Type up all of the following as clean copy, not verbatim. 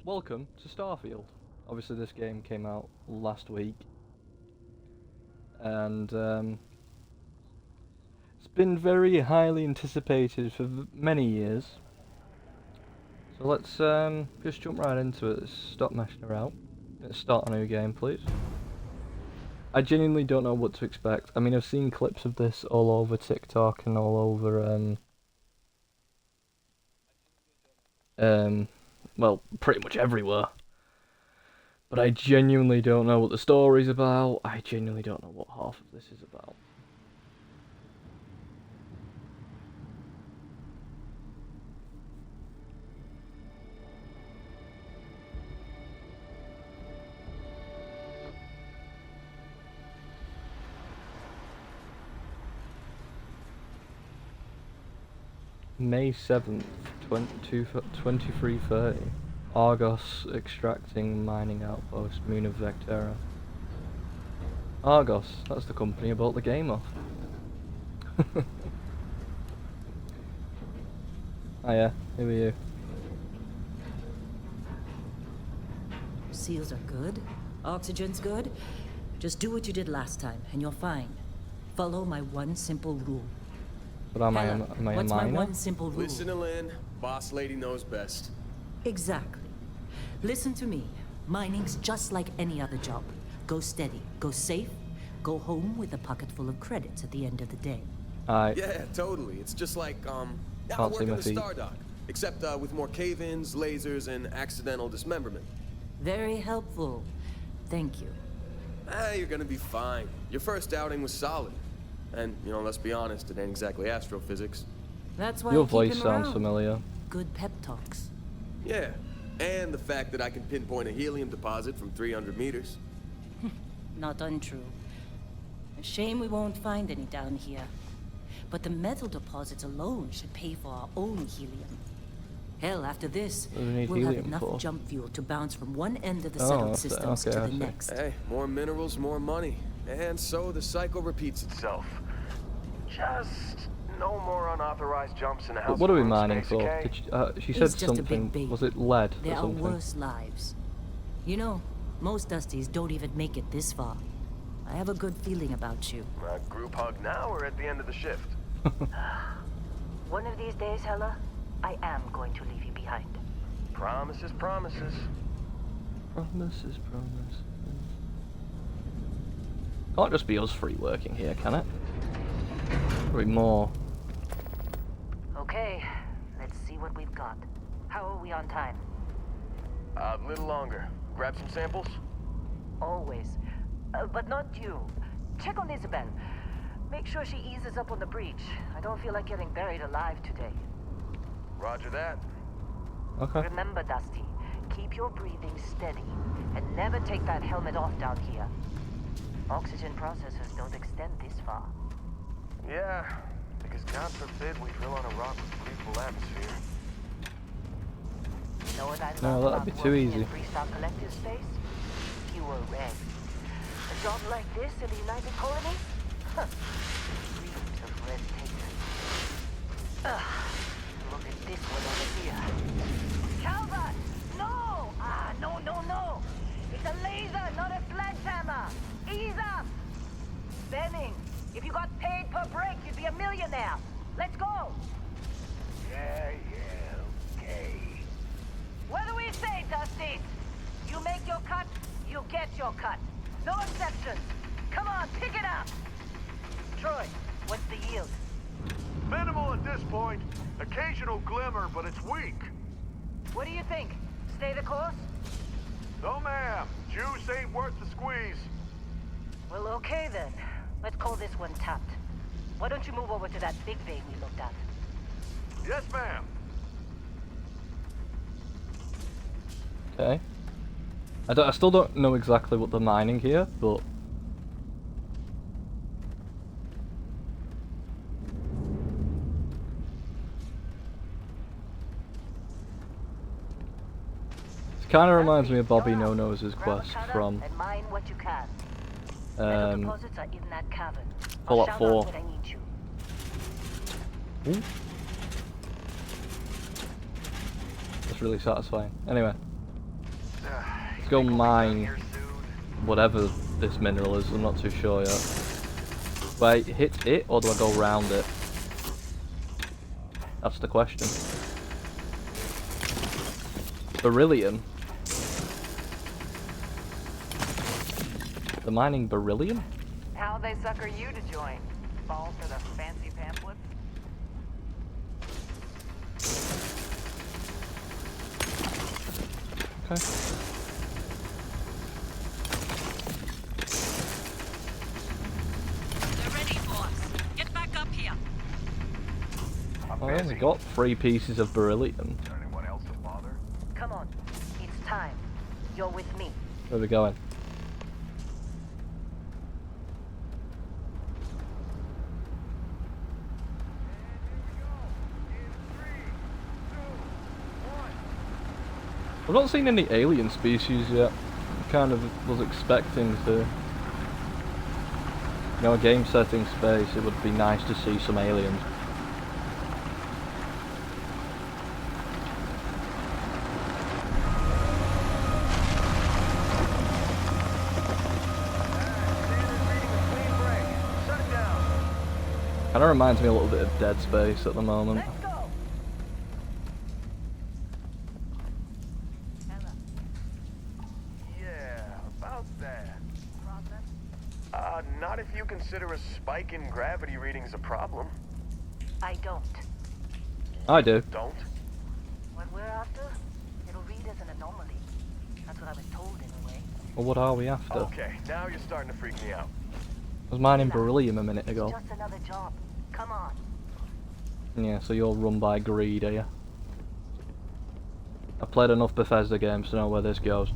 welcome to Starfield. Obviously this game came out last week, and it's been very highly anticipated for many years. So let's just jump right into it. Let's stop messing around. Let's start a new game, please. I genuinely don't know what to expect. I mean, I've seen clips of this all over TikTok and all over well, pretty much everywhere. But I genuinely don't know what the story's about. I genuinely don't know what half of this is about. May 7th, 2330. Argos extracting mining outpost, Moon of Vectera. Argos, that's the company I bought the game off. Oh yeah, who are you? Seals are good. Oxygen's good. Just do what you did last time, and you're fine. Follow my one simple rule. But am I a what's miner? my one simple rule? Listen to Lynn. Boss lady knows best. Exactly. Listen to me. Mining's just like any other job. Go steady, go safe, go home with a pocket full of credits at the end of the day. Yeah, totally. It's just like, I Can't work see in my the feet. Star Dock, except with more cave-ins, lasers, and accidental dismemberment. Very helpful. Thank you. You're gonna be fine. Your first outing was solid. And, let's be honest, it ain't exactly astrophysics. That's why Your I keep voice him sounds around. familiar. Good pep talks. Yeah, and the fact that I can pinpoint a helium deposit from 300 meters. Not untrue. A shame we won't find any down here. But the metal deposits alone should pay for our own helium. Hell, after this, What do we need we'll have helium enough for? jump fuel to bounce from one end of the Oh, settled okay, systems okay, to I the see. next. Hey, more minerals, more money. And so the cycle repeats itself. Just no more unauthorized jumps in the house. What are we mining for? She said He's just a something. big baby. Was it lead There or are something? worse lives. You know, most Dusties don't even make it this far. I have a good feeling about you. Group hug now or at the end of the shift? One of these days, Hella, I am going to leave you behind. Promises, promises. Promises, promises. Can't just be us three working here, can it? Probably more. Okay, let's see what we've got. How are we on time? A little longer. Grab some samples? Always. But not you. Check on Isabel. Make sure she eases up on the breach. I don't feel like getting buried alive today. Roger that. Okay. Remember, Dusty, keep your breathing steady and never take that helmet off down here. Oxygen processors don't extend this far. Yeah, because God forbid we drill on a rock with breathable atmosphere. You know what I love No, that'd about be too working easy. in Freestyle Collective space? Fewer regs. A job like this in the United Colonies? Huh. Dreams of red tape. Look at this one over here. Calvert! No! No. It's a laser, not a sledgehammer. Ease up! Benning, if you got paid per break, you'd be a millionaire. Let's go! Yeah, okay. What do we say, Dusty? You make your cut, you get your cut. No exceptions. Come on, pick it up. Troy, what's the yield? Minimal at this point. Occasional glimmer, but it's weak. What do you think? Stay the course? No, ma'am. Juice ain't worth the squeeze. Well, okay then. Let's call this one tapped. Why don't you move over to that big vein we looked at? Yes, ma'am. Okay. I still don't know exactly what they're mining here, but it kind of reminds me of Bobby No Nose's quest from And mine what you can. Metal deposits are in that cavern. Fallout I'll shout 4. out when I need you. Ooh. That's really satisfying. Anyway, go mine whatever this mineral is. I'm not too sure yet. Do I hit it or do I go round it? That's the question. Beryllium. The mining beryllium? How'd they sucker you to join? Fall for the fancy pamphlets? Okay. They're ready for us. Get back up here. I only got 3 pieces of beryllium. Anyone else to bother? Come on, it's time. You're with me. Where are we going? I've not seen any alien species yet. I kind of was expecting to. You know, a game setting space, it would be nice to see some aliens. Kind of reminds me a little bit of Dead Space at the moment. Let's go. Ella, Yeah, about that. problem? Not if you consider a spike in gravity readings a problem. I don't. I do. Don't? What we're after, it'll read as an anomaly. That's what I was told anyway. Well, what are we after? Okay, now you're starting to freak me out. I was mining beryllium a minute ago. Just another job. Come on. Yeah, so you're run by greed, are you? I've played enough Bethesda games to know where this goes.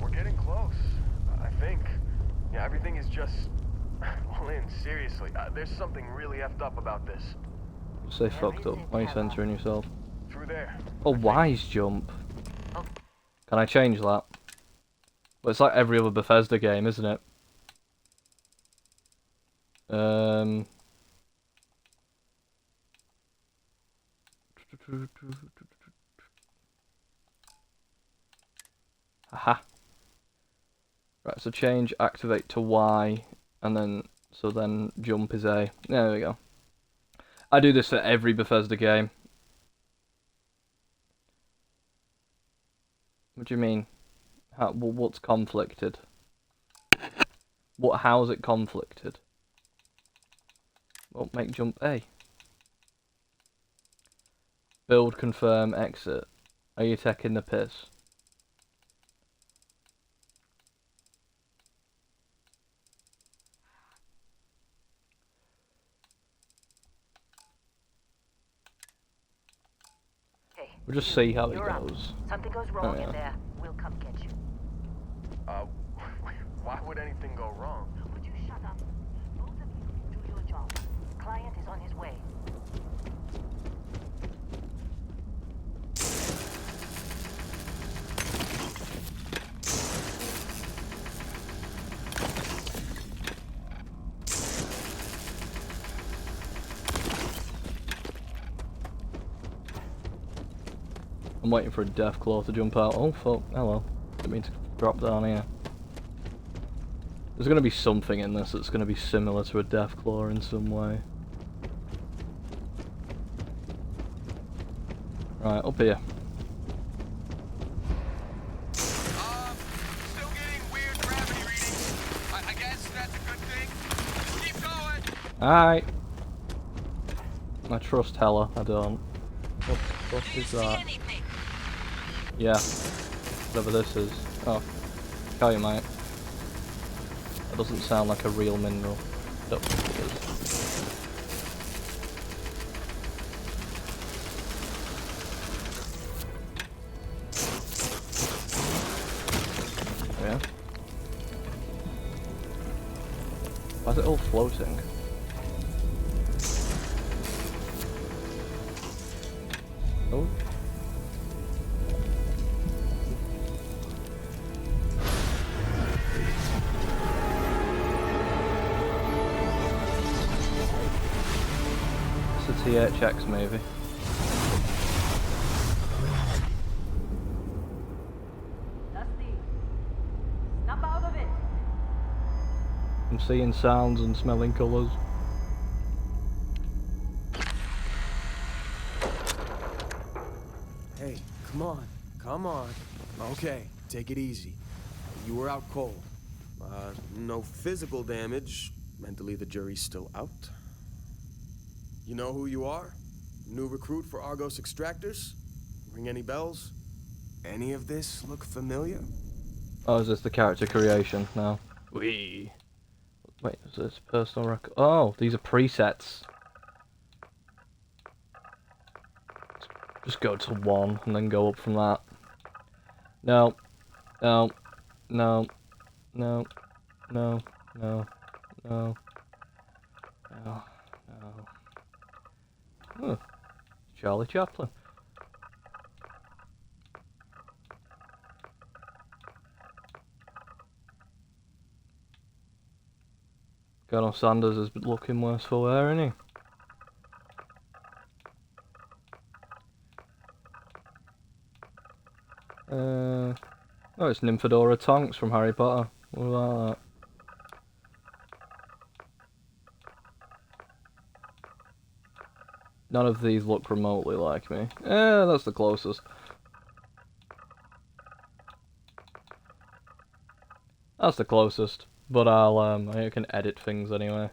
We're getting close, I think. Yeah, everything is just... Well, Lynn, seriously, there's something really effed up about this. Say fucked up. Why are you censoring yourself? Through there. Oh, wise jump. Oh. Can I change that? Well, it's like every other Bethesda game, isn't it? Aha. Right, so change activate to Y, and then so then jump is A. There we go. I do this for every Bethesda game. What do you mean? How, what's conflicted? How is it conflicted? Well, make jump A. Build, confirm, exit. Are you taking the piss? Hey, We'll just see how it you're up. goes. Something goes wrong yeah. in there. We'll come get you. Why would anything go wrong? Would you shut up? Both of you do your job. Client is on his way. I'm waiting for a Deathclaw to jump out. Oh fuck, hello. Didn't mean to drop down here. There's gonna be something in this that's gonna be similar to a Deathclaw in some way. Right, up here. Still getting weird gravity readings. I guess that's a good thing. Just keep going. Alright. I trust Hella, I don't. What the fuck Do you is see that? anything? Yeah. Whatever this is. Oh. Tell you, mate. That doesn't sound like a real mineral. Don't think it is. Yeah. Why is it all floating? Oh. It's a THX movie. Dusty, I'm seeing sounds and smelling colours. Hey, come on. Come on. Okay, take it easy. You were out cold. No physical damage. Mentally, the jury's still out. You know who you are? New recruit for Argos Extractors? Ring any bells? Any of this look familiar? Oh, is this the character creation now? Wee. Wait, is this personal record? Oh, these are presets. Just go to 1 and then go up from that. No. No. No. No. No. No. No. No. No. Oh, Charlie Chaplin. Colonel Sanders is looking worse for wear, isn't he? Oh, it's Nymphadora Tonks from Harry Potter. What about that? None of these look remotely like me. That's the closest. That's the closest. But I can edit things anyway.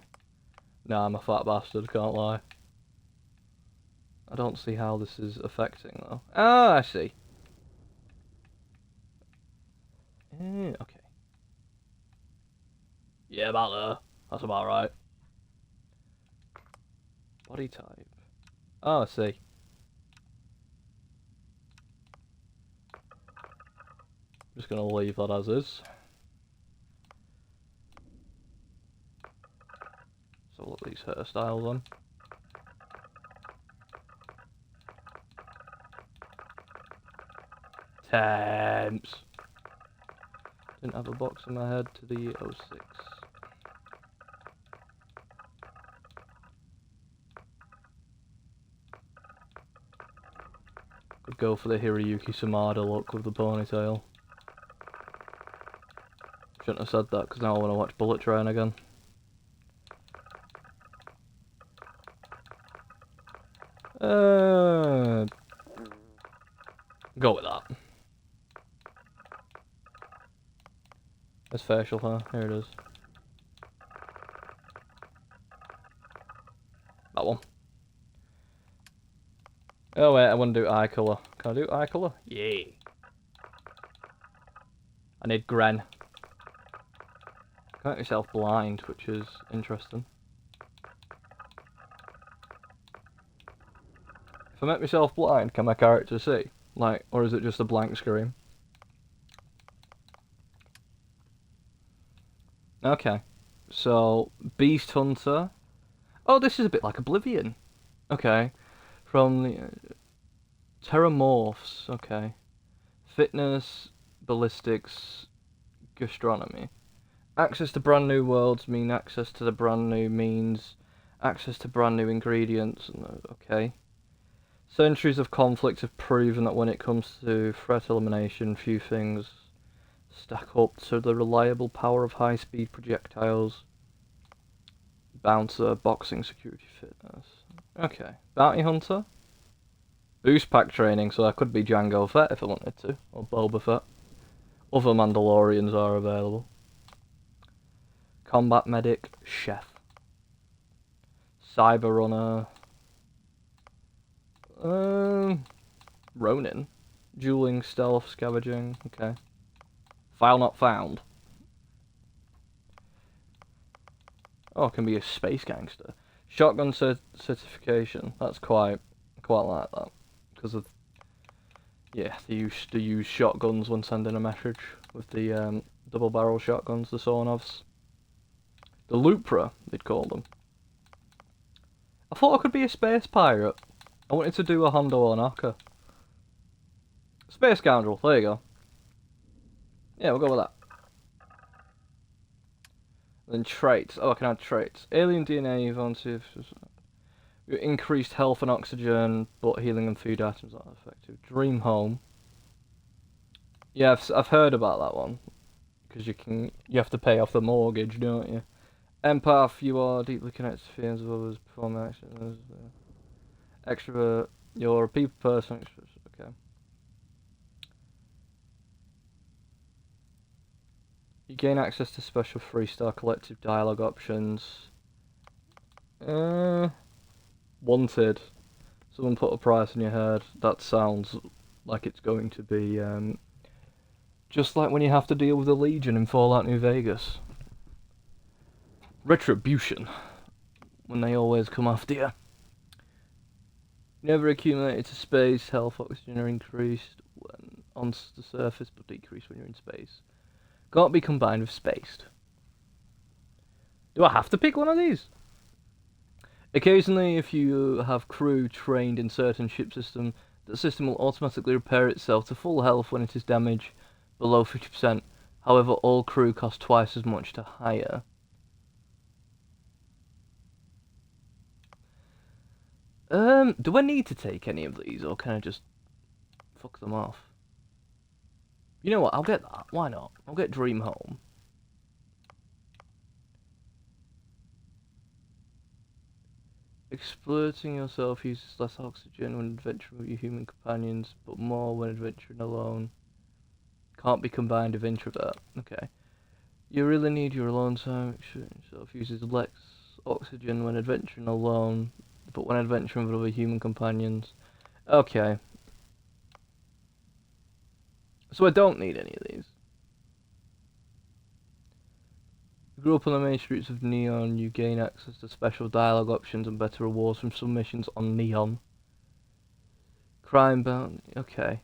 Nah, I'm a fat bastard, can't lie. I don't see how this is affecting though. Ah, I see. Okay. Yeah, about there. That's about right. Body type. Oh, I see. Just gonna leave that as is. So look at these hairstyles on. Temps. Didn't have a box in my head to the 06. Could go for the Hiroyuki Samada look with the ponytail. Shouldn't have said that because now I want to watch Bullet Train again. Go with that. There's facial hair. Here it is. That one. Oh wait, I want to do eye colour. Can I do eye colour? Yeah. I need Gren. Make yourself blind, which is interesting. If I make myself blind, can my character see? Like, or is it just a blank screen? Okay. So, Beast Hunter. Oh, this is a bit like Oblivion. Okay. From the... Terramorphs. Okay. Fitness, ballistics, gastronomy. Access to brand new worlds mean access to the brand new means access to brand new ingredients. Okay. Centuries of conflict have proven that when it comes to threat elimination, few things stack up to the reliable power of high-speed projectiles. Bouncer, boxing, security, fitness. Okay. Bounty Hunter. Boost pack training, so I could be Jango Fett if I wanted to, or Boba Fett. Other Mandalorians are available. Combat Medic, Chef. Cyber Runner. Ronin. Dueling, Stealth, Scavenging, okay. File not found. Oh, it can be a space gangster. Shotgun certification. That's quite like that. Because of, yeah, they used to use shotguns when sending a message with the double barrel shotguns, the Sonovs. The Lupra, they'd call them. I thought I could be a space pirate. I wanted to do a Hondo Onaka. Space Scoundrel, there you go. Yeah, we'll go with that. Then traits. Oh, I can add traits. Alien DNA, increased health and oxygen, but healing and food items aren't effective. Dream Home. Yeah, I've heard about that one. Because you have to pay off the mortgage, don't you? Empath, you are deeply connected to feelings of others, perform actions. Extrovert, you're a people person. Okay. You gain access to special 3-star collective dialogue options. Wanted. Someone put a price on your head. That sounds like it's going to be just like when you have to deal with the Legion in Fallout New Vegas. Retribution. When they always come after you. Never accumulated to space. Health oxygen are increased when on the surface, but decreased when you're in space. Can't be combined with spaced. Do I have to pick one of these? Occasionally, if you have crew trained in certain ship system, the system will automatically repair itself to full health when it is damaged below 50%. However, all crew cost twice as much to hire. Do I need to take any of these, or can I just fuck them off? You know what, I'll get that. Why not? I'll get Dream Home. Exploiting yourself uses less oxygen when adventuring with your human companions, but more when adventuring alone. Can't be combined with introvert. Okay. You really need your alone time. Exploiting yourself uses less oxygen when adventuring alone, but when adventuring with other human companions. Okay. So I don't need any of these. You grew up on the main streets of Neon, you gain access to special dialogue options and better rewards from some missions on Neon. Crime bound, okay.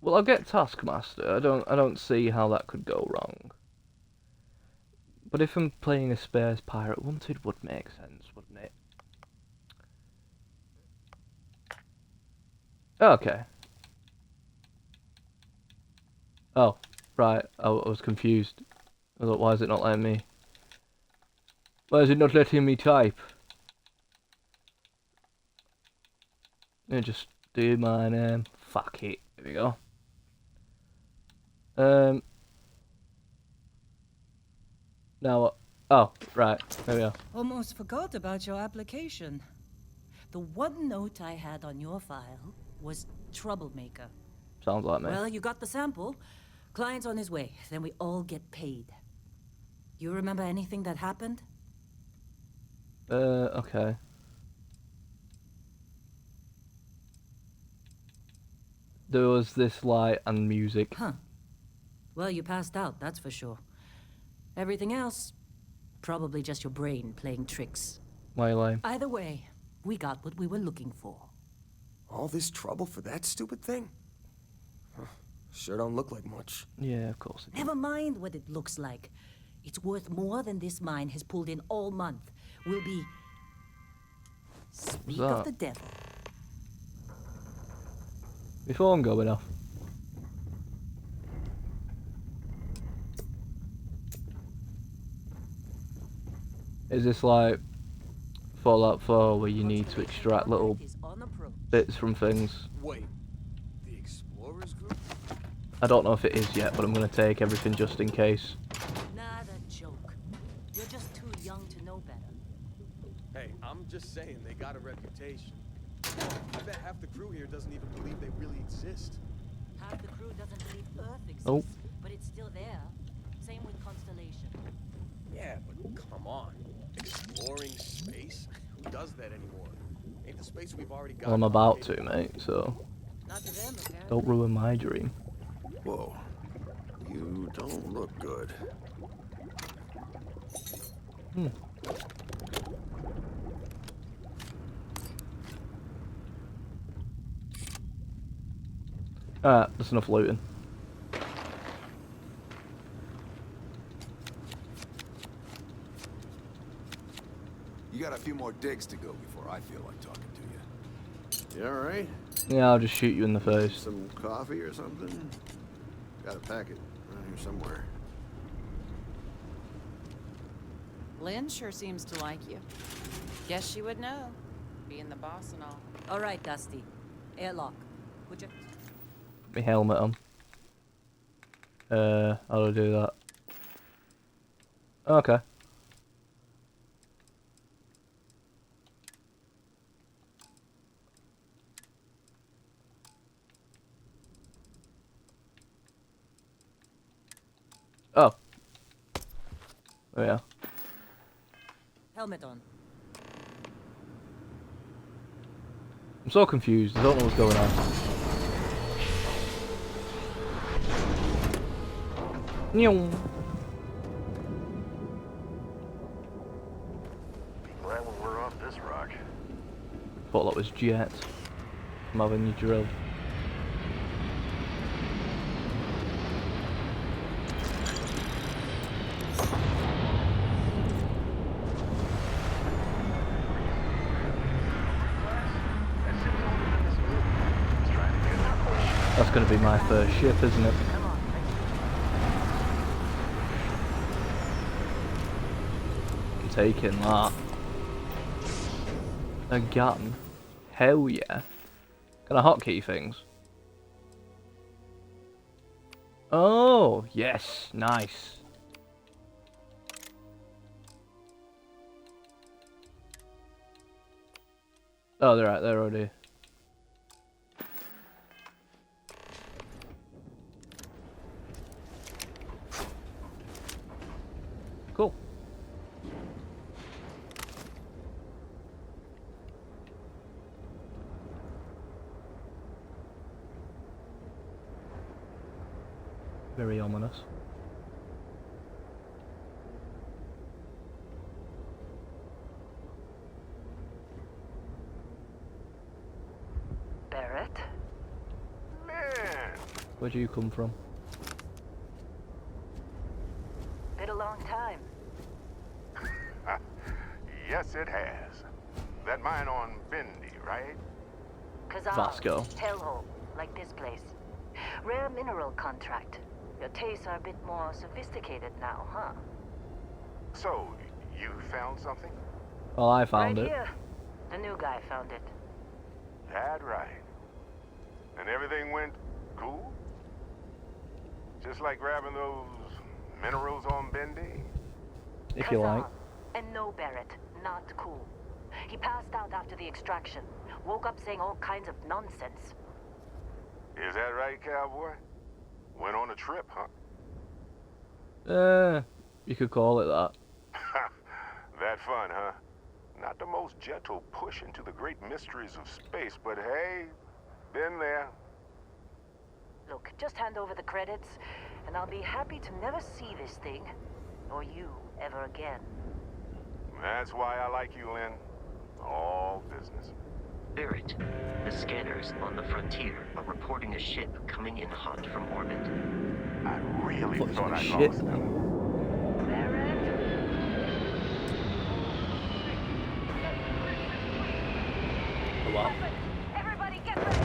Well, I'll get Taskmaster. I don't see how that could go wrong. But if I'm playing a space pirate, Wanted would make sense, wouldn't it? Okay. Oh, right. I was confused. I thought, why is it not letting me? Why is it not letting me type? Yeah, just do my name. Fuck it. There we go. Now what? Oh, right. There we go. Almost forgot about your application. The one note I had on your file was troublemaker. Sounds like me. Well, you got the sample. Client's on his way. Then we all get paid. You remember anything that happened? Okay. There was this light and music. Huh. Well, you passed out, that's for sure. Everything else, probably just your brain playing tricks. Why lame? Either way, we got what we were looking for. All this trouble for that stupid thing? Huh. Sure don't look like much. Yeah, of course. Never mind what it looks like. It's worth more than this mine has pulled in all month. We'll be... Speak of the devil. Before I'm going off. Is this like Fallout 4 where you need to extract little bits from things? Wait, the Explorers group? I don't know if it is yet, but I'm going to take everything just in case. Not a joke. You're just too young to know better. Hey, I'm just saying they got a reputation. I bet half the crew here doesn't even believe they really exist. Half the crew doesn't believe Earth exists, Oh. but it's still there. Same with Constellation. Yeah, but come on. Exploring space? Who does that anymore? Ain't the space we've already got. Well, I'm about to, mate, so Not to them, apparently. don't ruin my dream. Whoa. You don't look good. Alright, that's enough looting. You got a few more digs to go before I feel like talking to you. You alright? Yeah, I'll just shoot you in the face. Some coffee or something? Got a packet around here somewhere. Lynn sure seems to like you. Guess she would know, being the boss and all. All right, Dusty. Airlock. Would you... my helmet on. How do I do that? Okay. Oh. Oh yeah. Helmet on. I'm so confused. I don't know what's going on. Nyong. Glad when we're off this rock. Thought that was jet. I'm having you drilled. That's going to be my first ship, isn't it? I'm taking that. A gun. Hell yeah. Can I hotkey things? Oh, yes. Nice. Oh, they're right there already. Cool. Very ominous. Barrett? Man, Where do you come from? Been a long time. yes it has. That mine on Bendy, right? Kazan. Vasco. Hellhole, like this place. Rare mineral contract. Your tastes are a bit more sophisticated now, huh? So, you found something? Well, I found right it. here. The new guy found it. That right. And everything went cool? Just like grabbing those minerals on Bendy? If you like. And no, Barrett, not cool. He passed out after the extraction. Woke up saying all kinds of nonsense. Is that right, cowboy? Went on a trip, huh? You could call it that. That fun, huh? Not the most gentle push into the great mysteries of space, but hey, been there. Look, just hand over the credits, and I'll be happy to never see this thing, or you, ever again. That's why I like you, Lynn. All business. Barrett, the scanners on the frontier are reporting a ship coming in hot from orbit. I really What's thought the I shit? lost them. What? Everybody get ready!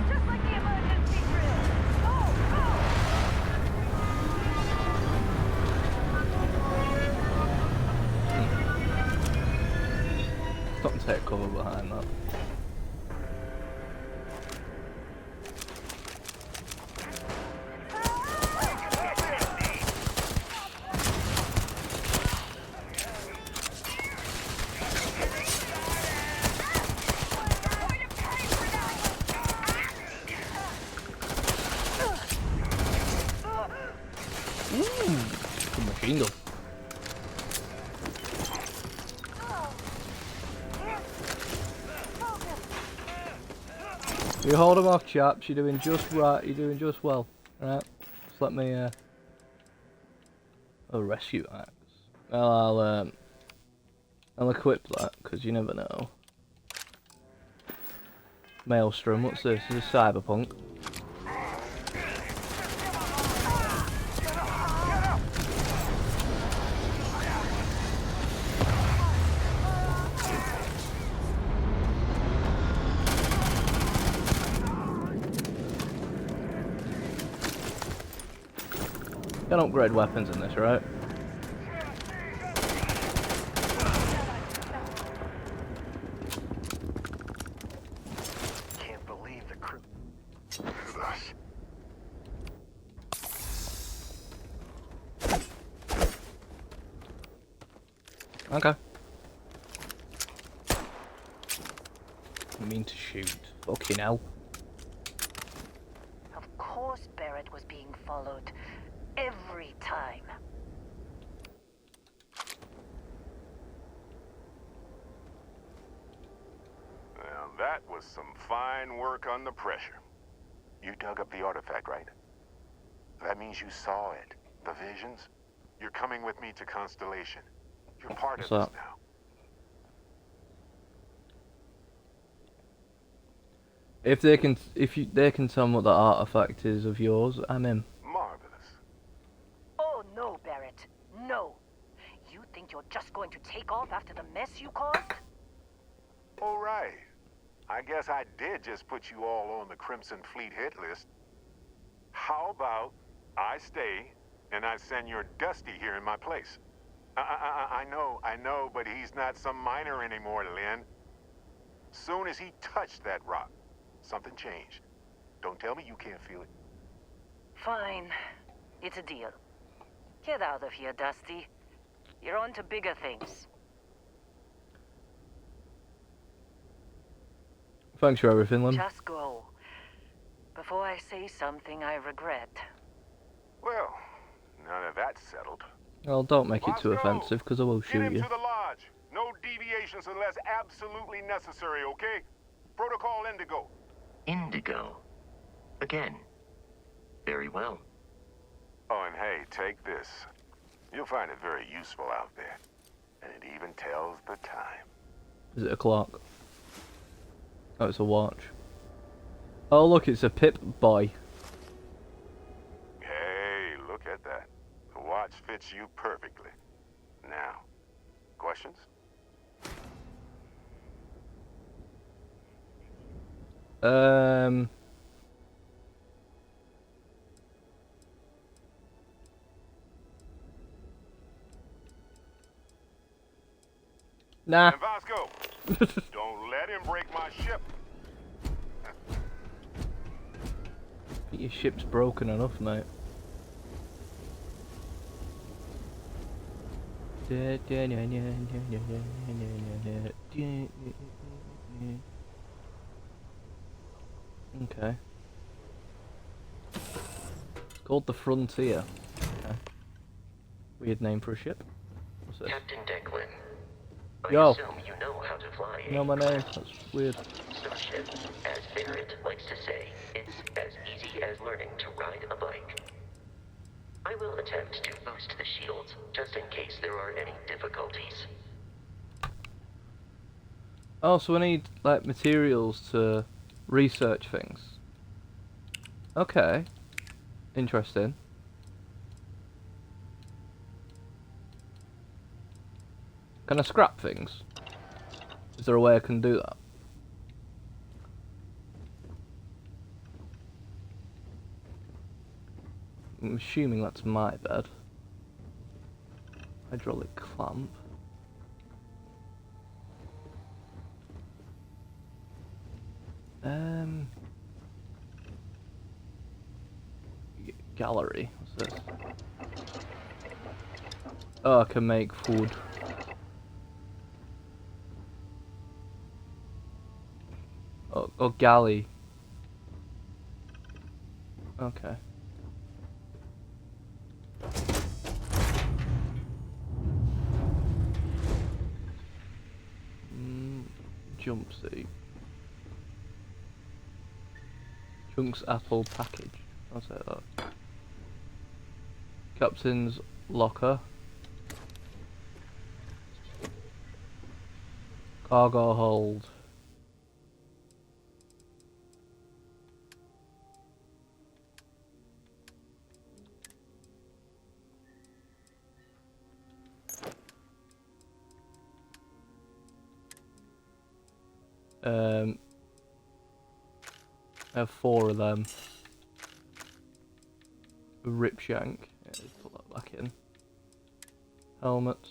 Just like the emergency drill! Go! Don't take cover behind that. Good machine gun. You hold them off, chaps. You're doing just right. You're doing just well. Right? Just let me. A rescue axe. Well, I'll equip that because you never know. Maelstrom. What's this? This is Cyberpunk. Can upgrade weapons in this, right? Okay. I mean to shoot. Fucking hell. Of course Barrett was being followed. Every time. Well, that was some fine work under pressure. You dug up the artifact, right? That means you saw it. The visions? You're coming with me to Constellation. You're part What's of this that? now. If they can tell me what that artifact is of yours, I'm in. Marvelous. Oh no, Barrett. No. You think you're just going to take off after the mess you caused? All right. I guess I did just put you all on the Crimson Fleet hit list. How about I stay and I send your Dusty here in my place? I know, but he's not some miner anymore, Lynn. Soon as he touched that rock, something changed. Don't tell me you can't feel it. Fine. It's a deal. Get out of here, Dusty. You're on to bigger things. Thanks for everything, Lynn. Just go. Before I say something I regret. Well, now that that's settled. Well, don't make it too Bosco, offensive, because I will Get shoot him you. to the lodge. No deviations unless absolutely necessary, okay? Protocol Indigo. Indigo. Again. Very well. Oh, and hey, take this. You'll find it very useful out there. And it even tells the time. Is it a clock? Oh, it's a watch. Oh, look, it's a Pip Boy. Hey, look at that. The watch fits you perfectly. Now, questions? Nah. And Vasco, don't let him break my ship. Your ship's broken enough, mate. Okay. Called the Frontier. Okay. Weird name for a ship. What's this? Captain Declan. I Yo. assume you know how to fly You know my name? That's weird. Starship. As Barrett likes to say, it's as easy as learning to ride a bike. I will attempt to boost the shields, just in case there are any difficulties. Oh, so I need, like, materials to research things. Okay. Interesting. Can I scrap things? Is there a way I can do that? I'm assuming that's my bed. Hydraulic clamp. Gallery. What's this? Oh, I can make food. Oh, galley. Okay. Jump seat. Chunks apple package. I'll say that. Captain's locker. Cargo hold. I have 4 of them. A rip shank. Yeah, just put that back in. Helmets.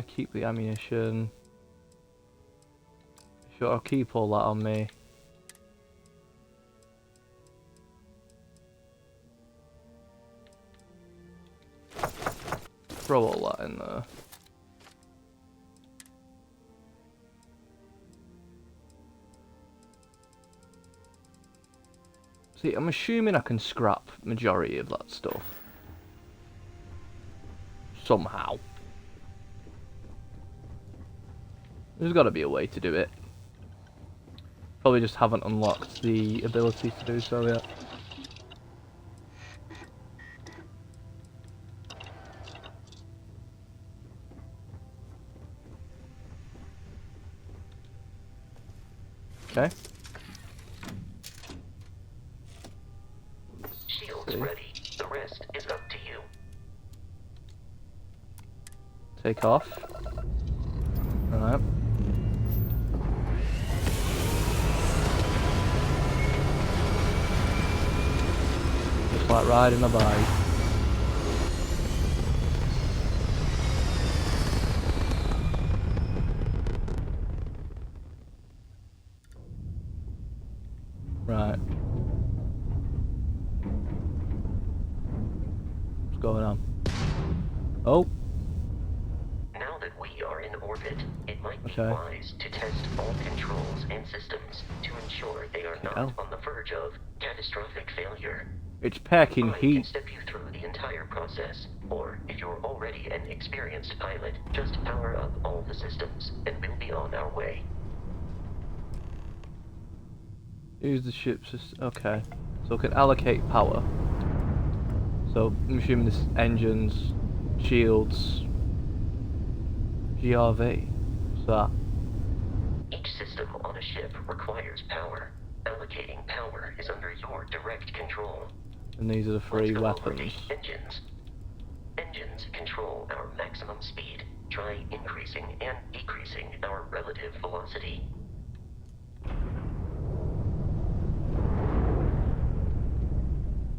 Keep the ammunition. Sure, I'll keep all that on me. throw all that in there. See, I'm assuming I can scrap majority of that stuff. Somehow. There's got to be a way to do it. Probably just haven't unlocked the ability to do so yet. Okay. Shields ready. The rest is up to you. Take off. Alright. Just like riding a bike. Right. What's going on? Oh. Now that we are in orbit, it might be Okay. wise to test all controls and systems to ensure they are not hell? on the verge of catastrophic failure. It's packing I can heat. step you through the entire process, or if you're already an experienced pilot, just power up all the systems, and we'll be on our way. Use the ship's okay. So I can allocate power. So I'm assuming this is engines, shields, GRV. What's that? Each system on a ship requires power. Allocating power is under your direct control. And these are the three Let's go over weapons. the engines. Engines control our maximum speed. Try increasing and decreasing our relative velocity.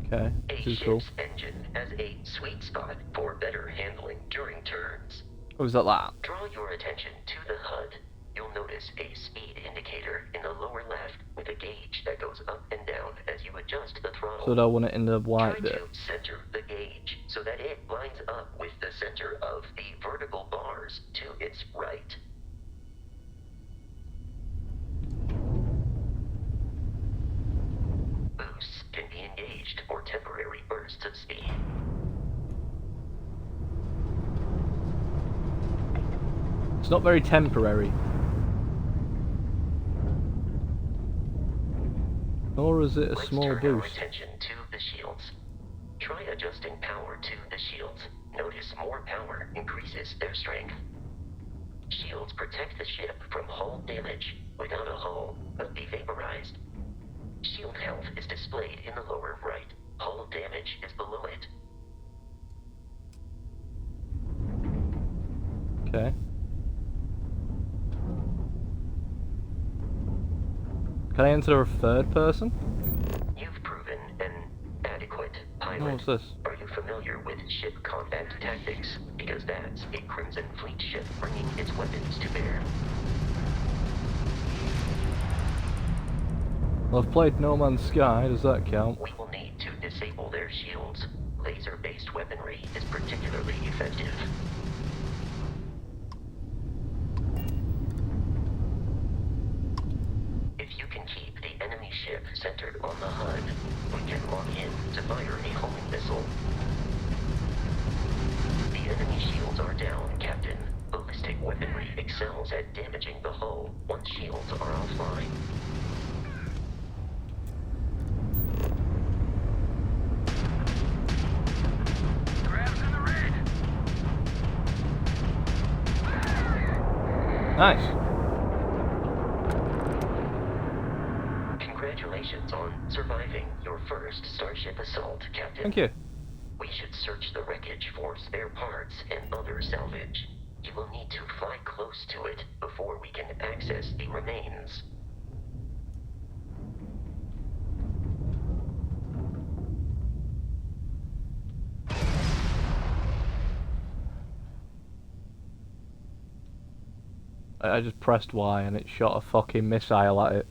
Okay, A this is cool. ship's engine has a sweet spot for better handling during turns. Oh, is that that? Draw your attention to the HUD. You'll notice a speed indicator in the lower left with a gauge that goes up and down as you adjust the throttle. So I want it in the white Try bit. to center the gauge so that it lines up with the center of the vertical bars to its right. Boosts can be engaged for temporary bursts of speed. It's not very temporary. Nor is it a Let's small turn our boost. attention to the shields. Try adjusting power to the shields. Notice more power increases their strength. Shields protect the ship from hull damage. Without a hull, but be vaporized. Shield health is displayed in the lower right. Hull damage is below it. Okay. Can I enter a third person? You've proven an adequate pilot. Oh, what's this? Are you familiar with ship combat tactics? Because that's a Crimson Fleet ship bringing its weapons to bear. Well, I've played No Man's Sky, does that count? We will need to disable their shields. Laser-based weaponry is particularly effective. If you can keep the enemy ship centered on the HUD, we can lock in to fire a homing missile. The enemy shields are down, Captain. Ballistic weaponry excels at damaging the hull once shields are offline. Nice. Congratulations on surviving your first Starship assault, Captain. Thank you. We should search the wreckage for spare parts and other salvage. You will need to fly close to it before we can access the remains. I just pressed Y and it shot a fucking missile at it.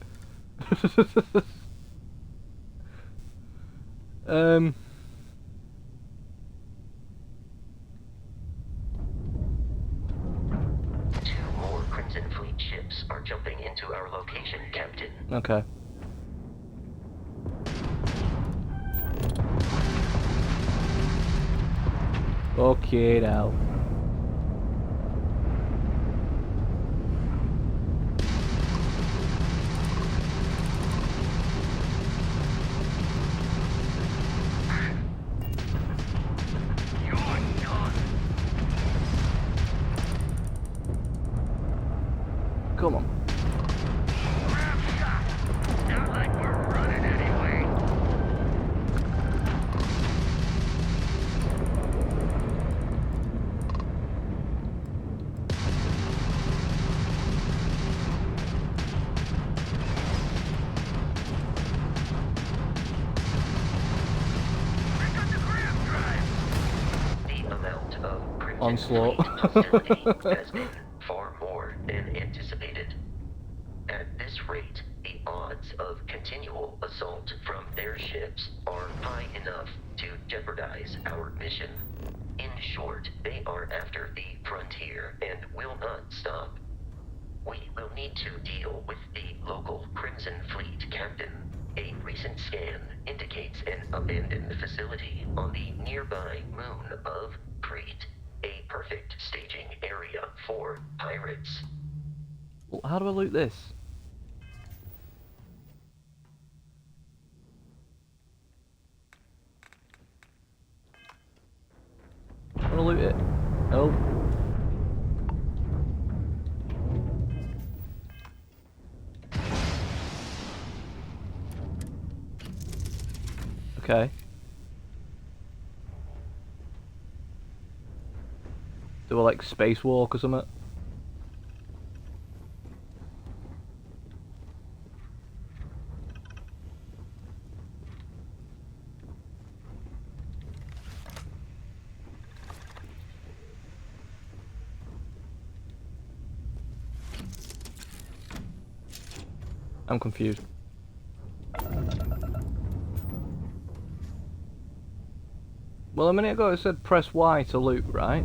ships are jumping into our location, Captain. Okay. Okay now. Come on. Not like we're running anyway. The amount of Crimson Onslaught. Fleet hostility has been far more than anticipated. At this rate, the odds of continual assault from their ships are high enough to jeopardize our mission. In short, they are after the frontier and will not stop. We will need to deal with the local Crimson Fleet captain. A recent scan indicates an abandoned facility on the nearby moon of Crete, a perfect staging area for pirates. Well, how do I loot this? I wanna loot it. Oh. Okay. Do I like spacewalk or something? I'm confused. Well, a minute ago it said press Y to loot, right?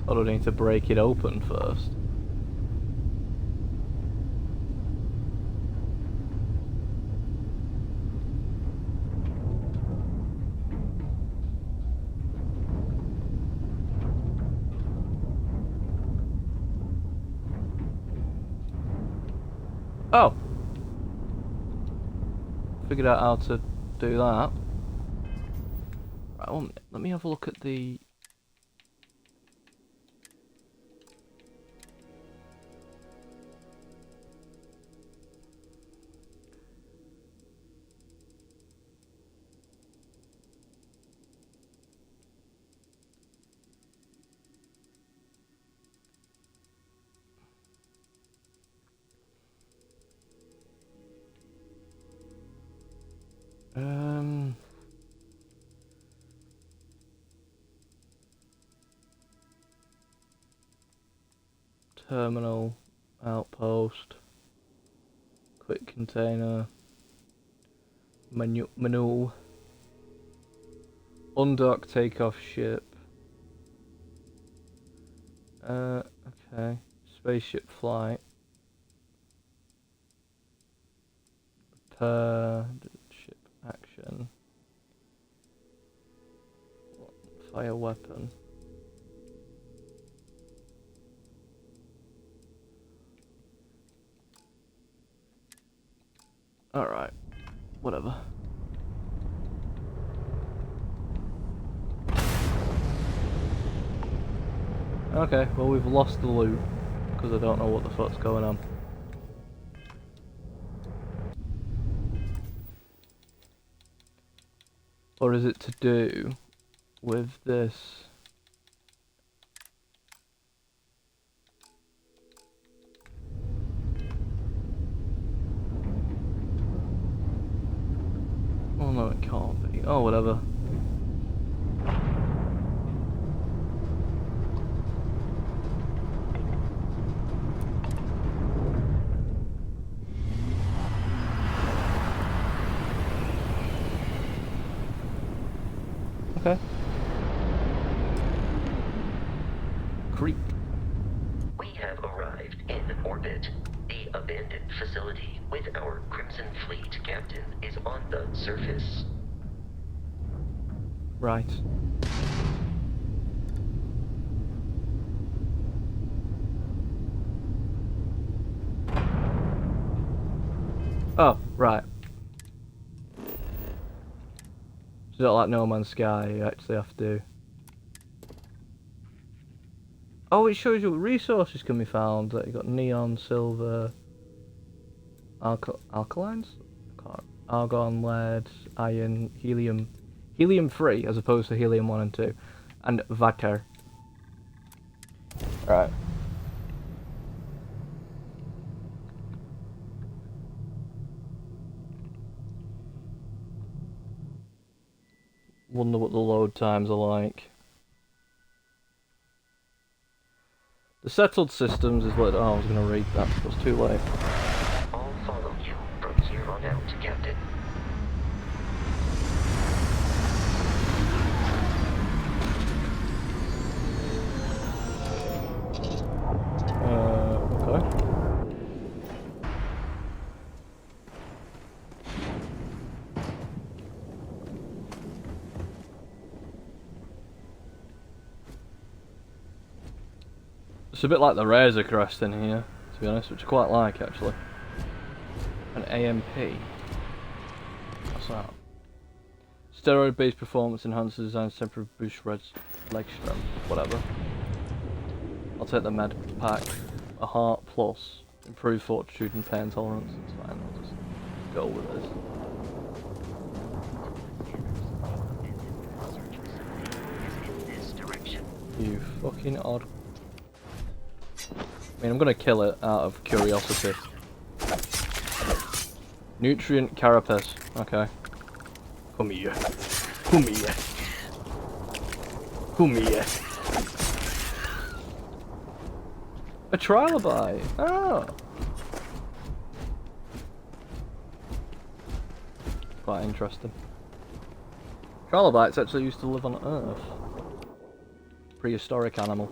Or do I need to break it open first? Oh! Figured out how to do that. Right, well, let me have a look at the... Terminal, outpost, quick container, menu, undock takeoff ship. Okay, spaceship flight. Repair, ship action. Fire weapon. Alright, whatever. Okay, well we've lost the loot, because I don't know what the fuck's going on. Or is it to do with this? Oh no, it can't be. Oh, whatever. Creek. We have arrived in orbit. The abandoned facility with our Crimson Fleet captain is on the surface. Right. Oh, right. It's not like No Man's Sky, you actually have to... Oh, it shows you what resources can be found. Like, you got neon, silver, alkalines? Argon, lead, iron, helium. Helium-3 as opposed to helium 1 and 2. And water. Right. Wonder what the load times are like. The settled systems is what... Oh, I was going to read that. It was too late. I'll follow you from here on out, Captain. Okay. It's a bit like the Razor Crest in here, to be honest, which I quite like actually. An AMP. What's that? Steroid-based performance enhancer designed to temporarily boost Red's leg strength. Whatever. I'll take the med pack. A heart plus. Improved fortitude and pain tolerance. It's fine, I'll just go with this. You fucking odd. I mean, I'm gonna kill it out of curiosity. Nutrient carapace. Okay. Come here. Come here. Come here. A trilobite. Oh. Quite interesting. Trilobites actually used to live on Earth. Prehistoric animal.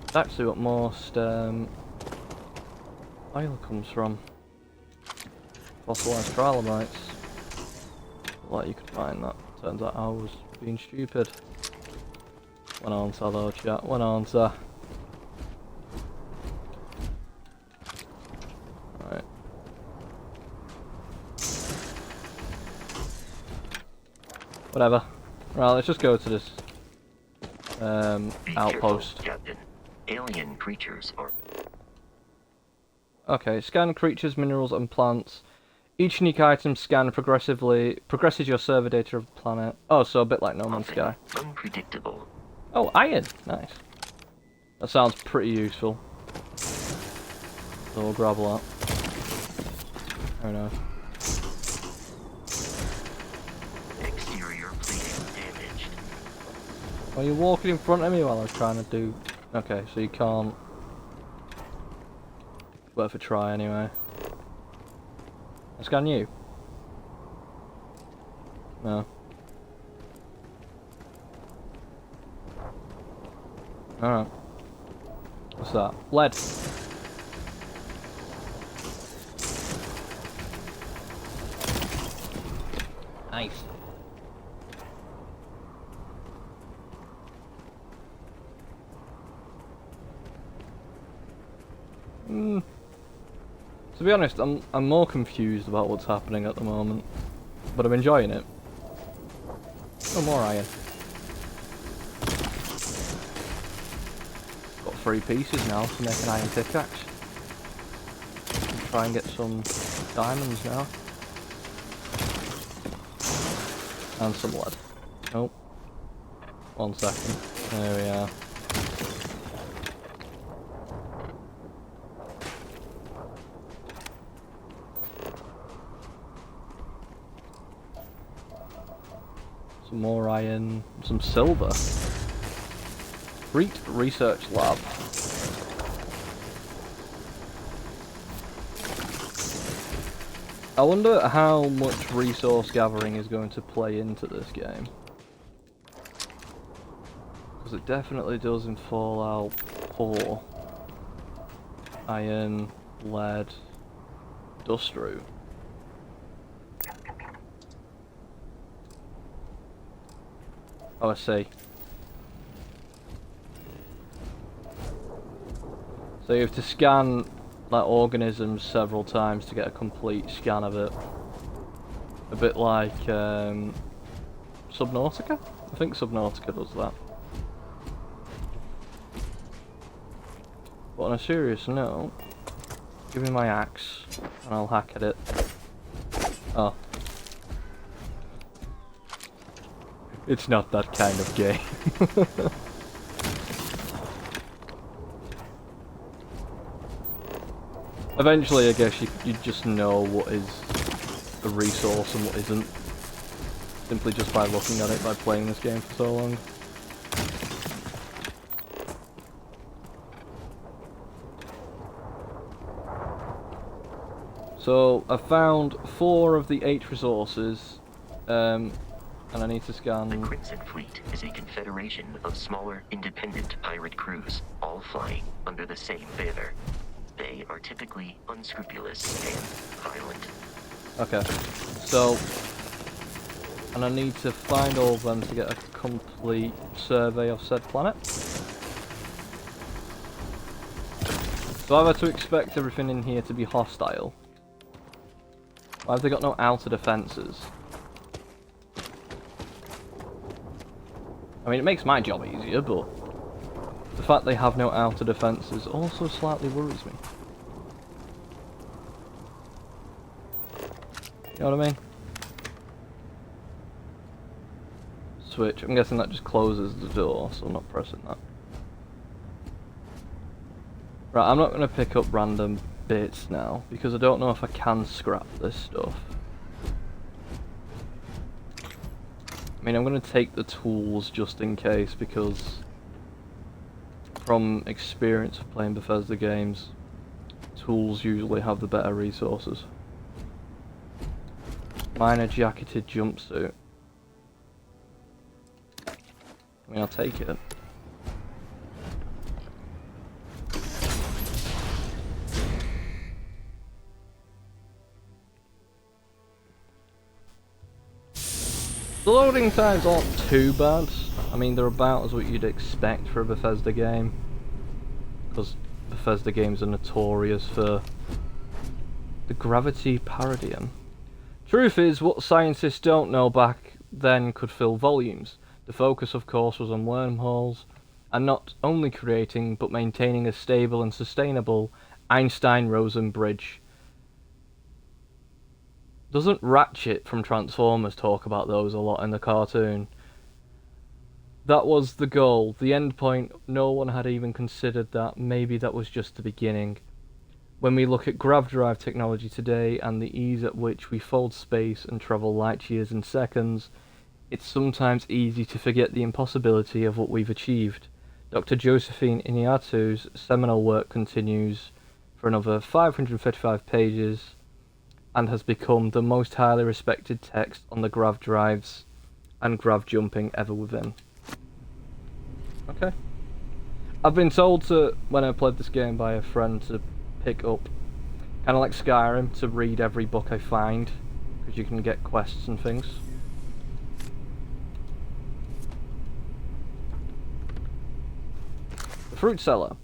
It's actually what most oil comes from. Fossilized trilobites. Like you could find that. Turns out I was being stupid. Went on to though, chat. Went on to. Right. Whatever. Right, let's just go to this outpost. Captain. Alien creatures are... Okay, scan creatures, minerals, and plants. Each unique item scanned progresses your server data of the planet. Oh, so a bit like No Man's Sky. Unpredictable. Oh, iron! Nice. That sounds pretty useful. So we'll grab that. Very nice. Exterior plating damaged. Are you walking in front of me while I was trying to do... Okay, so you can't... Worth a try anyway. I scan you? No. Alright. What's that? Lead. Nice. To be honest, I'm more confused about what's happening at the moment, but I'm enjoying it. Oh, more iron. Got 3 pieces now to make an iron pickaxe. Try and get some diamonds now. And some lead. Oh. 1 second. There we are. Some more iron, some silver. Crete Research Lab. I wonder how much resource gathering is going to play into this game. Because it definitely does in Fallout 4. Iron, lead, dust root. Oh, I see. So you have to scan like organisms several times to get a complete scan of it. A bit like Subnautica? I think Subnautica does that. But on a serious note, give me my axe and I'll hack at it. Oh. It's not that kind of game. Eventually, I guess you just know what is a resource and what isn't. Simply just by looking at it, by playing this game for so long. So, I found 4 of the 8 resources, and I need to scan... The Crimson Fleet is a confederation of smaller, independent pirate crews, all flying under the same banner. They are typically unscrupulous and violent. Okay, so... And I need to find all of them to get a complete survey of said planet. So I've had to expect everything in here to be hostile. Why have they got no outer defences? I mean, it makes my job easier, but the fact they have no outer defences also slightly worries me. You know what I mean? Switch. I'm guessing that just closes the door, so I'm not pressing that. Right, I'm not going to pick up random bits now, because I don't know if I can scrap this stuff. I mean, I'm going to take the tools just in case, because from experience of playing Bethesda games, tools usually have the better resources. Mine a jacketed jumpsuit. I mean, I'll take it. The loading times aren't too bad. I mean, they're about as what you'd expect for a Bethesda game. Because Bethesda games are notorious for the gravity paradigm. Truth is, what scientists don't know back then could fill volumes. The focus, of course, was on wormholes, and not only creating, but maintaining a stable and sustainable Einstein-Rosen bridge. Doesn't Ratchet from Transformers talk about those a lot in the cartoon? That was the goal, the end point. No one had even considered that. Maybe that was just the beginning. When we look at grav drive technology today and the ease at which we fold space and travel light years in seconds, it's sometimes easy to forget the impossibility of what we've achieved. Dr. Josephine Iniatu's seminal work continues for another 555 pages and has become the most highly respected text on the grav drives and grav jumping ever within. Okay. I've been told to, when I played this game by a friend, to pick up, kind of like Skyrim, to read every book I find, because you can get quests and things. Fruit Cellar.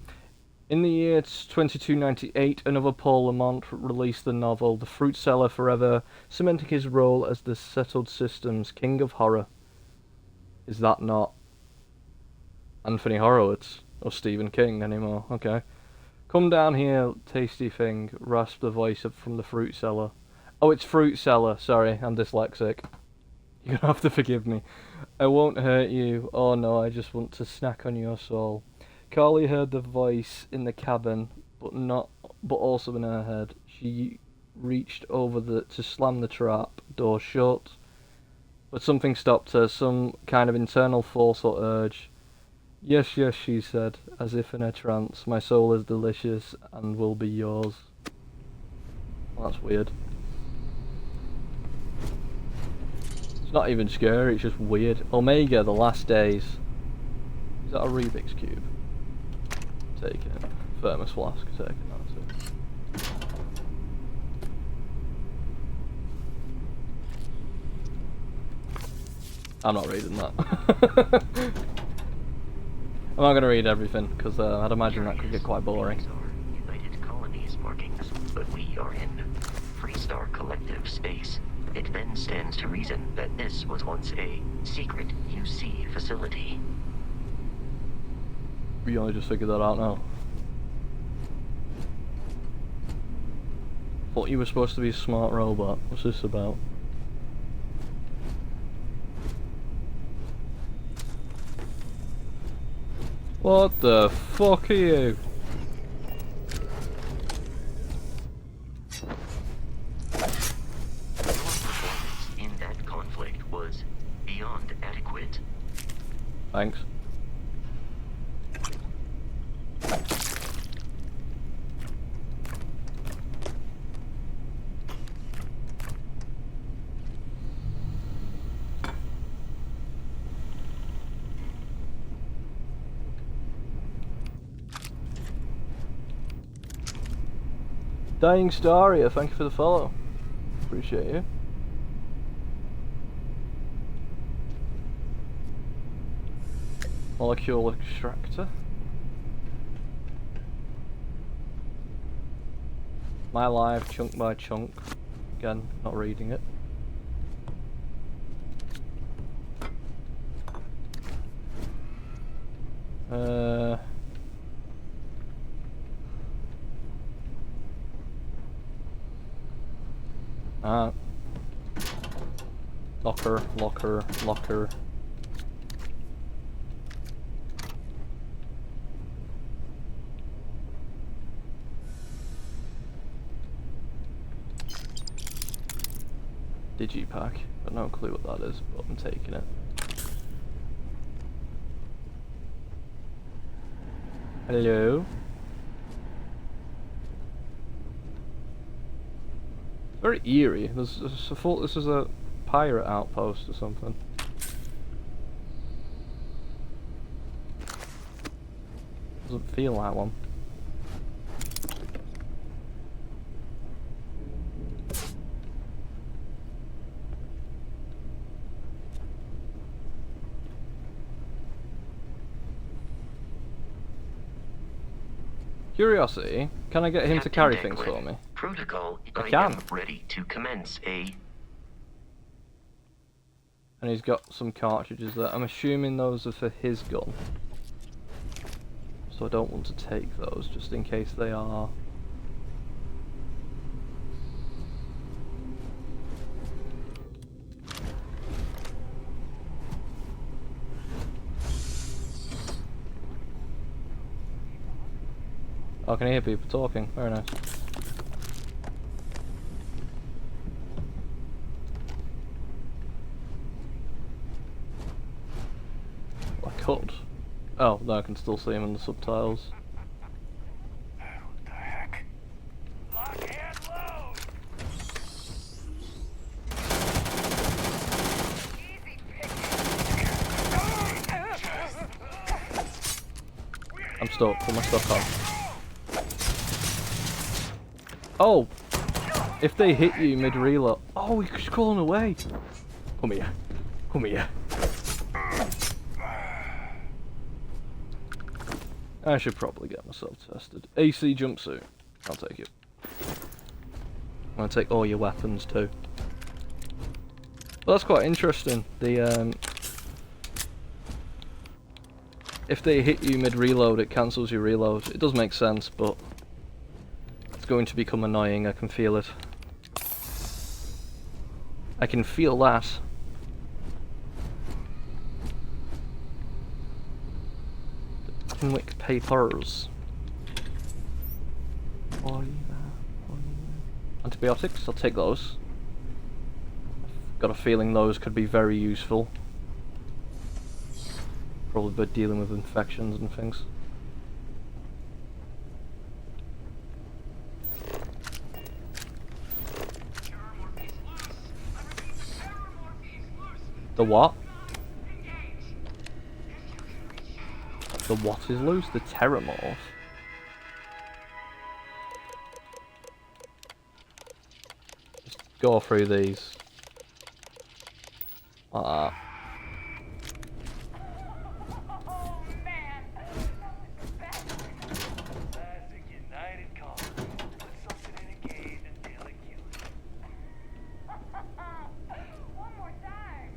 In the year 2298, another Paul Lamont released the novel The Fruit Cellar, forever cementing his role as the settled systems king of horror. Is that not Anthony Horowitz or Stephen King anymore? Okay. Come down here, tasty thing, rasped the voice up from the Fruit Cellar. Oh, it's Fruit Cellar, sorry, I'm dyslexic. You're gonna have to forgive me. I won't hurt you. Oh no, I just want to snack on your soul. Carly heard the voice in the cabin, but also in her head. She reached over to slam the trap door shut, but something stopped her, some kind of internal force or urge. Yes, yes, she said, as if in a trance. My soul is delicious and will be yours. Well, that's weird. It's not even scary, it's just weird. Omega, the last days. that a Rubik's Cube? Taking it. Thermos flask, taking that too. I'm not reading that. I'm not going to read everything, because I'd imagine that could get quite boring. These are United Colonies markings, but we are in Freestar Collective space. It then stands to reason that this was once a secret UC facility. We only just figured that out now. Thought you were supposed to be a smart robot. What's this about? What the fuck are you? Your performance in that conflict was beyond adequate. Thanks. Dying Staria, thank you for the follow. Appreciate you. Molecule extractor. My life, chunk by chunk. Again, not reading it. Locker. Digipack. Got no clue what that is, but I'm taking it. Hello? Very eerie. I thought this was a pirate outpost or something. Doesn't feel like one. Curiosity, can I get him to carry things for me? Protocol, I I can. am ready to commence a... And he's got some cartridges there. I'm assuming those are for his gun. So I don't want to take those, just in case they are. Oh, can I hear people talking? Very nice. I could. Oh, no, I can still see him in the subtitles. What the heck? Lock and load! Easy picking. I'm stuck. Put my stuff on. Oh! If they hit you mid-reload... Oh, he's crawling away! Come here. Come here. I should probably get myself tested. AC jumpsuit. I'll take it. I'll take all your weapons too. Well, that's quite interesting. The if they hit you mid-reload, it cancels your reload. It does make sense, but it's going to become annoying. I can feel it. I can feel that. Wick papers. Antibiotics, I'll take those. Got a feeling those could be very useful. Probably by dealing with infections and things. The what? The what is loose? The Terramorph. Just go through these. Like that. Oh man, that was the best. Classic United Colors. Put something in a cage until it kills you. One more time.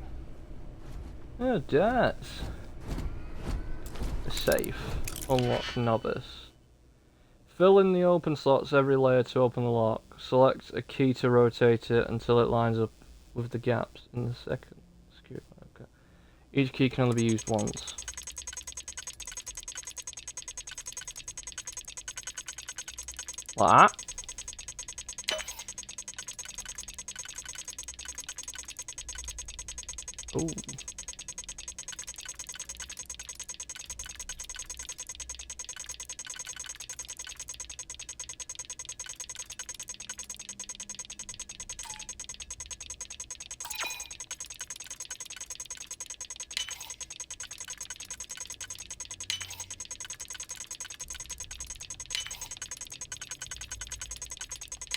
Oh, that's a safe. Unlock novice. Fill in the open slots every layer to open the lock. Select a key to rotate it until it lines up with the gaps in the second. Okay. Each key can only be used once. Like that. Ooh.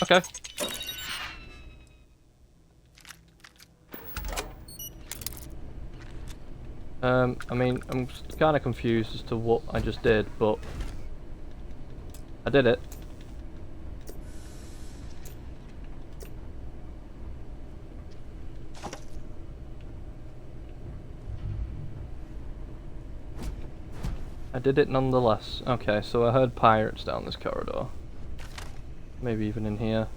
Okay. I mean, I'm kind of confused as to what I just did, but I did it. I did it nonetheless. Okay, so I heard pirates down this corridor. Maybe even in here.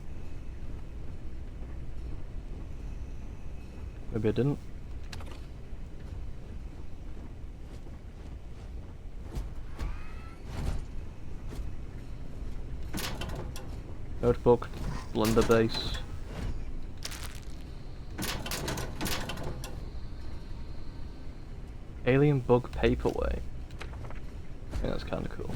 Maybe I didn't. Notebook, blunderbase. Alien bug paperweight. I think that's kind of cool.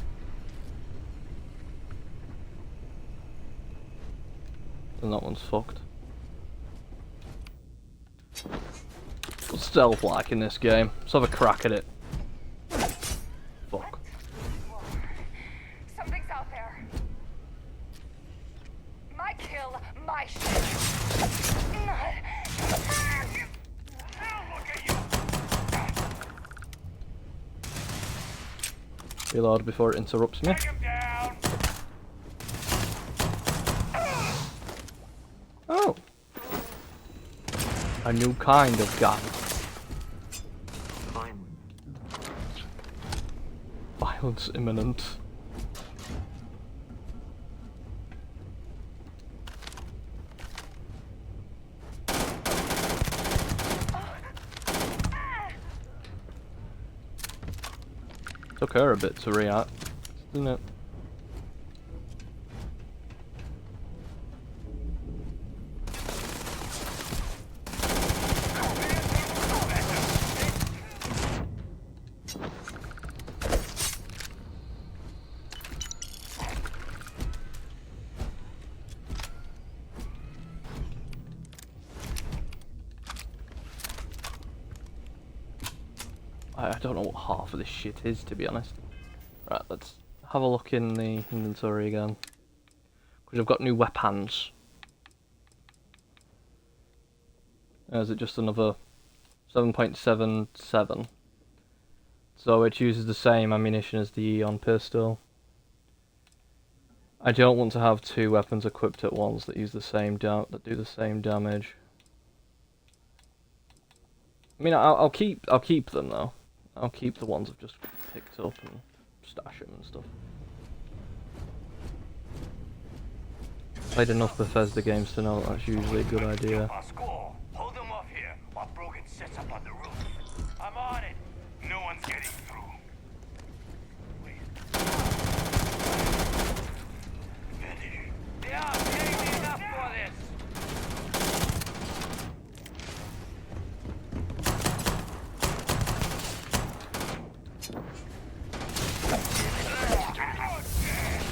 And that one's fucked. What's stealth like in this game? Let's have a crack at it. Fuck. Something's out there. My kill, my shit. Look at you. Reload before it interrupts me. Take him down. Oh! A new kind of gun. Violence imminent. Took her a bit to react, didn't it? I don't know what half of this shit is, to be honest. Right, let's have a look in the inventory again. Because I've got new weapons. Is it just another 7.77? So it uses the same ammunition as the Eon pistol. I don't want to have two weapons equipped at once that use the same that do the same damage. I mean, I'll keep them though. I'll keep the ones I've just picked up and stash them and stuff. Played enough Bethesda games to know that's usually a good idea. Hold them off here while Brogan sets up on the roof. I'm on it. No one's getting through. Wait. Yeah, pay me enough for this.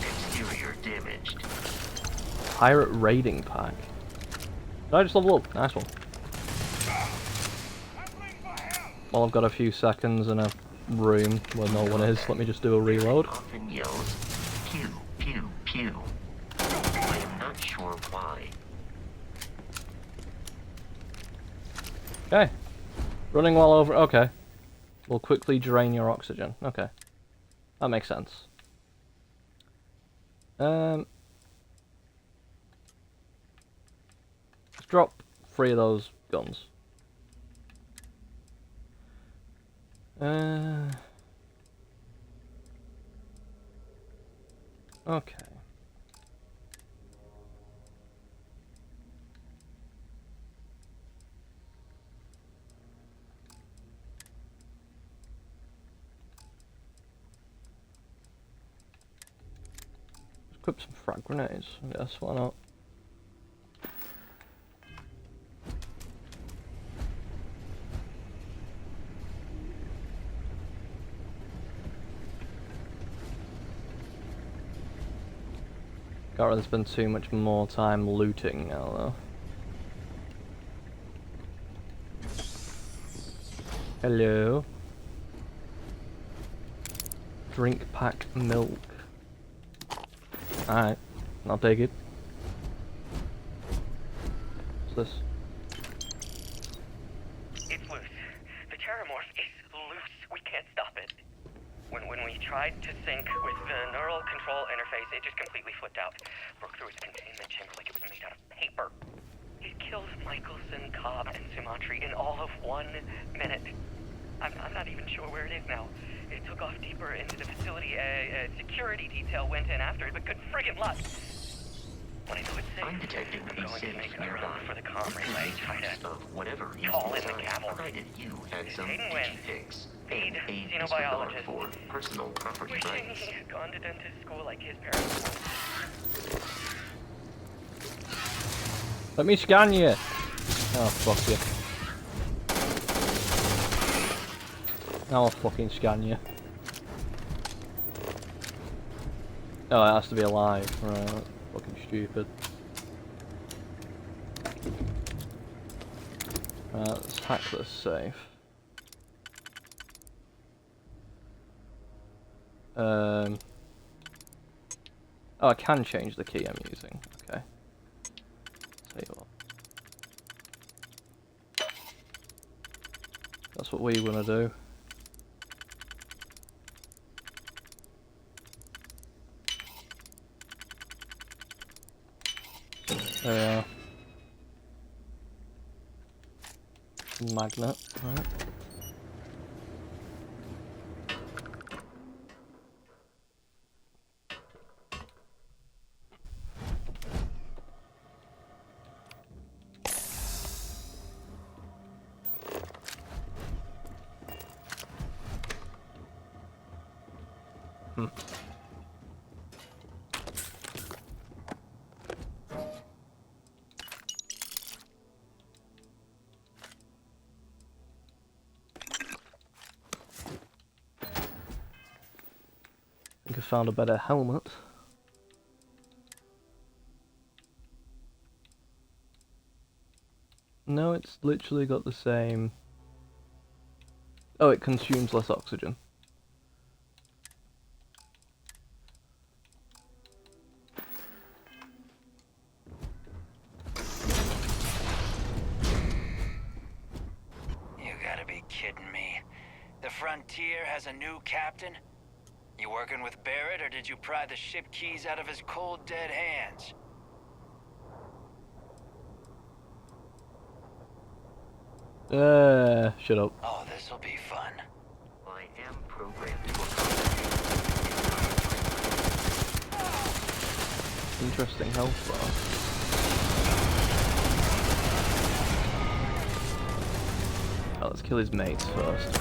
Exterior damaged. Pirate raiding pack. Did I just level up? Nice one. Well, I've got a few seconds and a room where no one is. Let me just do a reload. Often yells, pew, pew, pew. I am not sure why. Okay. Running while over. Okay. Will quickly drain your oxygen. Okay. That makes sense. Let's drop 3 of those guns. Okay. Equip some frag grenades, I guess, why not? Can't really spend too much more time looting now, though. Hello. Drink pack milk. Alright, I'll take it. What's this? It's loose. The Terramorph is loose. We can't stop it. When we tried to sync with the neural control interface, it just completely flipped out. Broke through its containment chamber like it was made out of paper. It killed Michelson, Cobb, and Sumatri in all of 1 minute. I'm not even sure where it is now. It took off deeper into the facility. A security detail went in after it, but good friggin' luck. When I know it's safe, I'm detecting I'm going to make a nearby. run for the comm relay, try to Of whatever is call in the inside, cavalry. provided you had some Hayden wins. digifix Aid and a disregard xenobiologist. for personal property Wishing rights. he had gone to dentist school like his parents. Let me scan you! Oh, fuck you. Now I'll fucking scan you. Oh, it has to be alive. Right, that's fucking stupid. Right, let's hack this safe. Oh, I can change the key I'm using. Okay. Tell you what. That's what we want to do. There we are. Magnet, right. I think I found a better helmet. No, it's literally got the same... Oh, it consumes less oxygen. You gotta be kidding me. The Frontier has a new captain? You working with Barrett, or did you pry the ship keys out of his cold, dead hands? Shut up. Oh, this'll be fun. I am programmed to Interesting health bar. Oh, let's kill his mates first.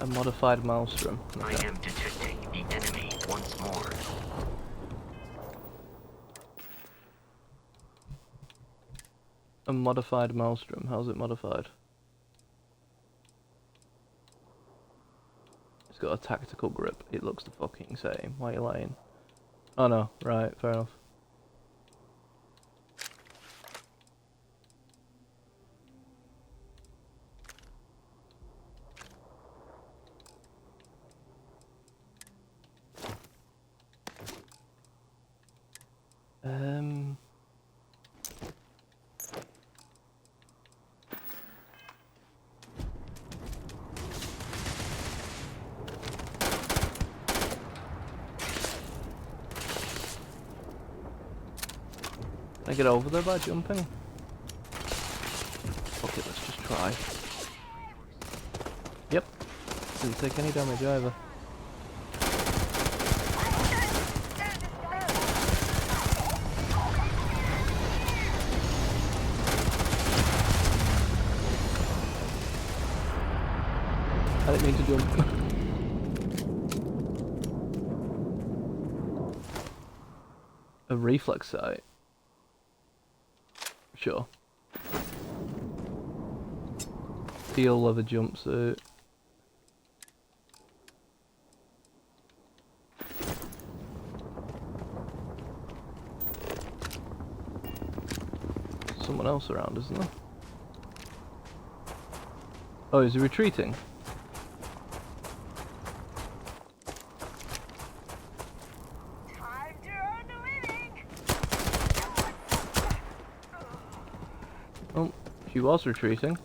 A modified maelstrom. I am detecting the enemy once more. A modified maelstrom. How's it modified? It's got a tactical grip. It looks the fucking same. Why are you lying? Oh no, right, fair enough. Can I get over there by jumping? Okay, let's just try. Yep. Didn't take any damage either. I didn't mean to jump. A reflex sight. Sure. Steel leather jumpsuit. Someone else around, isn't there? Oh, is he retreating? Oh, she was retreating.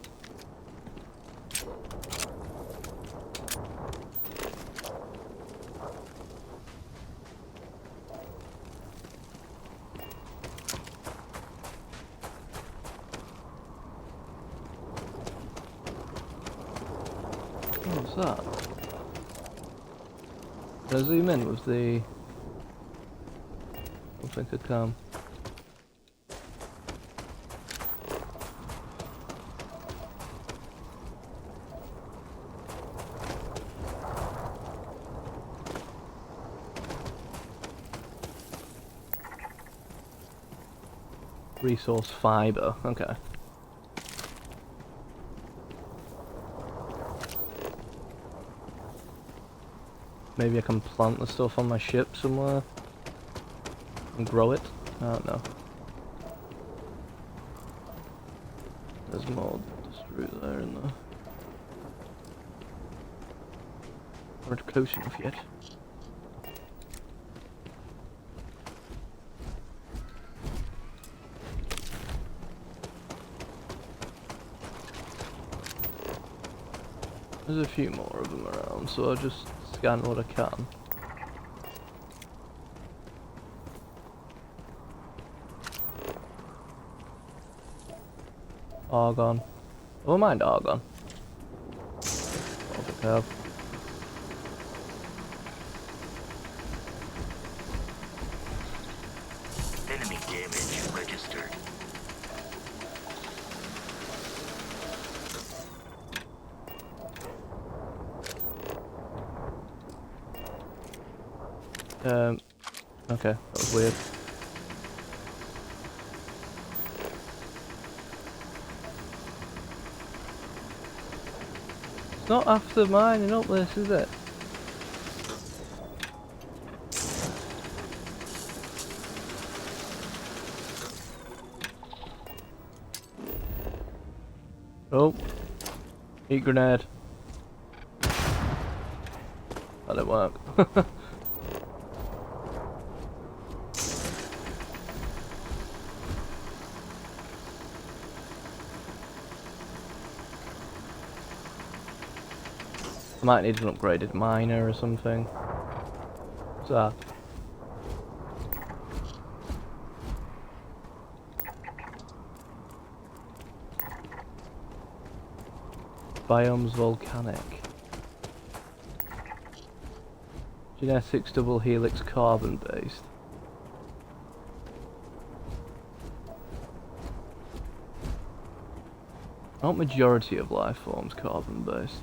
What's that? Can I zoom in with the... I don't think I can. Resource fiber, okay. Maybe I can plant the stuff on my ship somewhere and grow it. I don't know. There's more fruit there in there. Not close enough yet. There's a few more of them around, so I'll just scan what I can. Argon. I don't mind argon. I'll pick up. Enemy damage registered. Okay, that was weird. It's not after mining up this, is it? Oh, heat grenade. That didn't work. I might need an upgraded miner or something. What's that? Biomes volcanic. Genetics double helix carbon based. Not majority of life forms carbon based.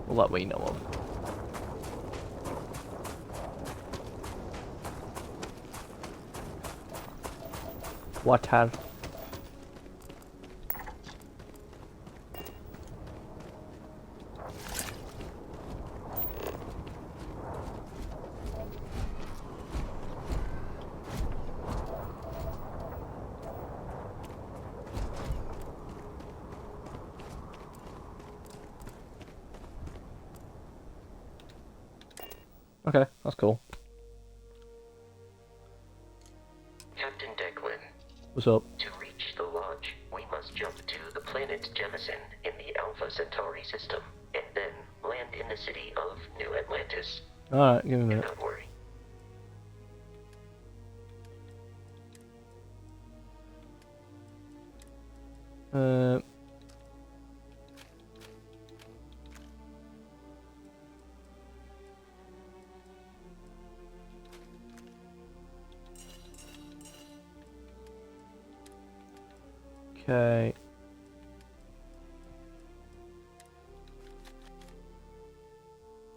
Well, that we know of. Water. Okay, that's cool. Captain Declan. What's up? To reach the lodge, we must jump to the planet Jemison in the Alpha Centauri system, and then land in the city of New Atlantis. Alright, give me a minute. Do not worry. Okay.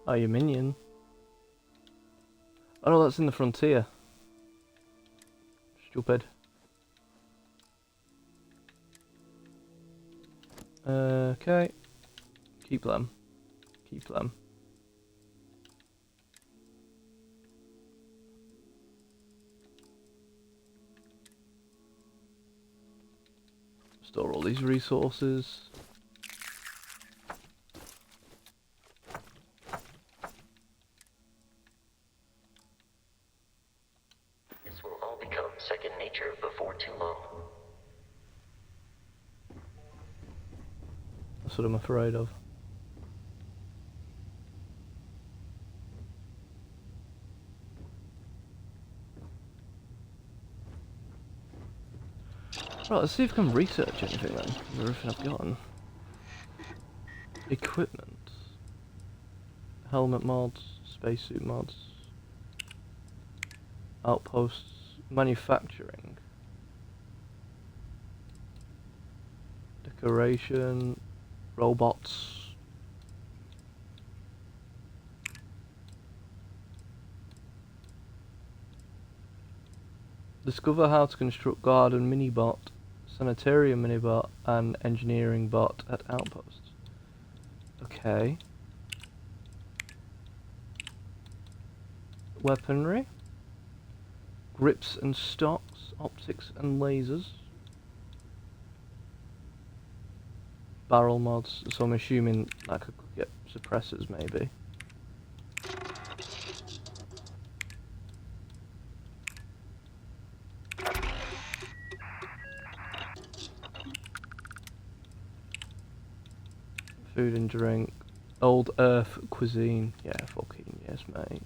Oh, your minion. Oh no, that's in the frontier. Stupid. Okay. Keep them. Keep them. Store all these resources. This will all become second nature before too long. That's what I'm afraid of. Right, let's see if I can research anything then. Everything I've gotten. Equipment. Helmet mods, spacesuit mods. Outposts, manufacturing. Decoration, robots. Discover how to construct garden minibot, sanitarium minibot, and engineering bot at outposts. Okay. Weaponry. Grips and stocks, optics and lasers. Barrel mods, so I'm assuming I could get suppressors maybe. Food and drink. Old Earth cuisine. Yeah, fucking yes, mate.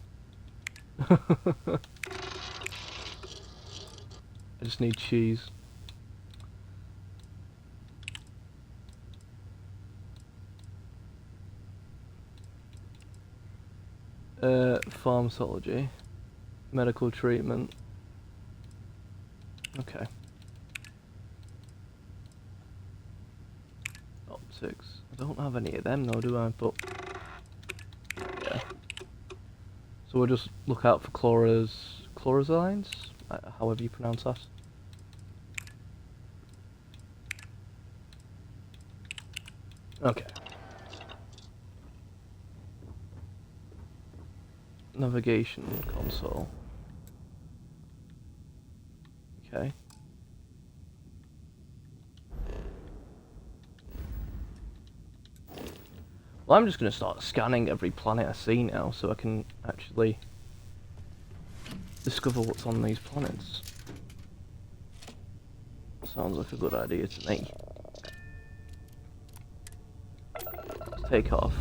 I just need cheese. Pharmacology. Medical treatment. Okay. Optics. I don't have any of them though, do I? But yeah. So we'll just look out for chlorazines, however you pronounce that. Okay. Navigation console. Okay. Well, I'm just going to start scanning every planet I see now so I can actually discover what's on these planets. Sounds like a good idea to me. Let's take off.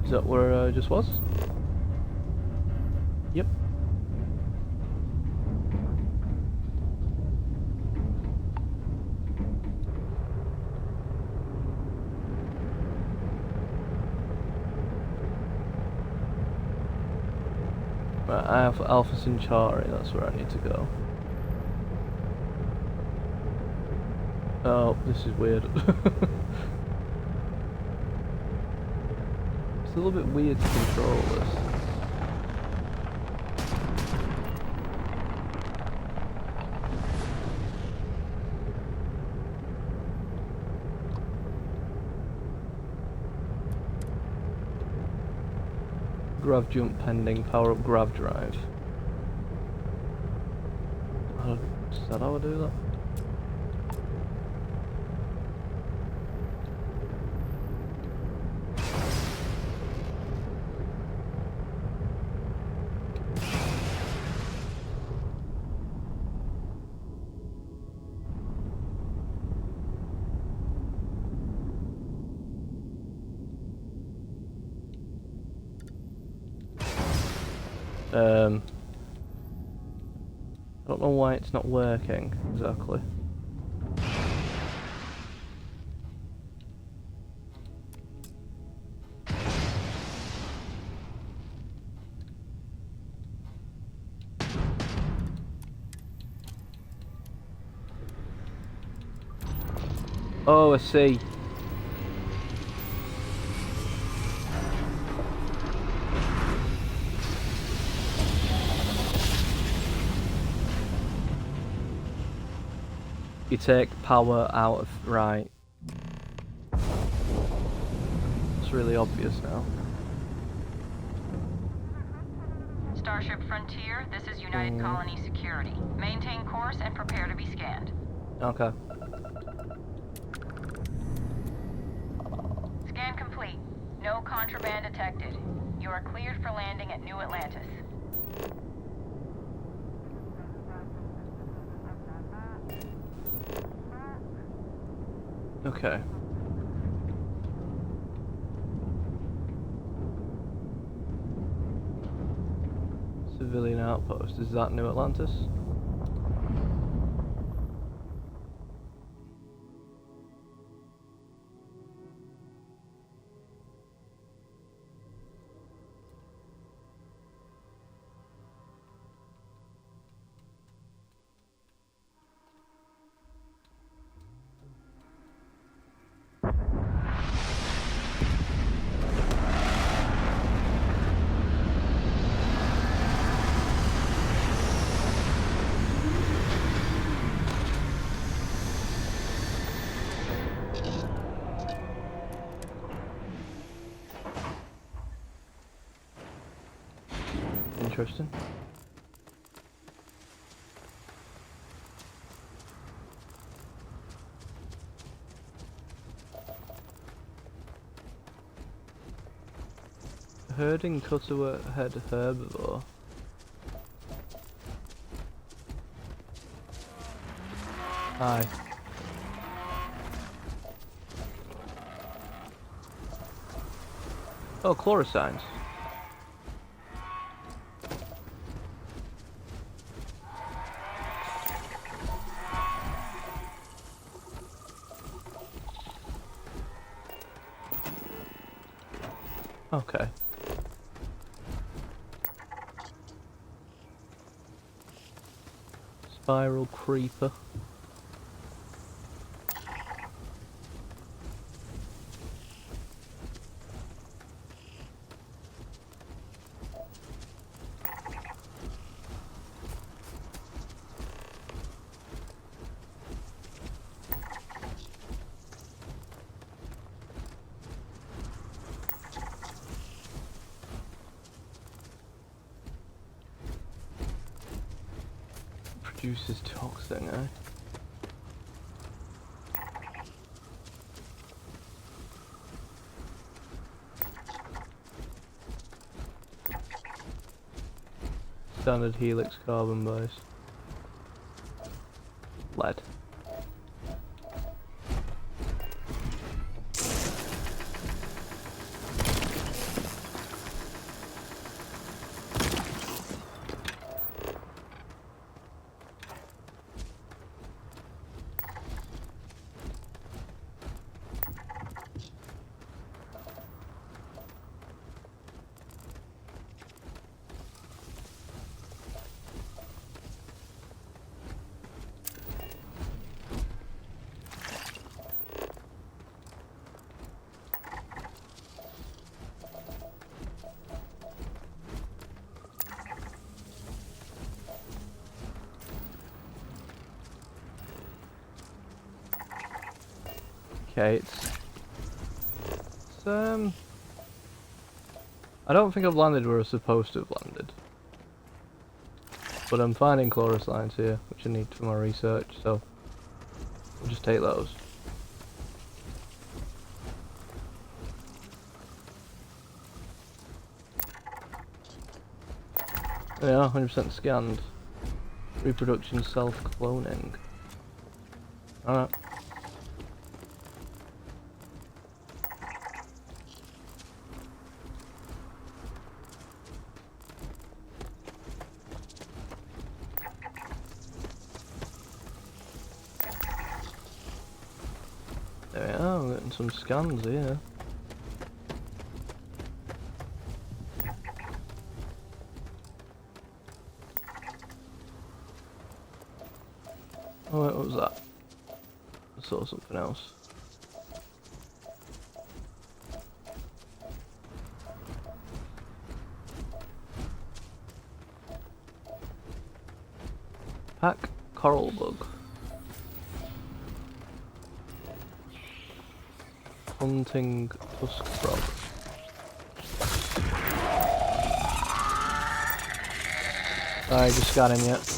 Is that where I just was? Yep. Right, I have Alpha Centauri, that's where I need to go. Oh, this is weird. It's a little bit weird to control this. Grav jump pending, power up grav drive. Is that how I do that? I don't know why it's not working exactly. Oh, I see. You take power out of... right. It's really obvious now. Starship Frontier, this is United Colony Security. Maintain course and prepare to be scanned. Okay. Scan complete. No contraband detected. You are cleared for landing at New Atlantis. Okay. Civilian outpost. Is that New Atlantis? Interesting. Herding cutaway head herbivore. Aye. Oh, chlorosines. Okay. Spiral creeper. Produces toxin, eh? Standard helix carbon base. Lead. okay. I don't think I've landed where I was supposed to have landed. But I'm finding chorus lines here, which I need for my research, so we'll just take those. Yeah, 100% scanned. Reproduction self-cloning. Alright. There we are, we're getting some scans here. Oh wait, what was that? I saw something else. Pack coral bug. Hunting tusk frog. Alright, just scanning yet.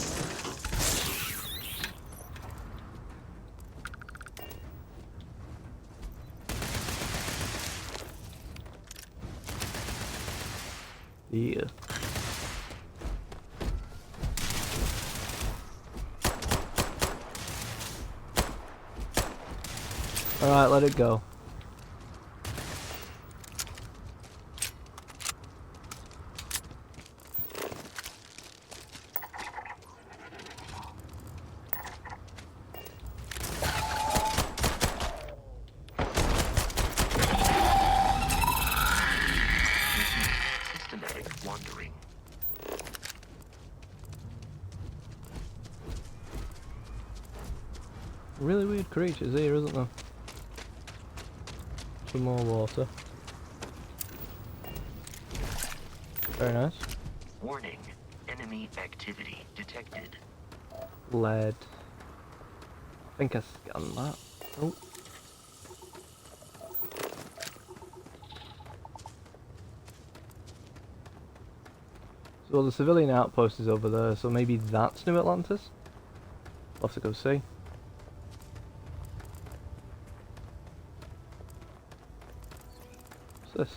Yeah. Alright, let it go. Systematic wandering. Really weird creatures here, isn't there? Some more water. Very nice. Warning. Enemy activity detected. Lead. I think I scanned that. Oh. So the civilian outpost is over there, so maybe that's New Atlantis? We'll have to go see. What's this?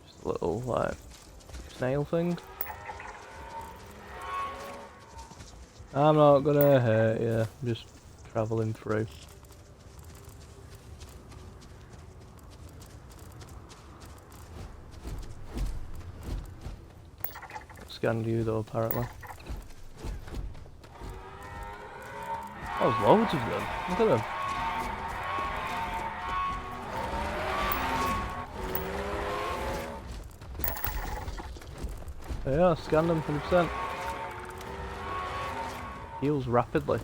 Just a little, like, snail thing. I'm not gonna hurt you, I'm just travelling through. Scanned you though, apparently. Oh, there's loads of them. Look at them. Yeah, scanned them 100%. Heals rapidly.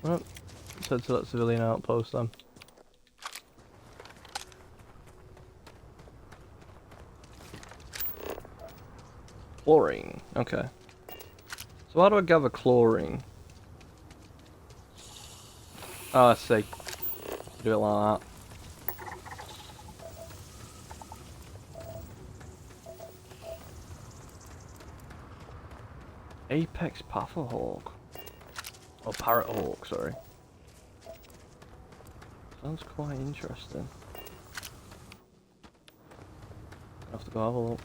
Right, let's head to that civilian outpost then. Chlorine, okay. So how do I gather chlorine? Oh, I see. Do it like that. Apex Pufferhawk. Or Parrot Hawk, sorry. Sounds quite interesting. Have to go have a look.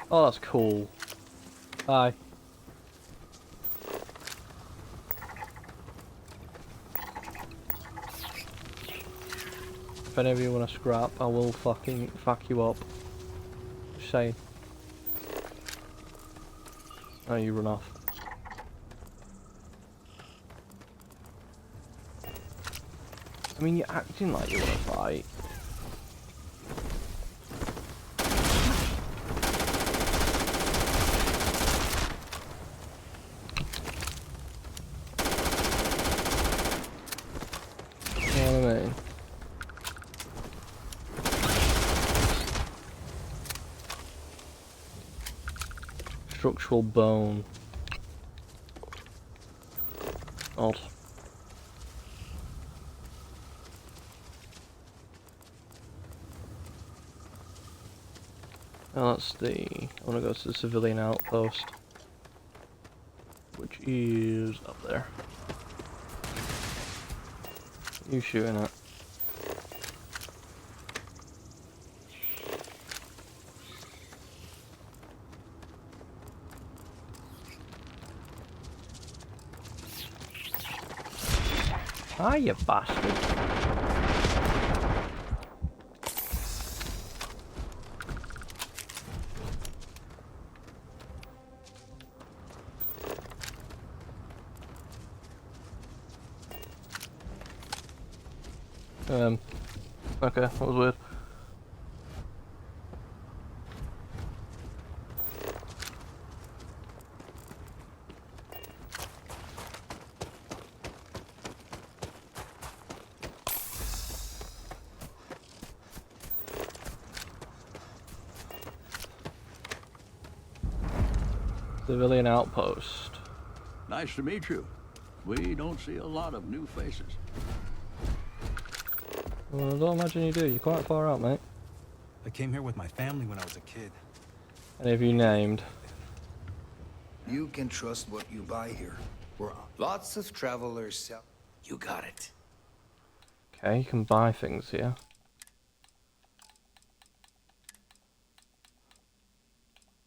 Oh, that's cool. Hi. If any of you want to scrap, I will fucking fuck you up. Just saying. Oh, you run off. I mean, you're acting like you want to fight. You know what I mean? Structural bone. Odd. Oh, that's the... I want to go to the civilian outpost, which is up there. You shooting at? Ah, you bastard. Okay, that was weird. Civilian outpost. Nice to meet you. We don't see a lot of new faces. Well, I don't imagine you do. You're quite far out, mate. I came here with my family when I was a kid. Any of you named? You can trust what you buy here. We're lots of travelers sell. You got it. Okay, you can buy things here.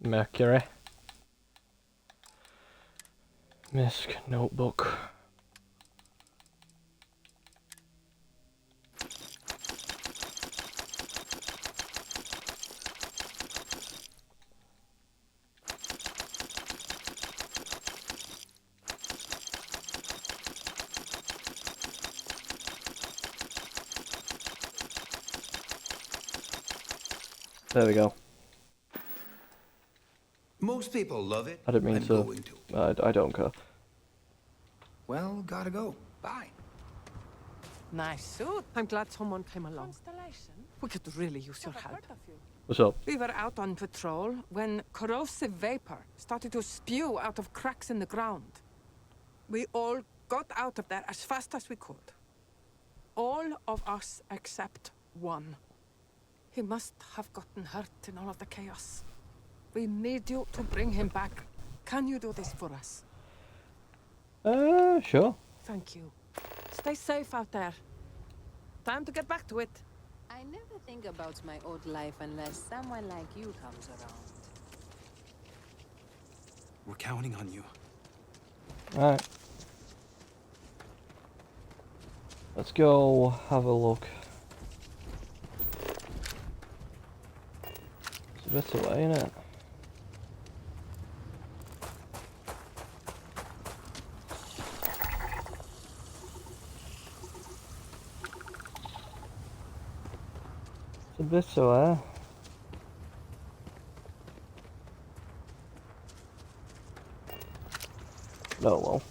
Mercury. Misc notebook. There we go. Most people love it. I didn't mean I'm to. going to. I don't care. Well, gotta go. Bye. Nice suit. I'm glad someone came along. We could really use your help. What's up? We were out on patrol when corrosive vapor started to spew out of cracks in the ground. We all got out of there as fast as we could. All of us except one. He must have gotten hurt in all of the chaos. We need you to bring him back. Can you do this for us? Sure. Thank you. Stay safe out there. Time to get back to it. I never think about my old life unless someone like you comes around. We're counting on you. Alright. Let's go have a look. It's a bit away, isn't it? It's a bit away. Oh well.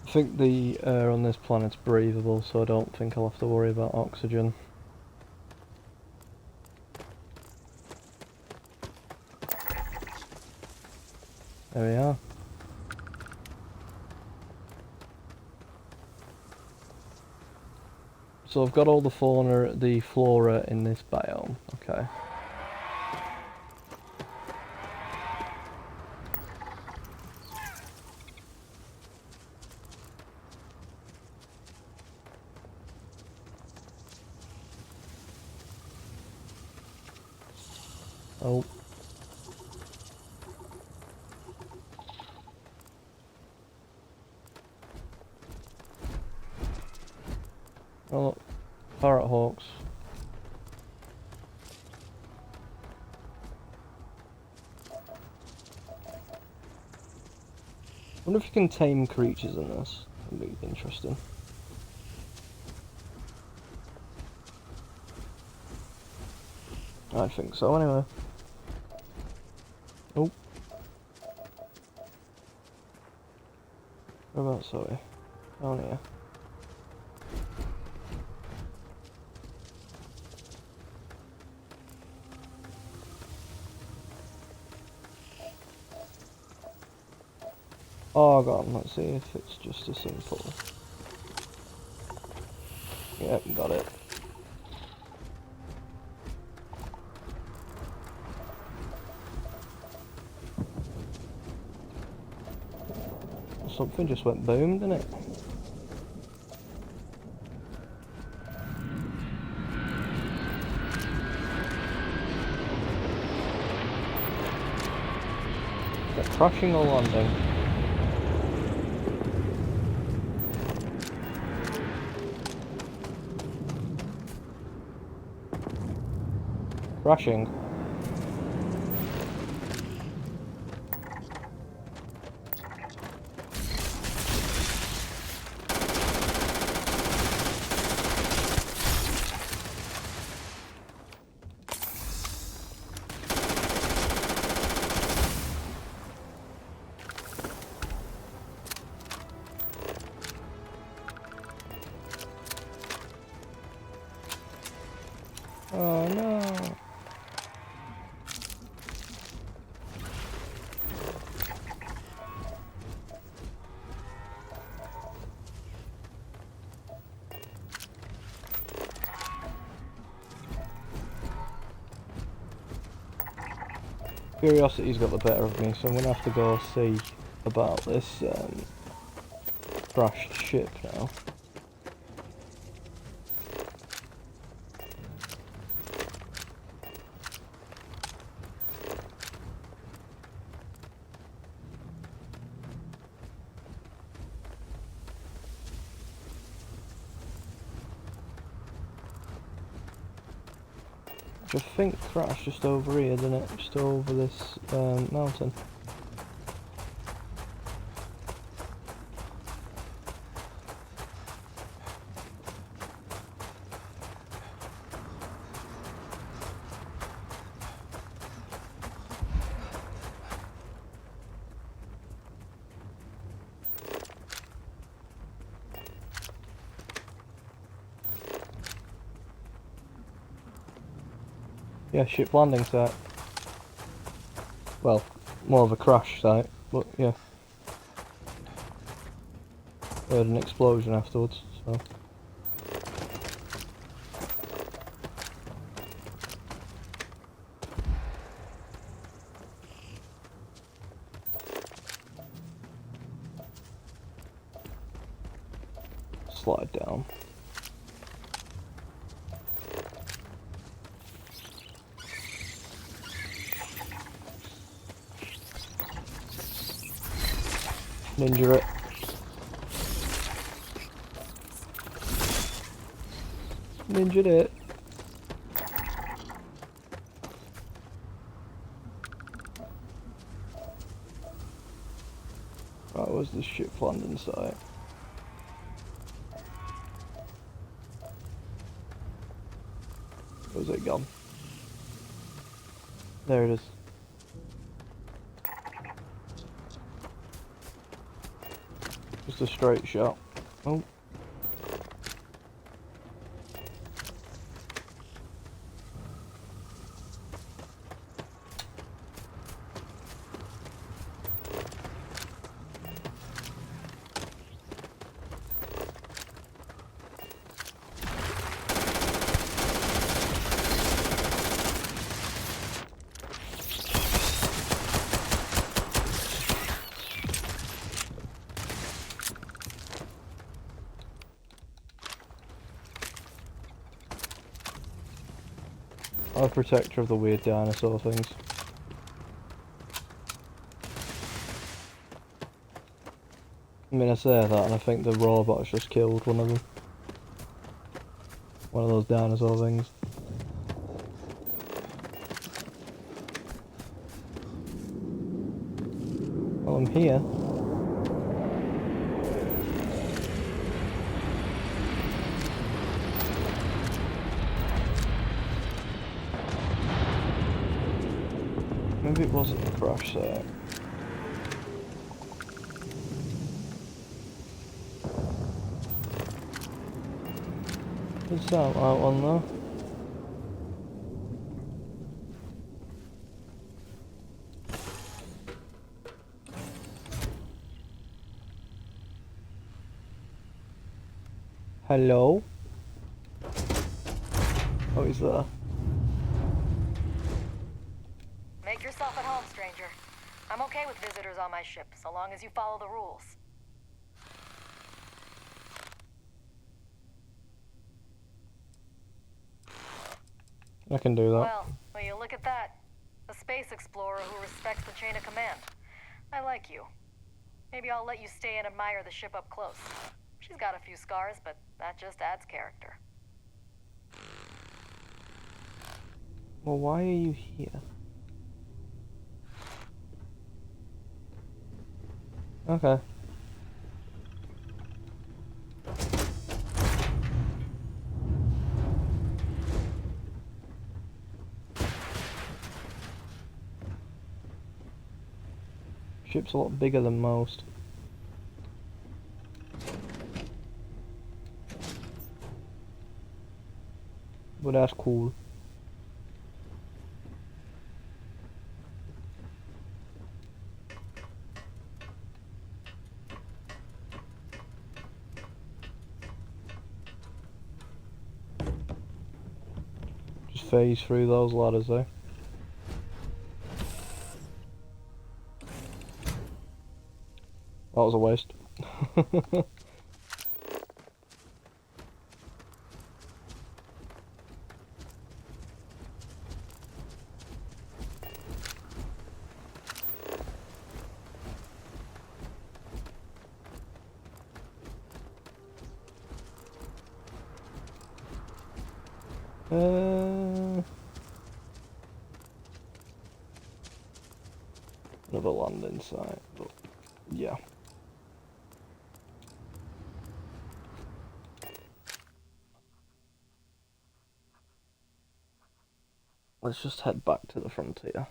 I think the air on this planet's breathable, so I don't think I'll have to worry about oxygen. There we are. So I've got all the fauna, the flora in this biome. Okay. Oh. Oh look, parrot hawks. I wonder if you can tame creatures in this. That'd be interesting. I think so anyway. Oh. Whereabouts are we? Down here. Oh god, let's see if it's just as simple. Yep, got it. Something just went boom, didn't it? Is it crashing or landing? Crashing. Oh no. Curiosity's got the better of me, so I'm gonna have to go see about this crashed ship now. Which I think crashed just over here, didn't it? Just over this mountain. Yeah, ship landing site. Well, more of a crash site, but yeah. Heard an explosion afterwards, so. Slide down. Ninja it. Ninja it. Right, where's the ship landing site? Where's it gone? There it is. Just a straight shot. Oh. I'm a protector of the weird dinosaur things. I mean, I say that and I think the robots just killed one of them. One of those dinosaur things. Well, I'm here. Maybe it wasn't the crash site. Does sound like one though. Hello? Oh, he's there. Make yourself at home, stranger. I'm okay with visitors on my ship, so long as you follow the rules. I can do that. Well, will you look at that? A space explorer who respects the chain of command. I like you. Maybe I'll let you stay and admire the ship up close. She's got a few scars, but that just adds character. Well, why are you here? Okay. Ship's a lot bigger than most. But that's cool. Just phase through those ladders though. That was a waste. Another landing site, but yeah. Let's just head back to the frontier.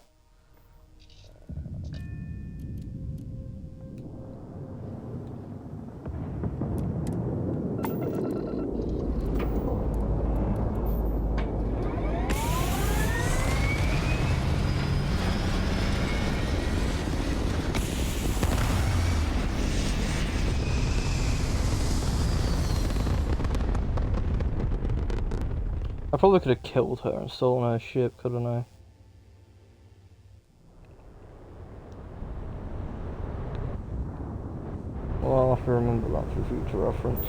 I probably could have killed her and stolen her ship, couldn't I? Well, I'll have to remember that for future reference.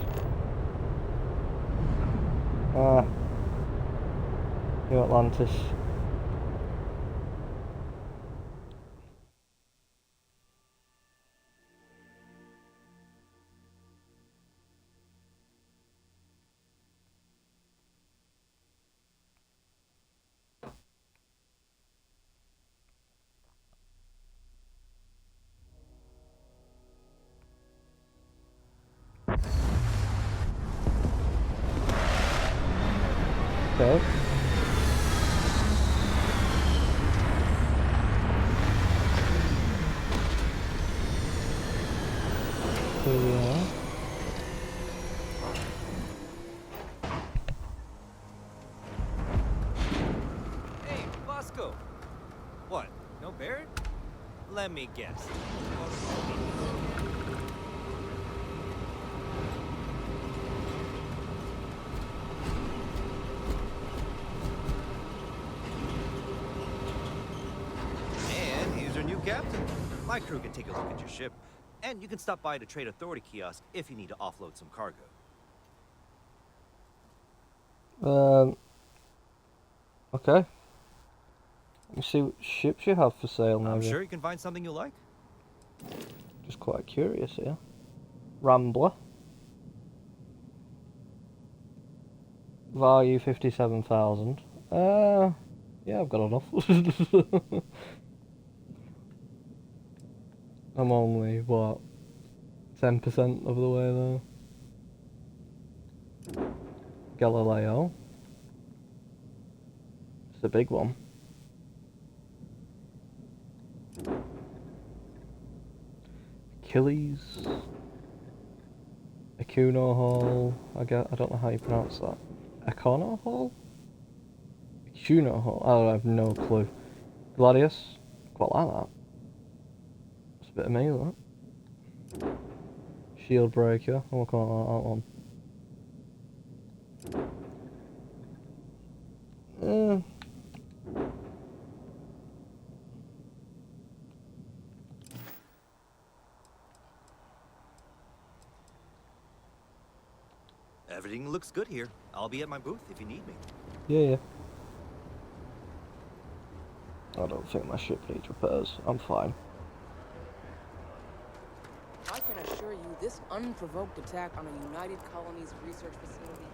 Ah. New Atlantis. Okay. Here we are. Hey, Bosco! What, no Barrett? Let me guess. And here's our new captain. My crew can take a look at your ship, and you can stop by the Trade Authority kiosk if you need to offload some cargo. Okay. Let me see what ships you have for sale now. I'm sure you can find something you like. Just quite curious here. Rambler. Value 57,000. Yeah, I've got enough. I'm only, what, 10% of the way there. Galileo. It's a big one. Achilles. Akuno Hall. I don't know how you pronounce that. Akono Hall? Akuno Hall. I have no clue. Gladius. Quite like that. It's a bit of me, that. Shield Breaker. I quite like that one. Everything looks good here. I'll be at my booth if you need me. Yeah. I don't think my ship needs repairs. I'm fine. I can assure you, this unprovoked attack on a United Colonies research facility.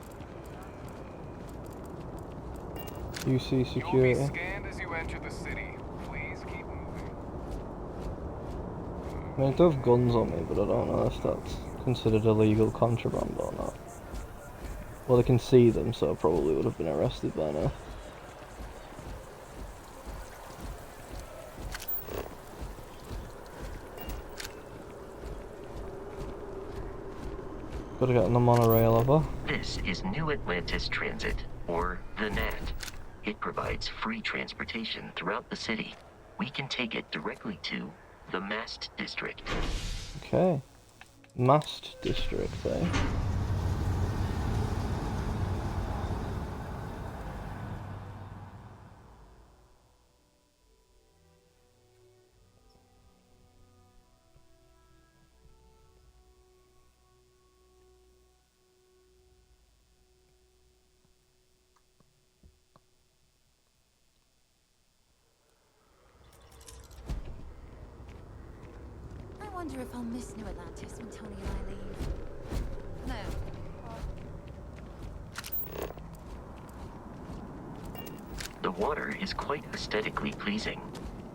UC security. You'll be scanned as you enter the city. Please keep moving. I mean, they have guns on me, but I don't know if that's considered illegal contraband or not. Well, they can see them, so I probably would have been arrested by now. Gotta get on the monorail over. This is New Atlantis Transit, or the NAT. It provides free transportation throughout the city. We can take it directly to the Mast District. Okay. Mast District, eh? I wonder if I'll miss New Atlantis when Tony and I leave. No. The water is quite aesthetically pleasing,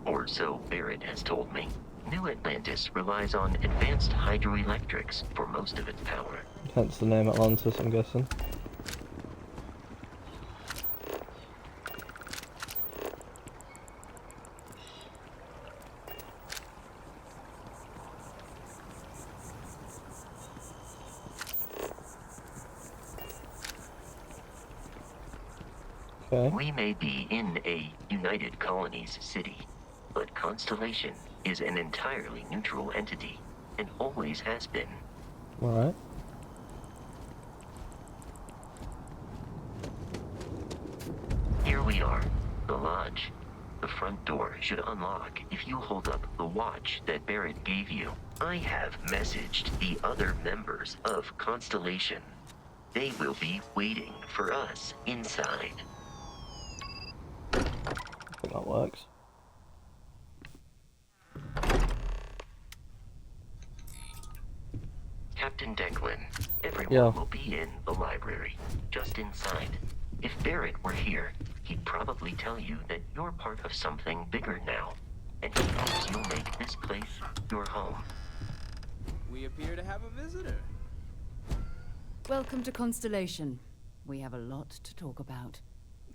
or so Barrett has told me. New Atlantis relies on advanced hydroelectrics for most of its power. Hence the name Atlantis, I'm guessing. Okay. We may be in a United Colonies city, but Constellation is an entirely neutral entity, and always has been. Alright. Here we are, the lodge. The front door should unlock if you hold up the watch that Barrett gave you. I have messaged the other members of Constellation. They will be waiting for us inside. I think that works. Captain Declan, everyone Yeah. will be in the library, just inside. If Barrett were here, he'd probably tell you that you're part of something bigger now, and he hopes you'll make this place your home. We appear to have a visitor. Welcome to Constellation. We have a lot to talk about.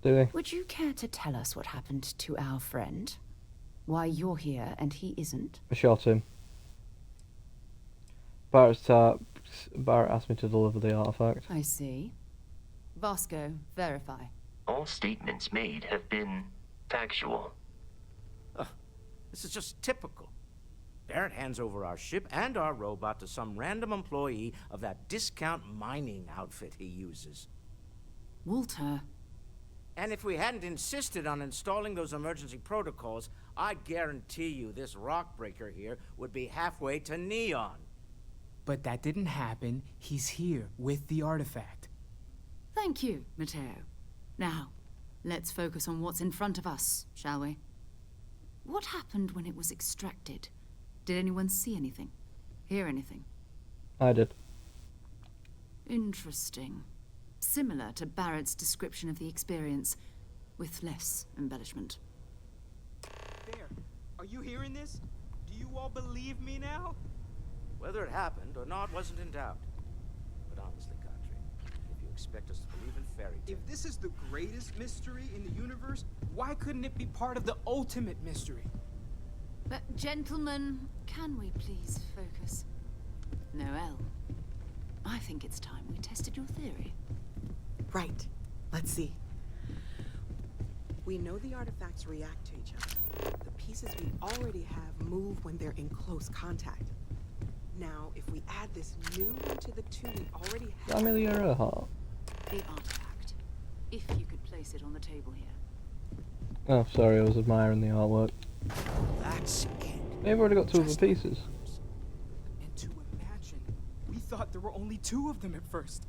Do we? Would you care to tell us what happened to our friend? Why you're here and he isn't? I shot him. Barrett asked me to deliver the artifact. I see. Vasco, verify. All statements made have been factual. This is just typical. Barrett hands over our ship and our robot to some random employee of that discount mining outfit he uses. Walter. And if we hadn't insisted on installing those emergency protocols, I guarantee you this rock breaker here would be halfway to Neon. But that didn't happen. He's here with the artifact. Thank you, Matteo. Now, let's focus on what's in front of us, shall we? What happened when it was extracted? Did anyone see anything? Hear anything? I did. Interesting. Similar to Barrett's description of the experience, with less embellishment. There. Are you hearing this? Do you all believe me now? Whether it happened or not wasn't in doubt. But honestly, Country, if you expect us to believe in fairy tales... If this is the greatest mystery in the universe, why couldn't it be part of the ultimate mystery? But gentlemen, can we please focus? Noel, I think it's time we tested your theory. Right. Let's see. We know the artifacts react to each other. The pieces we already have move when they're in close contact. Now, if we add this new one to the two we already have... Amelia Earhart. The artifact. If you could place it on the table here. Oh, sorry, I was admiring the artwork. That's it. They've already got two other pieces. And to imagine, we thought there were only two of them at first.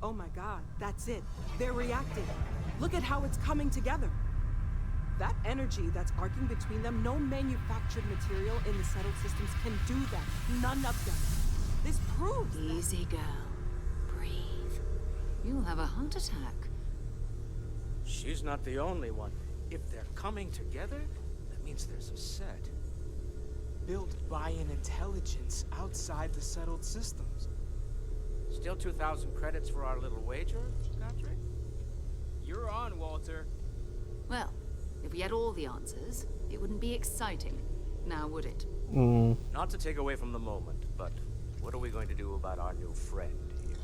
Oh my god, that's it. They're reacting. Look at how it's coming together. That energy that's arcing between them, no manufactured material in the settled systems can do that. None of them. This proves Easy, girl. Breathe. You'll have a heart attack. She's not the only one. If they're coming together, that means there's a set. Built by an intelligence outside the settled systems. Still 2,000 credits for our little wager, Country? You're on, Walter. Well, if we had all the answers, it wouldn't be exciting. Now, would it? Not to take away from the moment, but what are we going to do about our new friend here?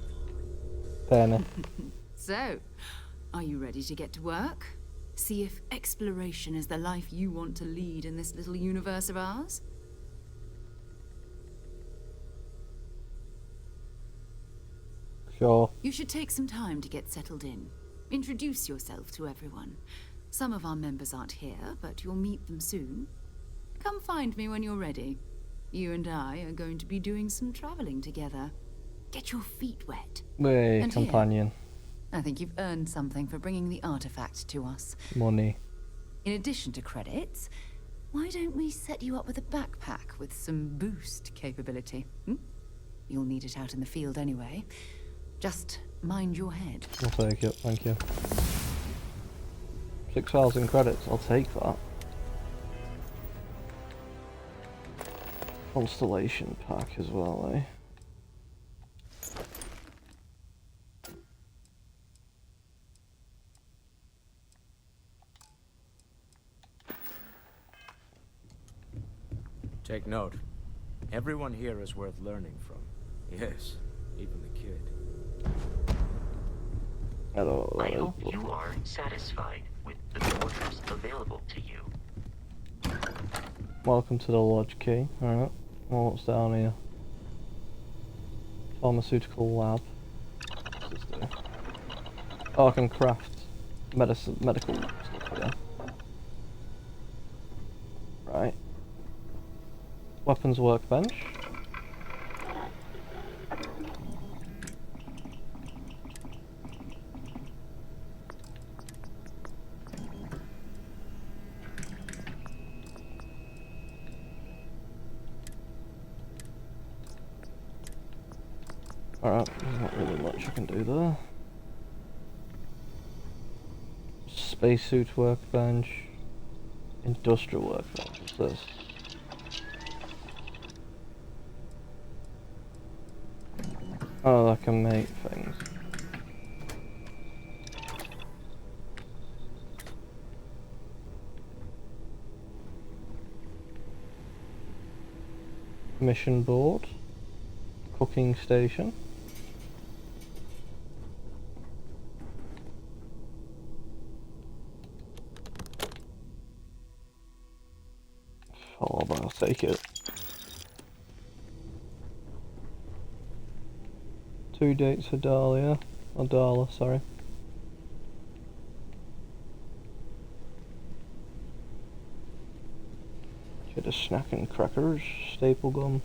Penny. So, are you ready to get to work? See if exploration is the life you want to lead in this little universe of ours? Sure. You should take some time to get settled in. Introduce yourself to everyone. Some of our members aren't here, but you'll meet them soon. Come find me when you're ready. You and I are going to be doing some traveling together. Get your feet wet. Way, And companion. here, I think you've earned something for bringing the artifact to us. Money. In addition to credits, why don't we set you up with a backpack with some boost capability? You'll need it out in the field anyway. Just mind your head. I'll take it, thank you. 6,000 credits, I'll take that. Constellation pack as well, eh? Take note. Everyone here is worth learning from. Yes, even the kid. Hello, I hope you are satisfied with the quarters available to you. Welcome to the lodge key. Alright. Well, what's down here? Pharmaceutical lab. What's this do? Oh, I can craft medical stuff here. Right. Weapons workbench. Alright, there's not really much I can do there. Spacesuit workbench. Industrial workbench, what's this? Oh, I can make things. Mission board. Cooking station. I'll take it. 2 dates for Dahlia. Or Darla, sorry. Get a snack and crackers, staple gum.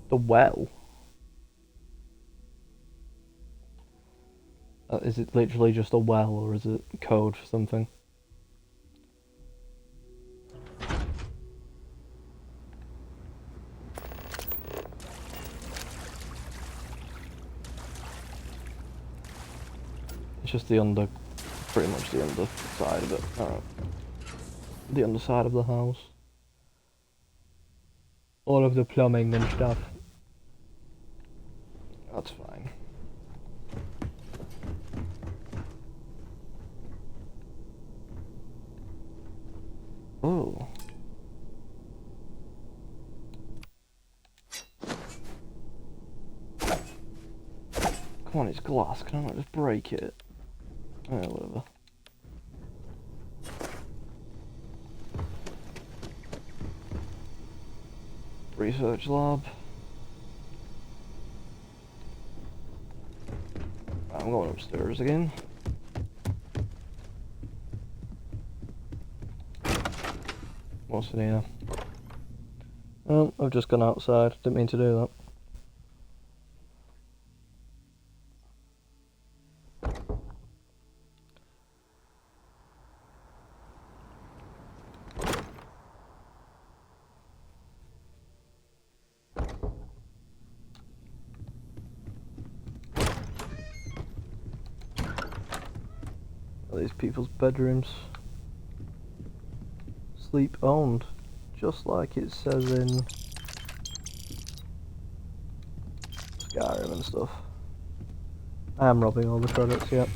The well. Is it literally just a well, or is it code for something? It's just the pretty much the underside of it. Alright. The underside of the house. All of the plumbing and stuff. That's fine. Oh. Come on, it's glass. Can I not just break it? Oh, whatever. Research lab. I'm going upstairs again. What's in here? Oh, I've just gone outside. Didn't mean to do that. These people's bedrooms. Sleep owned. Just like it says in Skyrim and stuff. I am robbing all the credits, yep.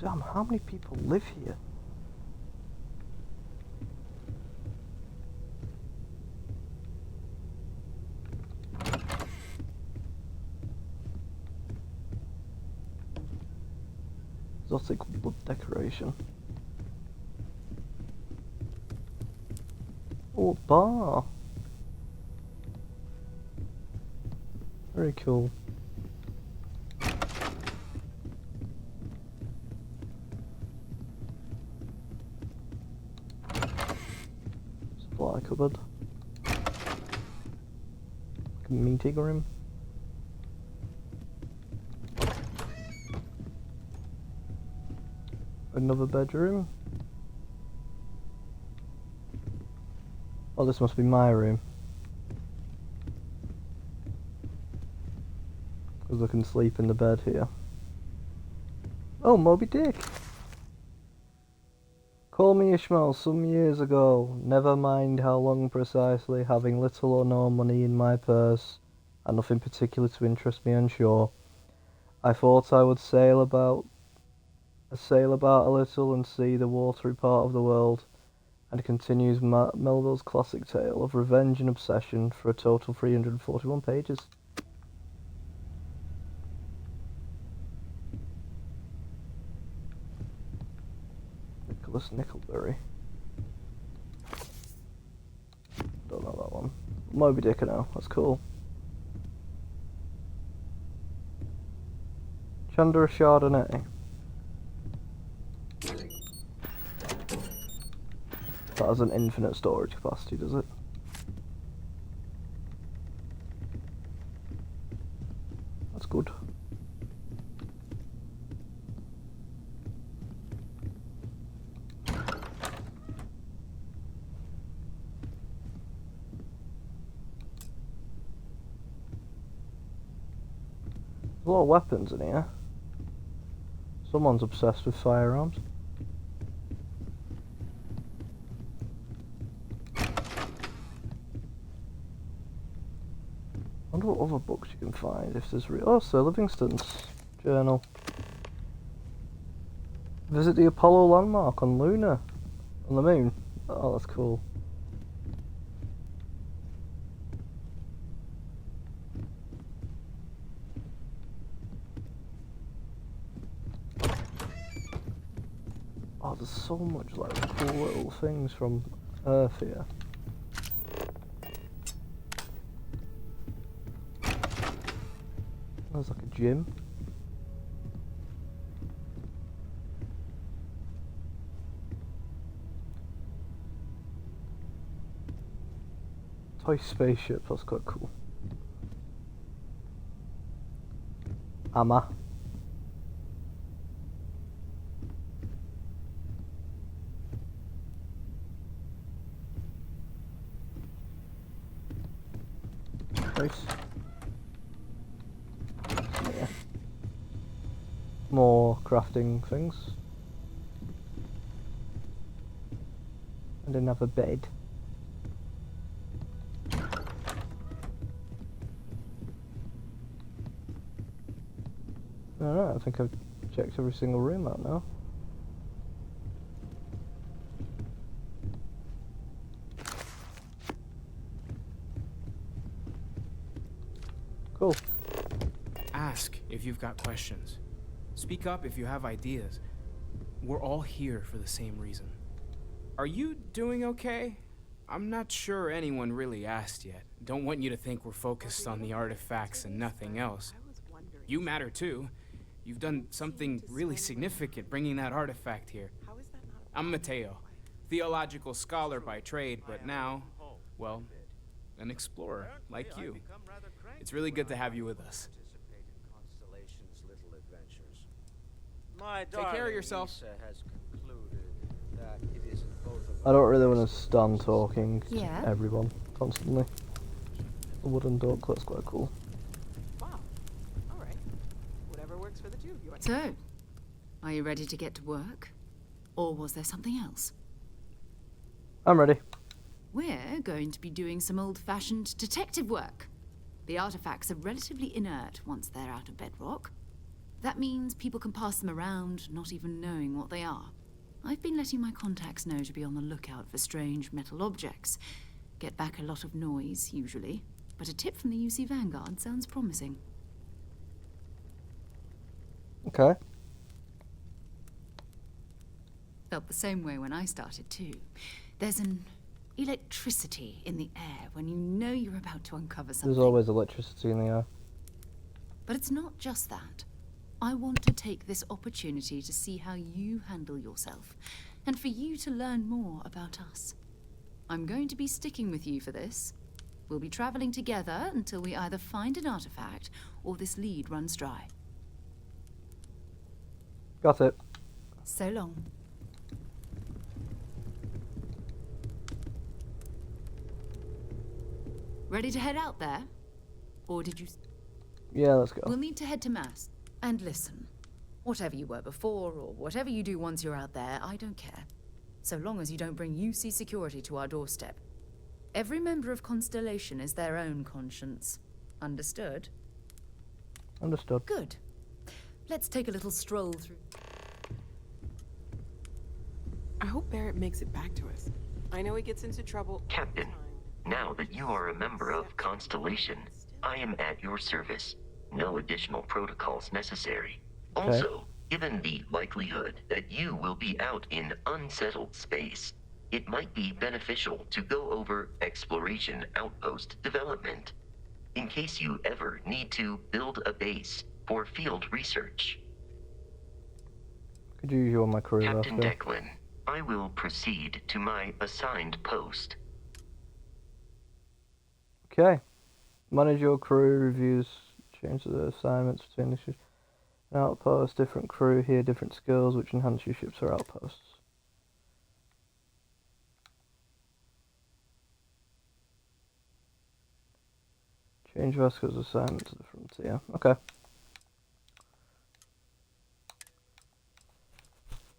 Damn, how many people live here? Exotic wood decoration. Oh, bar. Very cool. Supply cupboard. Meeting room. Another bedroom. Oh, this must be my room. Because I can sleep in the bed here. Oh, Moby Dick! Call me Ishmael some years ago, never mind how long precisely, having little or no money in my purse, and nothing particular to interest me on shore. I thought I would sail about a little and see the watery part of the world, and continues Melville's classic tale of revenge and obsession for a total 341 pages. Nicholas Nickelberry. Don't know that one. Moby Dick, I know. That's cool. Chandra Chardonnay. That has an infinite storage capacity, does it? That's good. There's a lot of weapons in here. Someone's obsessed with firearms. I wonder what other books you can find if there's oh, Sir Livingston's journal. Visit the Apollo landmark on Luna. On the moon. Oh, that's cool. Oh, there's so much like cool little things from Earth here. There's like a gym. Toy spaceship, that's quite cool. hammer. Nice. Yeah. More crafting things. I didn't have a bed. Alright, I think I've checked every single room out now. Cool. Ask if you've got questions. Speak up if you have ideas. We're all here for the same reason. Are you doing okay? I'm not sure anyone really asked yet. Don't want you to think we're focused on the artifacts and nothing else. You matter too. You've done something really significant bringing that artifact here. I'm Mateo, theological scholar by trade, but now, well, an explorer like you. It's really good to have you with us. Take care of yourself. I don't really want to stand talking to Yeah? everyone constantly. A wooden duck, that's quite cool. Wow. All right. Whatever works for the two of you. So, are you ready to get to work? Or was there something else? I'm ready. We're going to be doing some old-fashioned detective work. The artifacts are relatively inert once they're out of bedrock. That means people can pass them around, not even knowing what they are. I've been letting my contacts know to be on the lookout for strange metal objects. Get back a lot of noise, usually. But a tip from the UC Vanguard sounds promising. Okay. Felt the same way when I started, too. There's an electricity in the air when you know you're about to uncover something. There's always electricity in the air. But it's not just that. I want to take this opportunity to see how you handle yourself, and for you to learn more about us. I'm going to be sticking with you for this. We'll be traveling together until we either find an artifact or this lead runs dry. Got it. So long. Ready to head out there? Or did you... Yeah, let's go. We'll need to head to Mass. And listen, whatever you were before, or whatever you do once you're out there, I don't care. So long as you don't bring UC security to our doorstep. Every member of Constellation is their own conscience. Understood? Understood. Good. Let's take a little stroll through... I hope Barrett makes it back to us. I know he gets into trouble. Captain, now that you are a member of Constellation, I am at your service. No additional protocols necessary. Okay. Also, given the likelihood that you will be out in unsettled space, it might be beneficial to go over exploration outpost development, in case you ever need to build a base for field research. Could you on my crew Captain after? Declan, I will proceed to my assigned post. Okay. Manage your crew, reviews, change the assignments between the ships and outposts, different crew here, different skills which enhance your ships or outposts. Change Vasco's assignment to the frontier. Okay.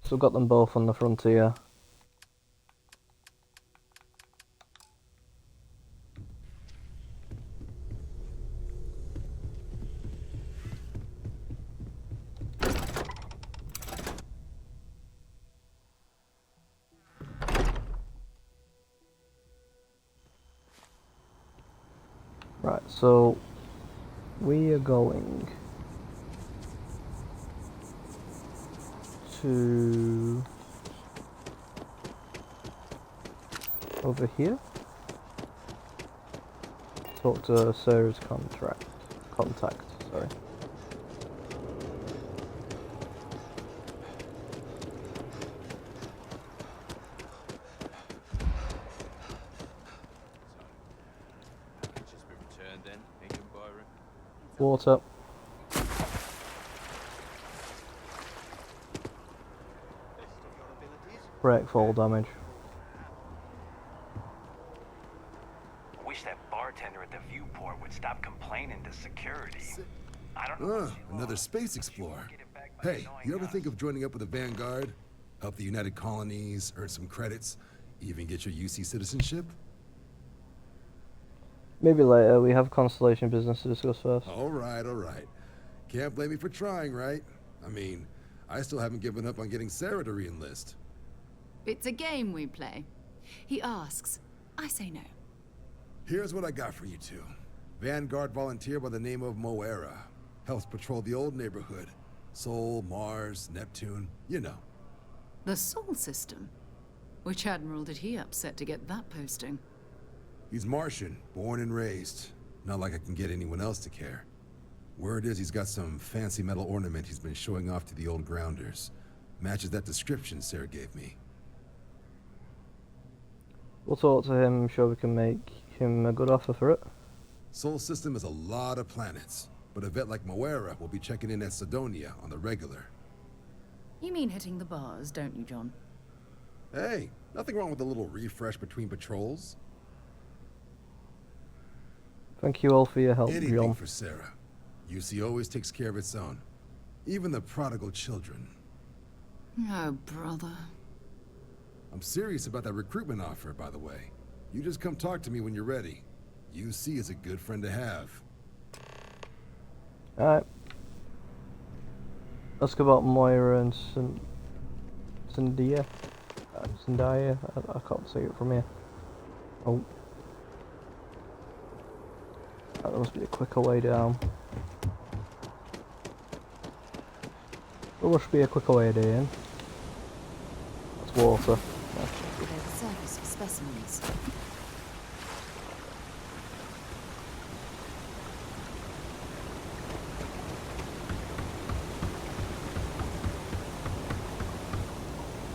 So got them both on the frontier. Right, so we are going to over here. Talk to Sarah's contact. Sorry. Water. break fall damage. I wish that bartender at the viewport would stop complaining to security. I don't know. Another space explorer. Hey, you ever think of joining up with the Vanguard? Help the United Colonies, earn some credits, even get your UC citizenship? Maybe later. We have Constellation business to discuss first. All right. Can't blame me for trying, right? I mean, I still haven't given up on getting Sarah to re-enlist. It's a game we play. He asks, I say no. Here's what I got for you two. Vanguard volunteer by the name of Moera. Helps patrol the old neighborhood. Sol, Mars, Neptune, you know. The Sol system? Which admiral did he upset to get that posting? He's Martian, born and raised. Not like I can get anyone else to care. Word is he's got some fancy metal ornament he's been showing off to the old grounders. Matches that description Sarah gave me. We'll talk to him, sure we can make him a good offer for it. Sol system is a lot of planets, but a vet like Moera will be checking in at Sidonia on the regular. You mean hitting the bars, don't you, John? Hey, nothing wrong with a little refresh between patrols. Thank you all for your help, Anything John. for Sarah. UC always takes care of its own. Even the prodigal children. Oh, brother. I'm serious about that recruitment offer, by the way. You just come talk to me when you're ready. UC is a good friend to have. Alright. Let's go about Moira and Zendaya. Zendaya? I can't see it from here. Oh. That must be a quicker way down. There must be a quicker way down. That's water. There's a service for specimens.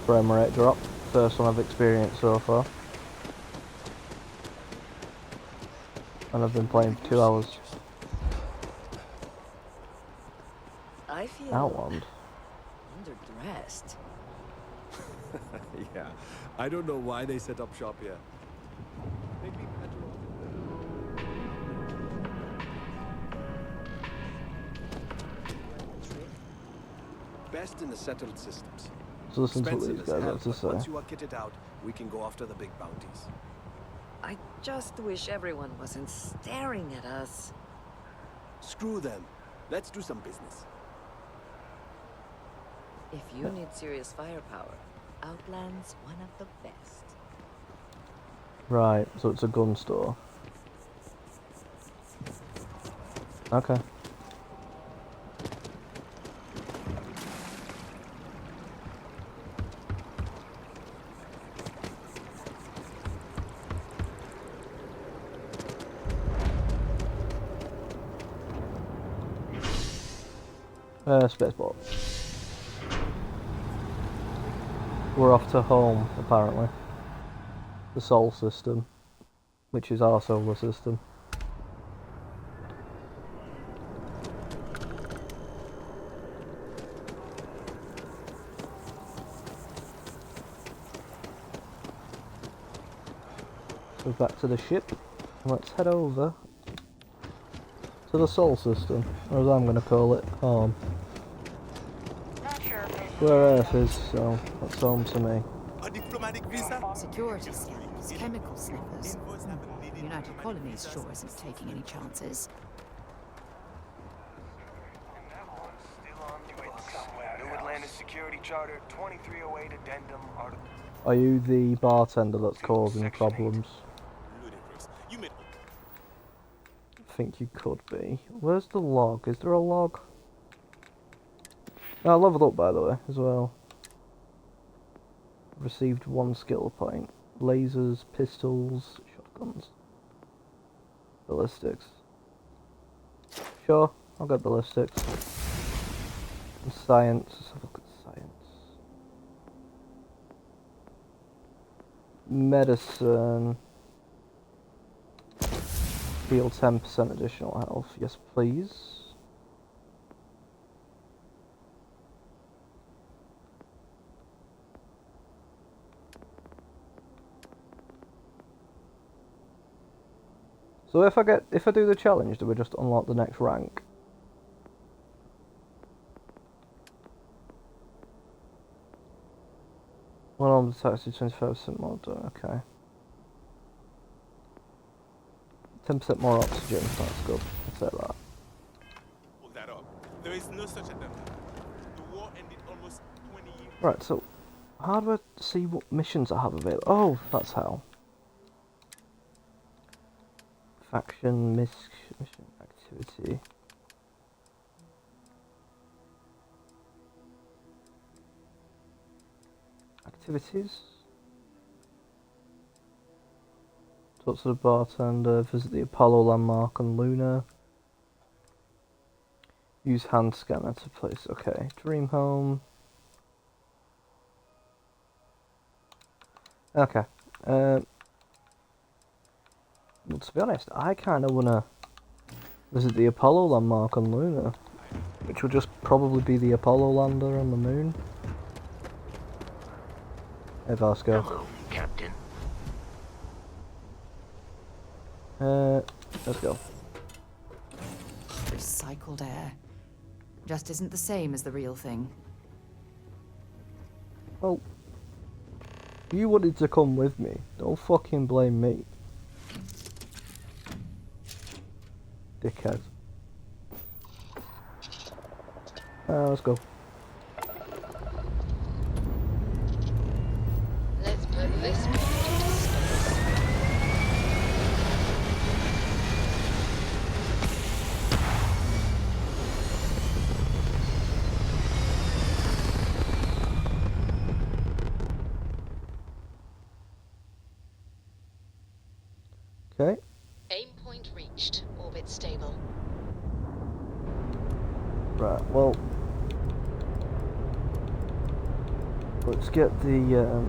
Frame rate drop. First one I've experienced so far. And I've been playing for 2 hours. I feel Outland. underdressed. Yeah, I don't know why they set up shop here. Maybe best in the settled systems. So listen to what Expensive these as guys hell, have to but say. once you are kitted out, we can go after the big bounties. I just wish everyone wasn't staring at us. Screw them. Let's do some business. If you need serious firepower, Outland's one of the best. Right, so it's a gun store. Okay. Spacebar. We're off to home, apparently. The Sol system, which is our solar system. So back to the ship. Let's head over to the Sol system, or as I'm going to call it, home. Where Earth is, so that's home to me. A diplomatic visa? Security scanners, chemical sniffers. The United Colonies sure isn't taking any chances. New Atlantis Security Charter 2308 Addendum Article. Are you the bartender that's causing problems? I think you could be. Where's the log? Is there a log? I leveled up, by the way, as well. Received 1 skill point. Lasers, pistols, shotguns. Ballistics. Sure, I'll get ballistics. And science. Let's have a look at science. Medicine. Heal 10% additional health. Yes, please. So if I do the challenge, do we just unlock the next rank? Well, on the taxi, 25% more. Okay. 10% more oxygen. That's good. I'll say that. Hold that up. There is no such a delta. The war ended almost 20 years. Right. So, how do I see what missions I have available? Oh, that's how. Faction mission activity. Activities. Talk to the bartender. Visit the Apollo landmark on Luna. Use hand scanner to place. Okay. Dream home. Okay. Well, to be honest, I kind of want to visit the Apollo landmark on Luna, which will just probably be the Apollo lander on the moon. Hey, Vasco. Hello, Captain. Let's go. Recycled air. Just isn't the same as the real thing. Well, you wanted to come with me. Don't fucking blame me. Dickhead. Let's go. Let's put this into space. Okay. Aim point reached. Orbit stable. Right, well, let's get the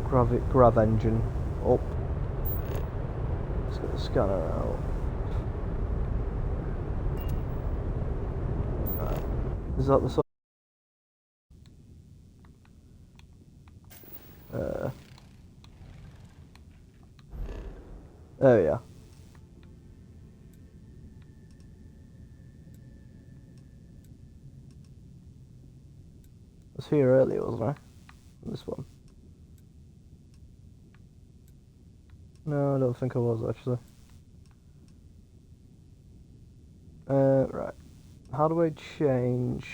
grav engine up. Let's get the scanner out. Right. Is that the sort? There we are. I was here earlier, wasn't I? This one. No, I don't think I was actually. Right. How do I change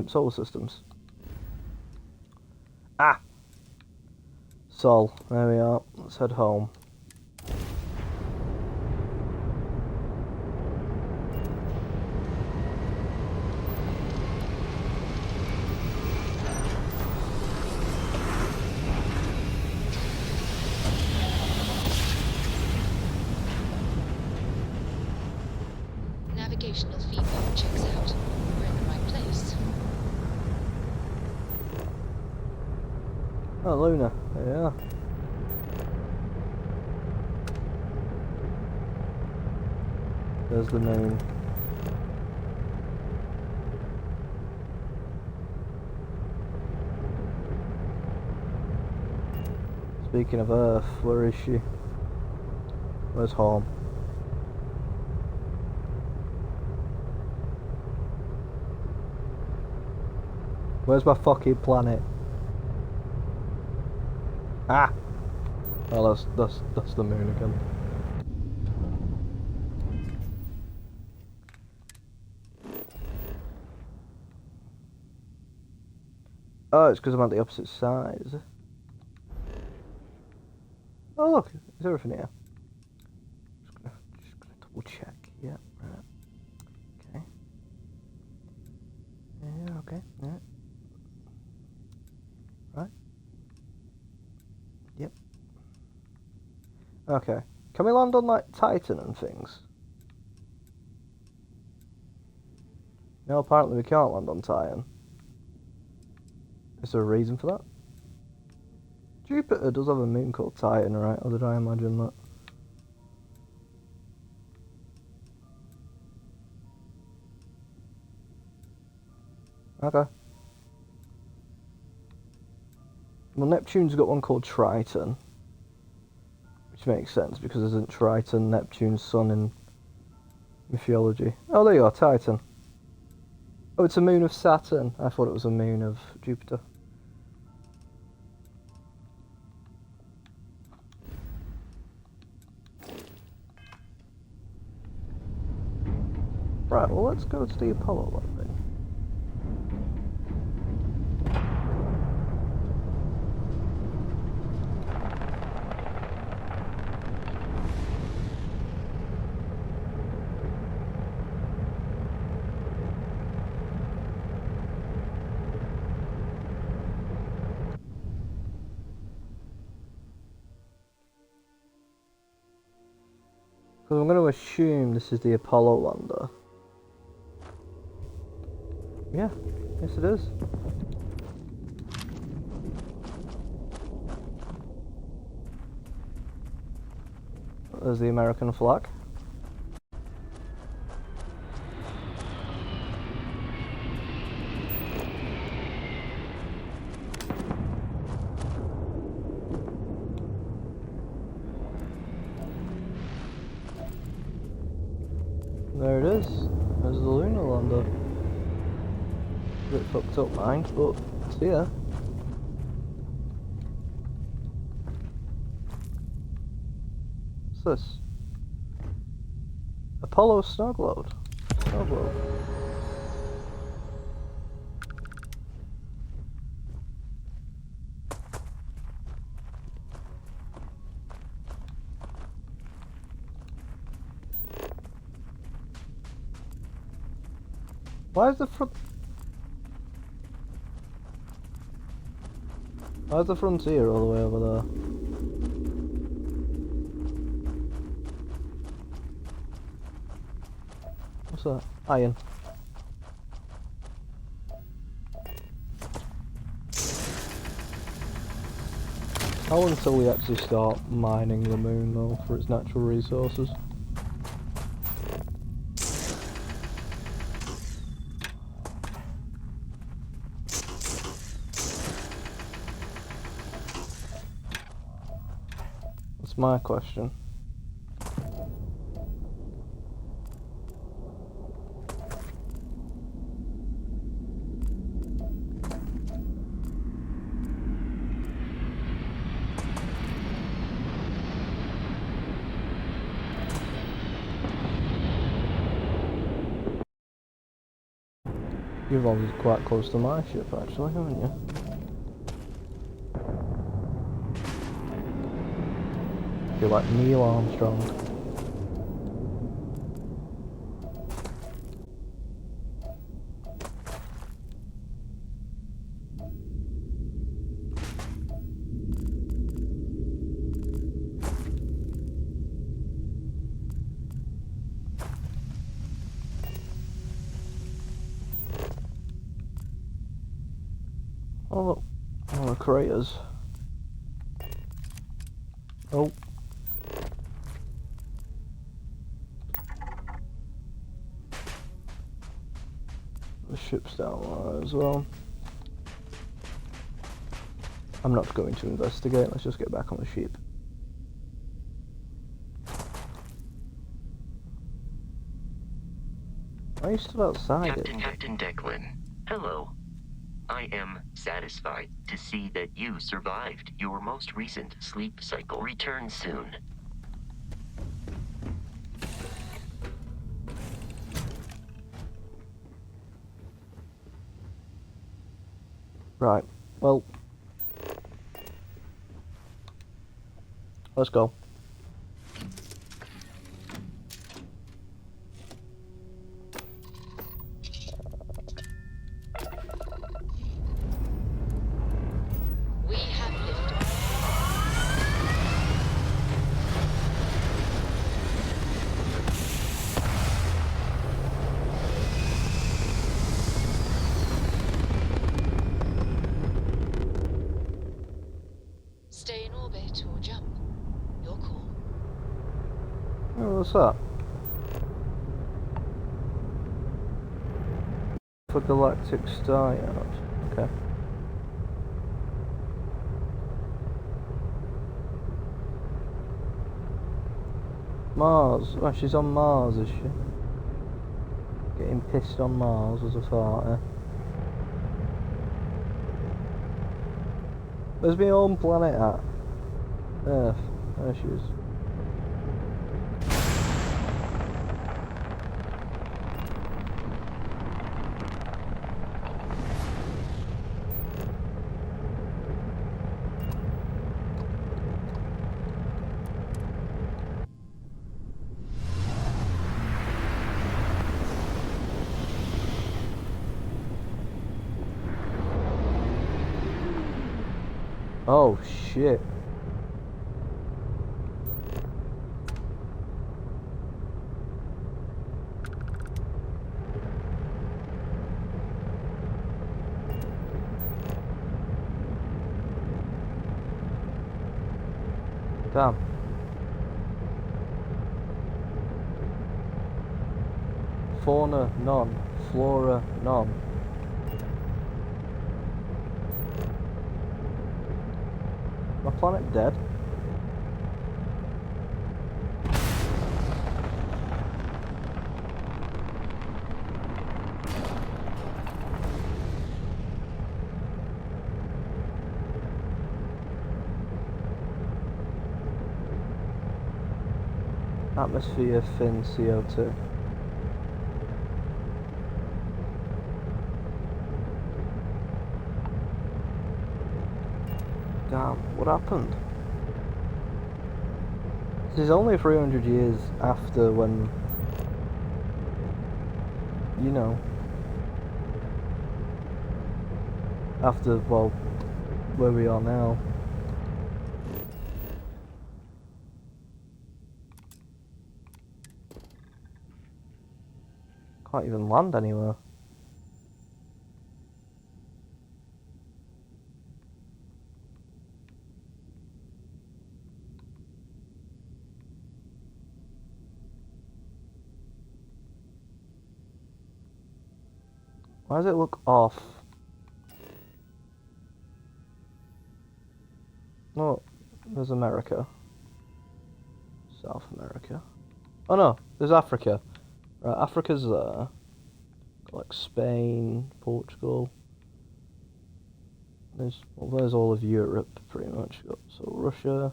solar systems? Ah! Sol, there we are. Let's head home. Navigational feedback checks out. We're in the right place. Oh, Luna. Yeah. There's the moon. Speaking of Earth, where is she? Where's home? Where's my fucking planet? Ah! Oh, that's the moon again. Oh, it's because I'm on the opposite side, is it? Oh look, there's everything here. Just gonna double check. Yeah, right. Okay. Yeah, okay. Yeah. Right. Yep. Okay. Can we land on like Titan and things? No, apparently we can't land on Titan. Is there a reason for that? Jupiter does have a moon called Titan, right? Or did I imagine that? Okay. Well, Neptune's got one called Triton. Which makes sense because isn't Triton Neptune's son in mythology? Oh, there you are, Titan. Oh, it's a moon of Saturn. I thought it was a moon of Jupiter. Right, well, let's go to the Apollo one then. Because I'm going to assume this is the Apollo lander. Yeah, yes it is. There's the American flag. There it is. There's the lunar lander. A bit fucked up, mind, but it's here. What's this? Apollo snow globe. Snow globe. Why is the front? Why is the frontier all the way over there? What's that? Iron. How until we actually start mining the moon though for its natural resources? That's my question. You've always quite close to my ship actually, haven't you? You're like Neil Armstrong. Oh look, all the craters. Oh. The ship's down there as well. I'm not going to investigate, let's just get back on the ship. Why are you still outside it? Captain Declan, hello. I am satisfied to see that you survived your most recent sleep cycle. Return soon. Right, well, let's go. We have liftoff. Stay in orbit or jump. Your call. Oh, what's that? For Galactic Star Yard. Okay. Mars. Oh, she's on Mars, is she? Getting pissed on Mars as a farter. Where's my home planet at? Earth. There she is. Oh shit. Damn. Fauna, none. Flora, none. My planet dead? Atmosphere, thin CO2. Damn, what happened? This is only 300 years after when, you know, after, well, where we are now. Can't even land anywhere. Why does it look off? No, there's America. South America. Oh no, there's Africa. Right, Africa's there. Got like Spain, Portugal. There's all of Europe pretty much. So Russia.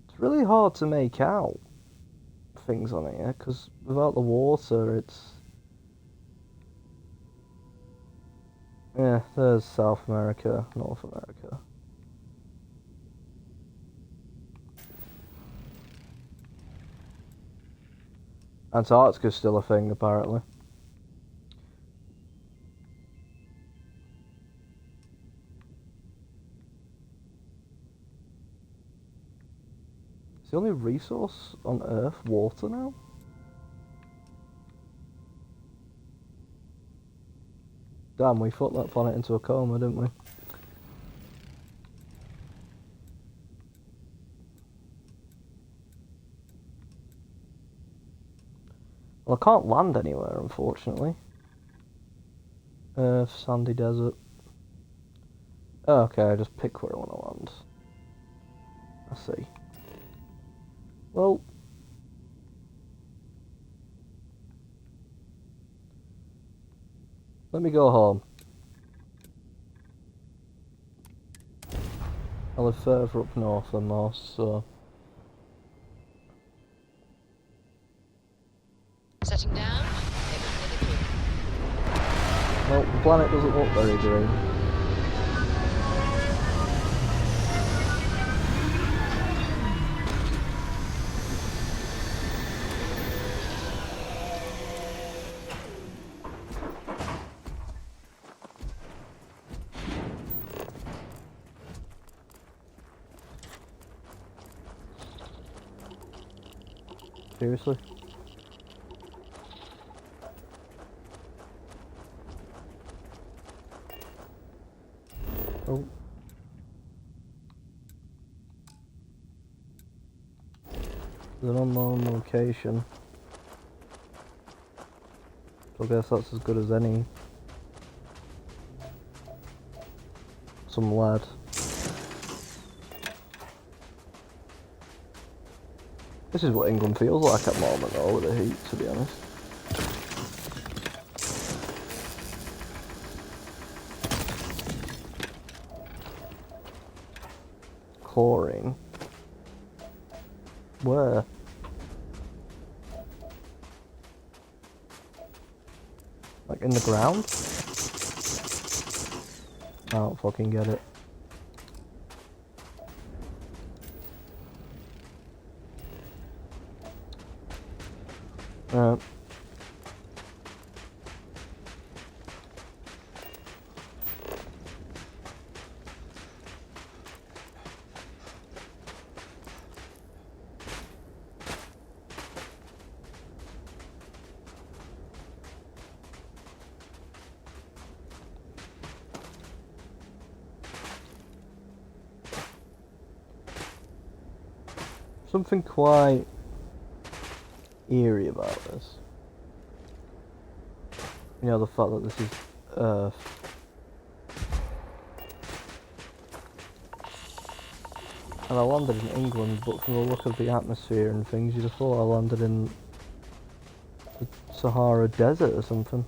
It's really hard to make out things on here because without the water, it's. Yeah, there's South America, North America. Antarctica's still a thing, apparently. Is the only resource on Earth water now? Damn, we fucked that planet into a coma, didn't we? Well, I can't land anywhere, unfortunately. Earth, sandy desert. Oh, okay, I just pick where I want to land. I see. Well, let me go home. I live further up north than most, so... Setting down. Well, the planet doesn't look very green. Seriously? Oh. There's an unknown location. So I guess that's as good as any. Some lead. This is what England feels like at the moment though, with the heat, to be honest. Chlorine. Where? Like in the ground? I don't fucking get it. Something quite eerie about this. You know, the fact that this is Earth. And I landed in England, but from the look of the atmosphere and things, you'd have thought I landed in the Sahara Desert or something.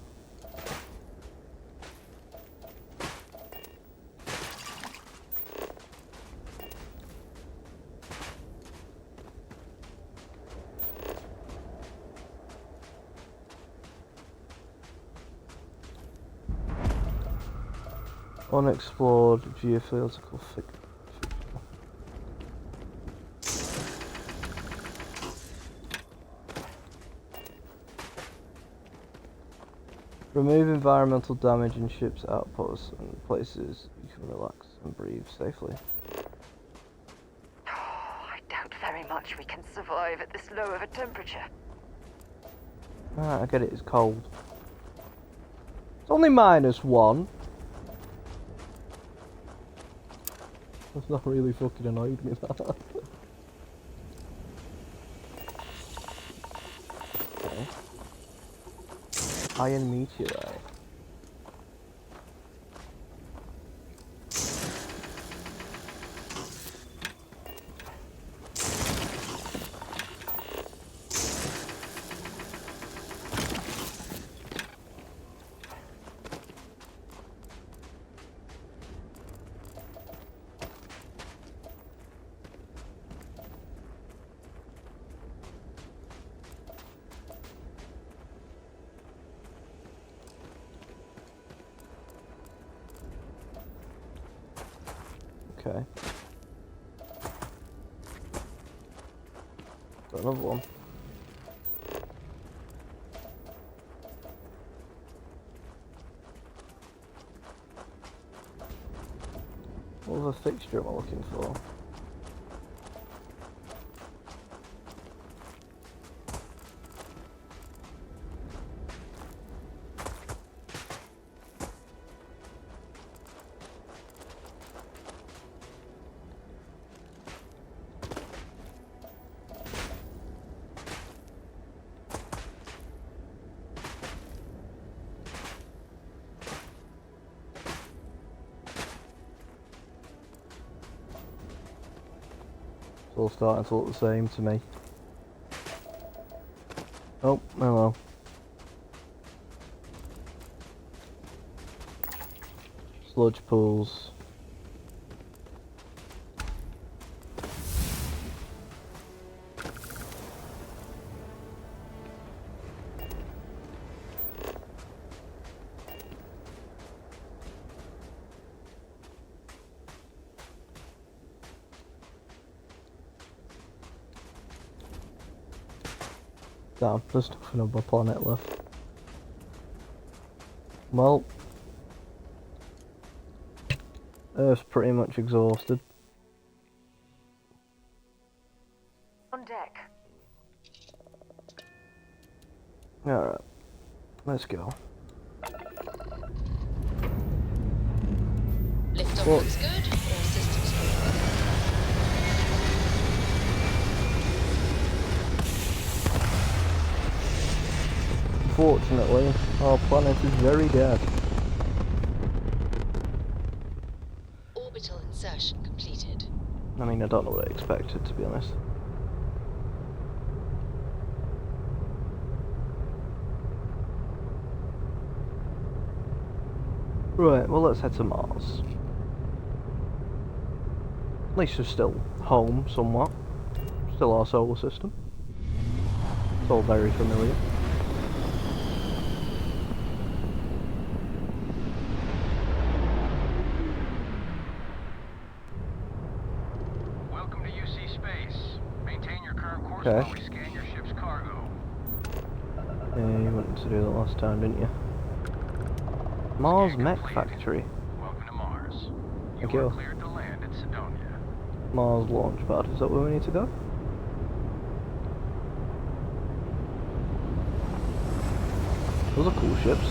Unexplored geopolitical figure. Remove environmental damage in ships' outposts and places you can relax and breathe safely. I doubt very much we can survive at this low of a temperature. Ah, I get it, it's cold. It's only -1. That's not really fucking annoyed me, that. Okay. Iron meteorite. Okay. Got another one. What other fixture am I looking for? It's all starting to look the same to me. Oh, hello. Sludge pools. Damn, there's nothing on my planet left. Well, Earth's pretty much exhausted. On deck. Alright, let's go. Liftoff What? looks good. All systems go. Unfortunately, our planet is very dead. Orbital insertion completed. I mean, I don't know what I expected, to be honest. Right, well let's head to Mars. At least we're still home, somewhat. Still our solar system. It's all very familiar. Welcome to UC Space. Maintain your current course Okay. while we scan your ship's cargo. Yeah, you wanted to do that last time, didn't you? Mars Mech Factory. Welcome to Mars. You Thank you. are cleared to land at Sidonia. Mars Launchpad, is that where we need to go? Those are cool ships.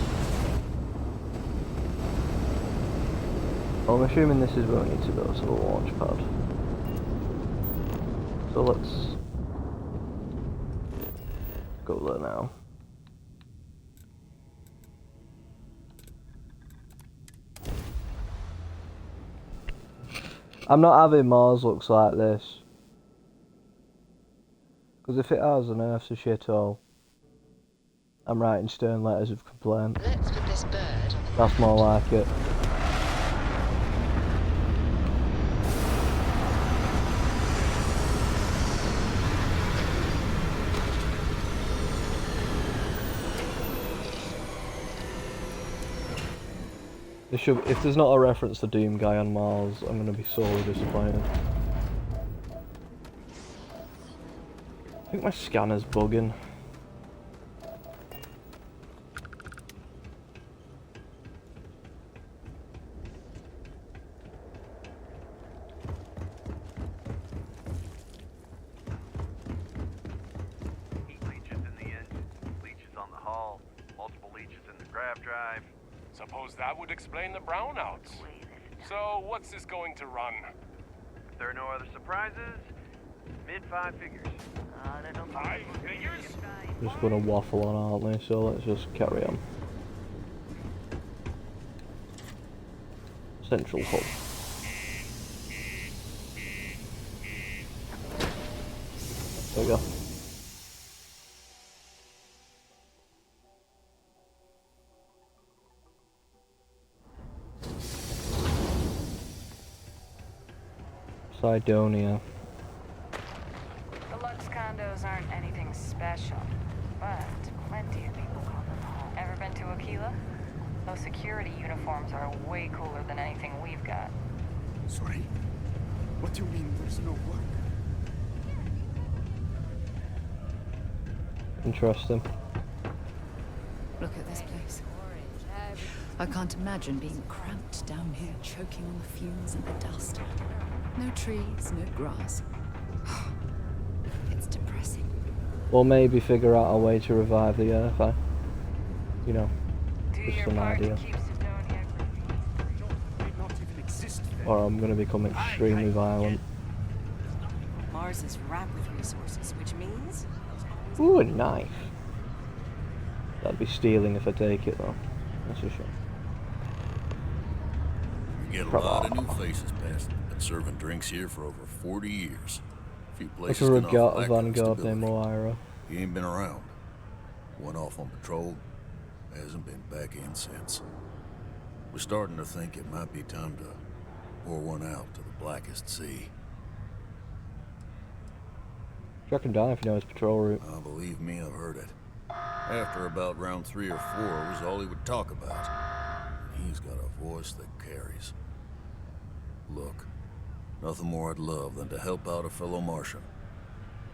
Well, I'm assuming this is where we need to go, to the launch pad. So let's go there now. I'm not having Mars looks like this. Because if it has, then Earth's a shithole. I'm writing stern letters of complaint. Let's put this bird on the That's more like it. There should, if there's not a reference to Doom Guy on Mars, I'm going to be sorely disappointed. I think my scanner's bugging. Heat leeches in the engine, leeches on the hull, multiple leeches in the grav drive. Suppose that would explain the brownouts. So, what's this going to run? If there are no other surprises, mid-five figures. Five figures? Just going to waffle on, aren't they? So let's just carry on. Central hub. There we go. Sidonia. The Lux condos aren't anything special, but plenty of people call them home. Ever been to Aquila? Those security uniforms are way cooler than anything we've got. Sorry? What do you mean there's no work? Interesting. Look at this place. I can't imagine being cramped down here, choking on the fumes and the dust. No trees, no grass. It's depressing. Or maybe figure out a way to revive the Earth, you know, just an idea. Or I'm going to become extremely violent. Mars is wrapped with resources, which means... Ooh, a knife. That'd be stealing if I take it, though. That's a shame. We get a lot of new faces past. Been serving drinks here for over 40 years. A few Like places a can offer regatta that kind of vanguard stability. named Moira. He ain't been around. Went off on patrol. Hasn't been back in since. We're starting to think it might be time to pour one out to the blackest sea. Track him down if you know his patrol route. Believe me, I've heard it. After about round 3 or 4 was all he would talk about. He's got a voice that carries. Look, nothing more I'd love than to help out a fellow Martian.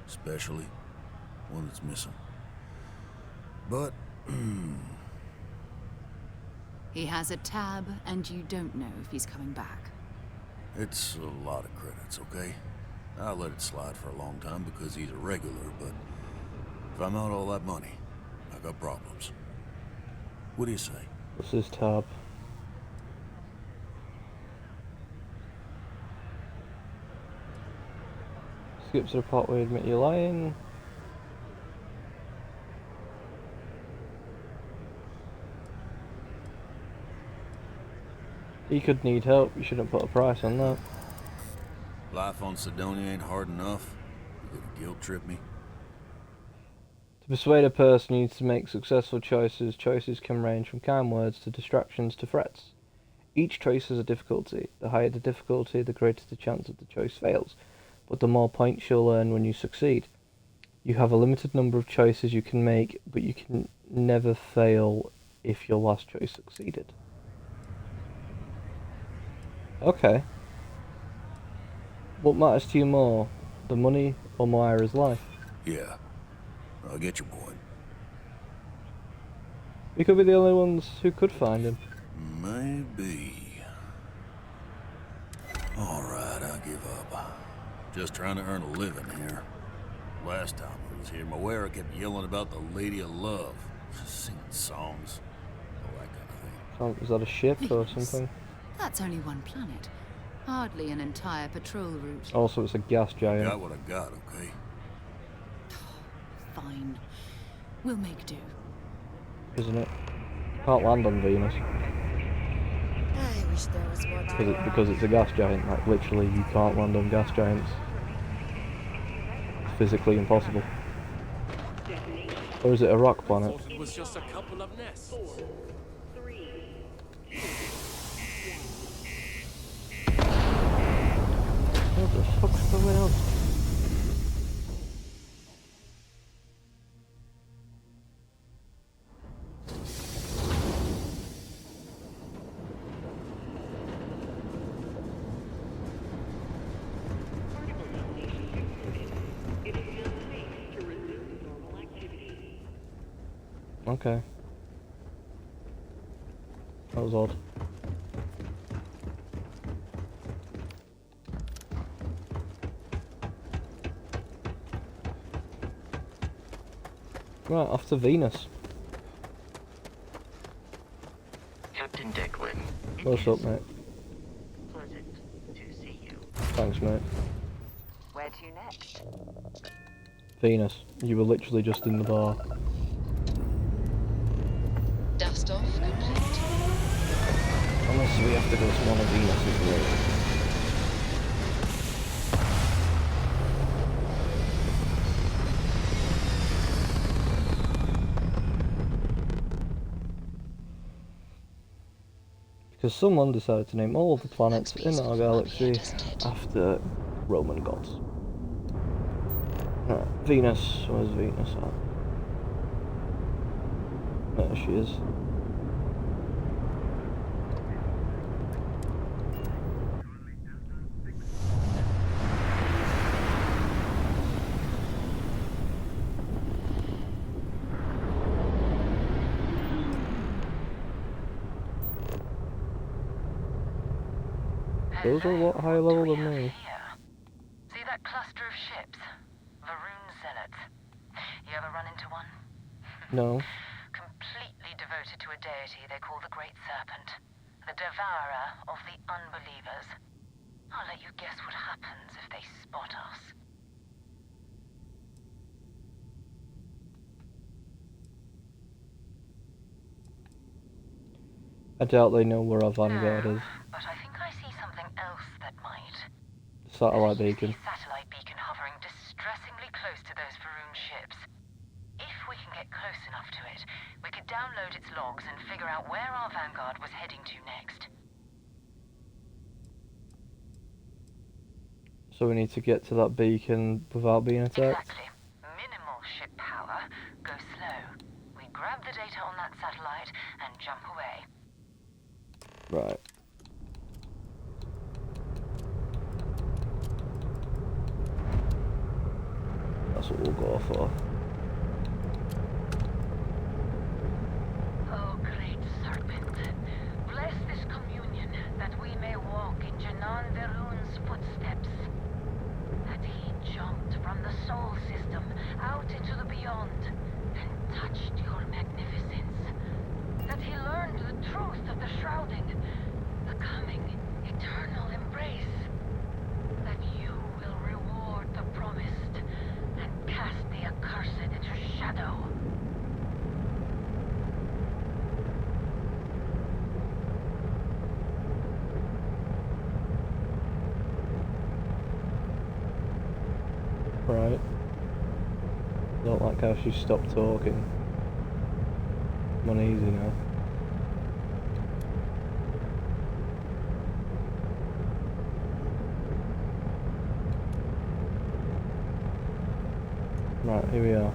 Especially one that's missing. But, He has a tab, and you don't know if he's coming back. it's a lot of credits, okay? I let it slide for a long time because he's a regular, but if I'm out all that money, I got problems. What do you say? What's his tab? Skip to the part where you admit you're lying. He could need help, you shouldn't put a price on that. Life on Sidonia ain't hard enough. You gonna guilt trip me? To persuade a person, you need to make successful choices. Choices can range from kind words to distractions to threats. Each choice has a difficulty. The higher the difficulty, the greater the chance that the choice fails, but the more points you'll earn when you succeed. You have a limited number of choices you can make, but you can never fail if your last choice succeeded. Okay. What matters to you more, the money or Moira's life? Yeah, I get your point. We could be the only ones who could find him. Maybe. Alright, I'll give up. Just trying to earn a living here. Last time I was here, Moira kept yelling about the Lady of Love. Singing songs. All that kind of thing. Oh, is that a ship or Venus. something? That's only one planet. Hardly an entire patrol route. Also, it's a gas giant. Got what I got, okay? Fine. We'll make do. Isn't it? Can't land on Venus. I wish there was more time. Because it's a gas giant. Like, literally, you can't land on gas giants. It's physically impossible. Or is it a rock planet? Thought it was just a couple of nests. What the fuck's going on? Okay. That was odd. Right, off to Venus. Captain Declan. What's up, mate? Pleasant to see you. Thanks, mate. Where to next? Venus, you were literally just in the bar. Dust off complete. Unless we have to go to one of Venus's rooms. Because someone decided to name all of the planets in our galaxy after Roman gods. Right, Venus, where's Venus at? There she is. Those are a lot higher level than me. See that cluster of ships? Varun zealots. You ever run into one? No. Completely devoted to a deity they call the Great Serpent. The devourer of the unbelievers. I'll let you guess what happens if they spot us. I doubt they know where our vanguard is. But I think I see something else that might. The satellite beacon. Satellite beacon hovering distressingly close to those Varun ships. If we can get close enough to it, we could download its logs and figure out where our vanguard was heading to next. So we need to get to that beacon without being attacked? Exactly. Minimal ship power. Go slow. We grab the data on that satellite and jump away. Right. That's what we'll go for. Oh, great serpent, bless this communion that we may walk in Janan Verun's footsteps. That he jumped from the soul system out into the beyond and touched your magnificence. That he learned the truth of the shrouding, the coming eternal embrace. That you will reward the promised and cast the accursed into shadow. Right. Don't like how she stopped talking. I'm uneasy now. Right, here we are.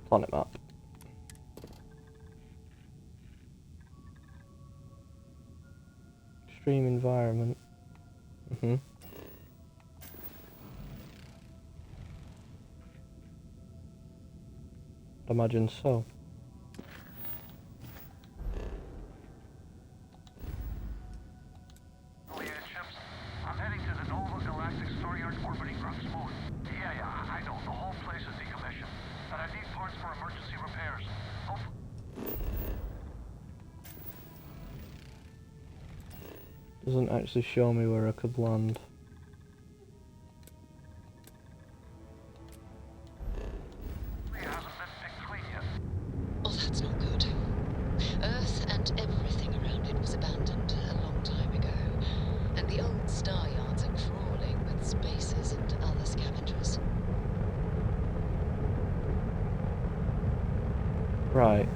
Planet map. Extreme environment. I'd imagine so. I'm heading to the Nova Galactic Storeyard orbiting Group's moon. Yeah, I know. The whole place is decommissioned. But I need parts for emergency repairs. Doesn't actually show me where I could land. Oh, that's not good. Earth and everything around it was abandoned a long time ago, and the old star yards are crawling with spacers and other scavengers. Right.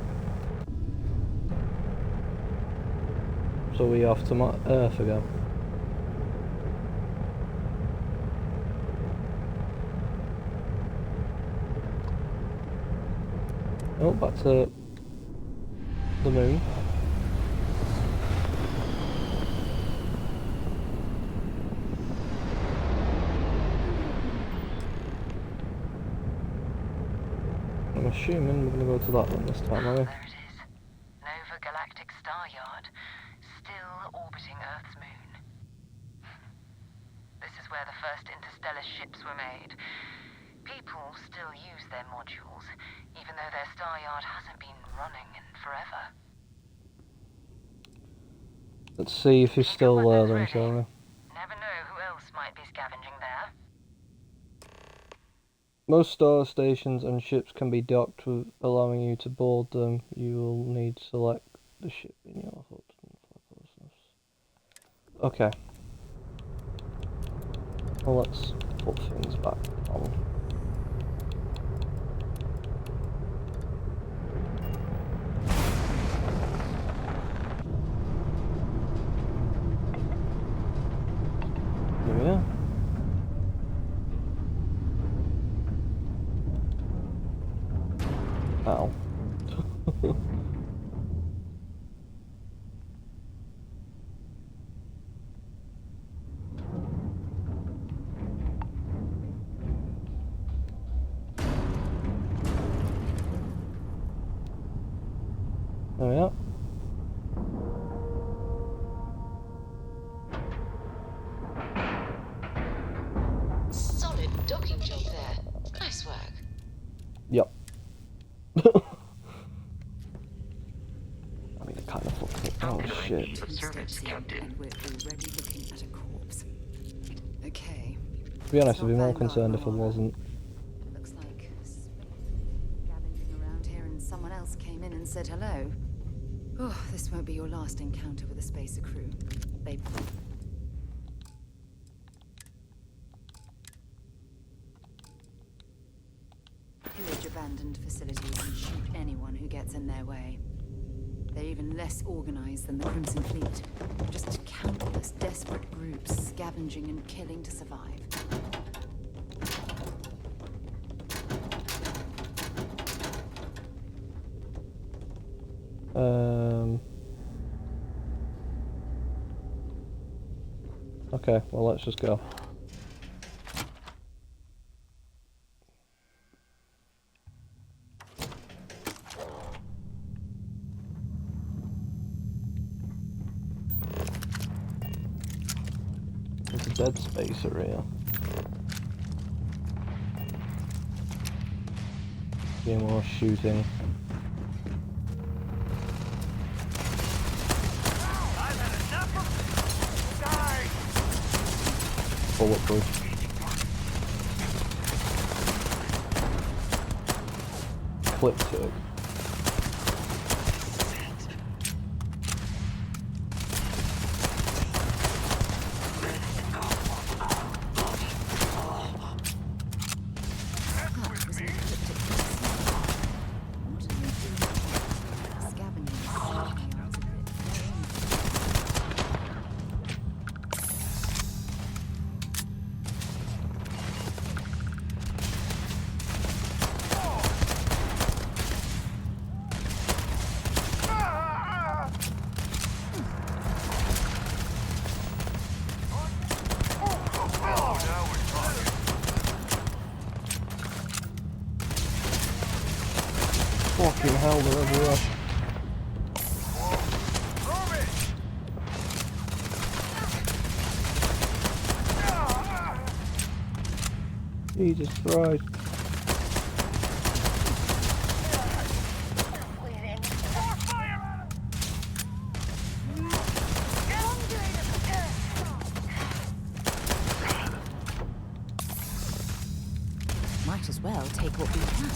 So we off to Earth again. Oh, back to the moon. I'm assuming we're gonna go to that one this time, are we? Nova Galactic Star Yard, still orbiting Earth's moon. This is where the first interstellar ships were made. People still use their modules, even though their star yard hasn't been running in forever. Let's see if he's still there then, shall we? Never know who else might be scavenging there. Most star stations and ships can be docked, with allowing you to board them. You will need to select the ship in your HUD. Okay. Well, let's put things back on. Here we are. Ow. There we are. Solid docking job there. Nice work. Yep. I mean, it kind of looks like, oh shit. And we're already looking at a corpse. Okay. To be honest, I'd be more concerned if I wasn't. Looks like scavenging around here and someone else came in and said hello. Oh, this won't be your last encounter with a spacer crew. They... pillage abandoned facilities and shoot anyone who gets in their way. They're even less organized than the Crimson Fleet. Just countless desperate groups scavenging and killing to survive. Okay, well, let's just go. There's a dead spacer here. Be more shooting. Bulletproof. Flip to it. Fucking hell, they're everywhere. Jesus Christ. Might as well take what we can.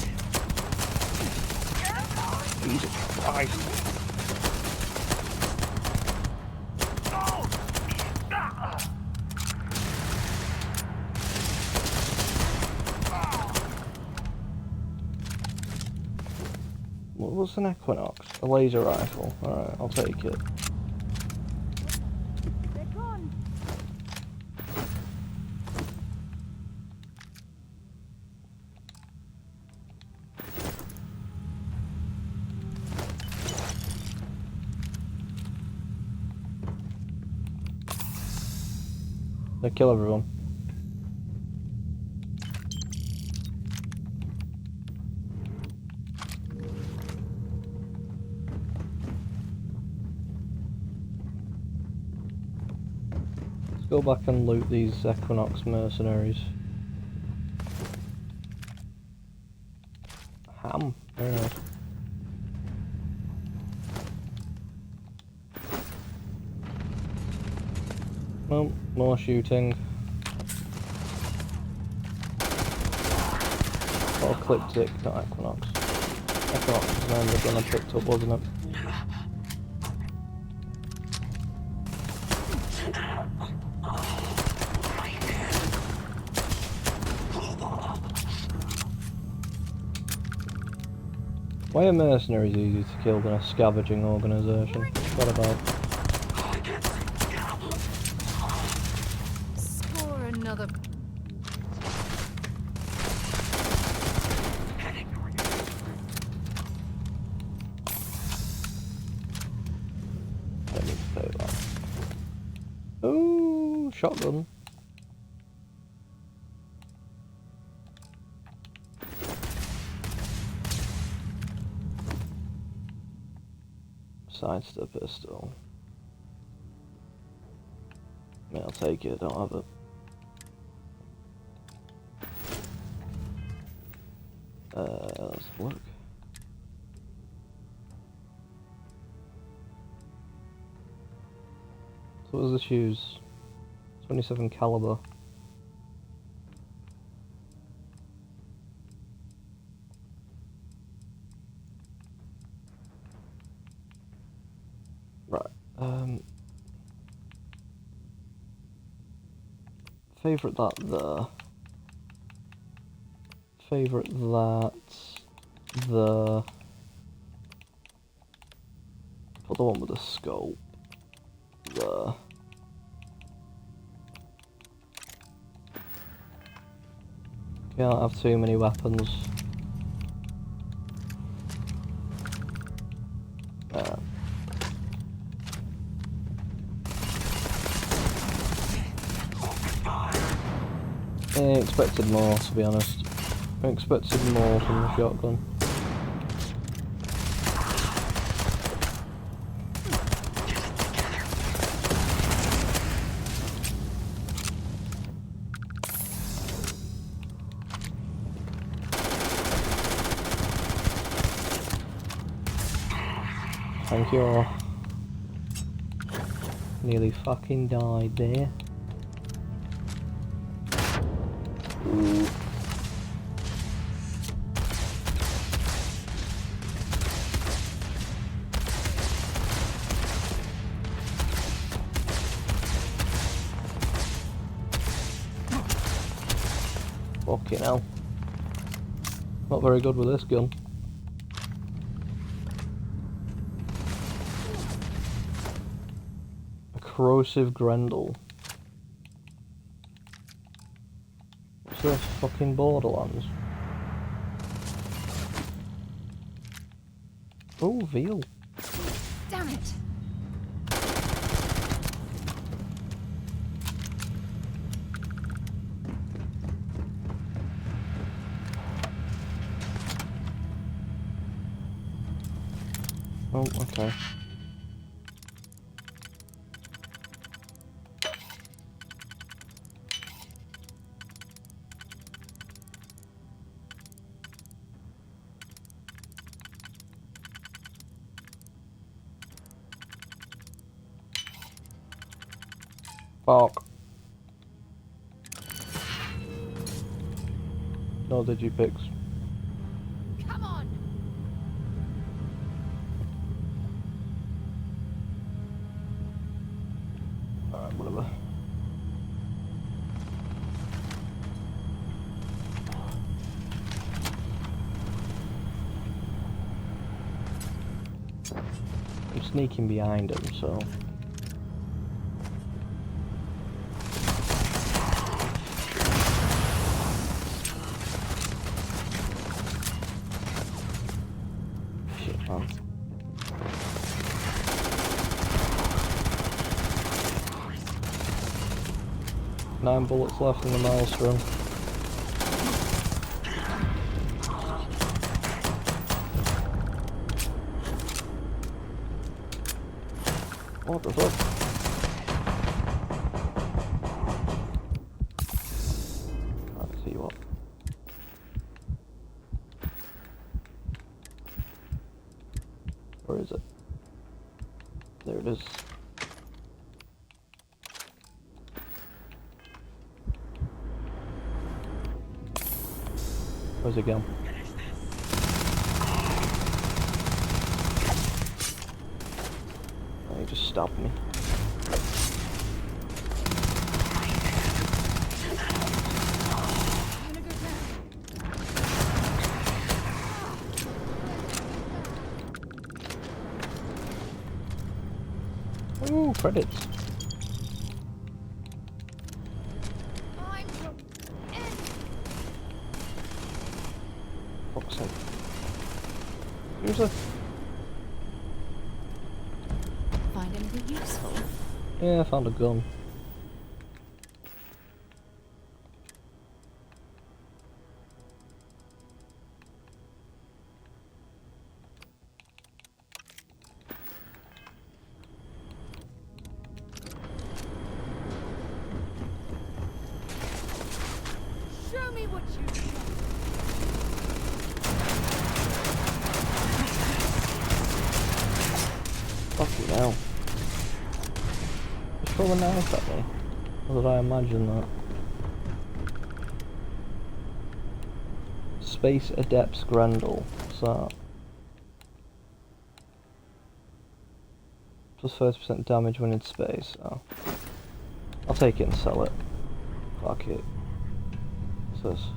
Jesus Christ. What's an Equinox? A laser rifle. Alright, I'll take it. They kill everyone. Let's go back and loot these Equinox mercenaries. Ham, very nice. Well, more shooting. Or Ecliptic, not Equinox. Equinox was the name of the gun I picked up, wasn't it? Why are mercenaries easier to kill than a scavenging organisation? What's that about? Score another. I need to pay that. Oh, shotgun. Sidestep pistol. I mean, I'll take it, I don't have it. Let's look. So what does this use? 27 caliber. Right, favourite that there. Favourite that there. Put the one with the scope there. Can't have too many weapons. I expected more, to be honest. I expected more from the shotgun. Thank you all. Nearly fucking died there. Ooh. Fucking hell. Not very good with this gun. A corrosive Grendel. What's this? Fucking Borderlands. Oh, veal. Damn it! Oh, okay. Fuck. No digipicks. Come on! Alright, whatever. I'm sneaking behind him, so... Shit, man. Nine bullets left in the maelstrom. What the fuck? I'll see what. Where is it? There it is. Where's it going? Oh, he just stopped me. Ooh, credits. Fuck's sake. Seriously? Find anything useful? Yeah, I found a gun. Show me what you Fucking hell. Just throw a knife at me. Or did I imagine that? Space Adepts Grendel. What's that? Plus 30% damage when in space. Oh. I'll take it and sell it. Fuck it. What's this?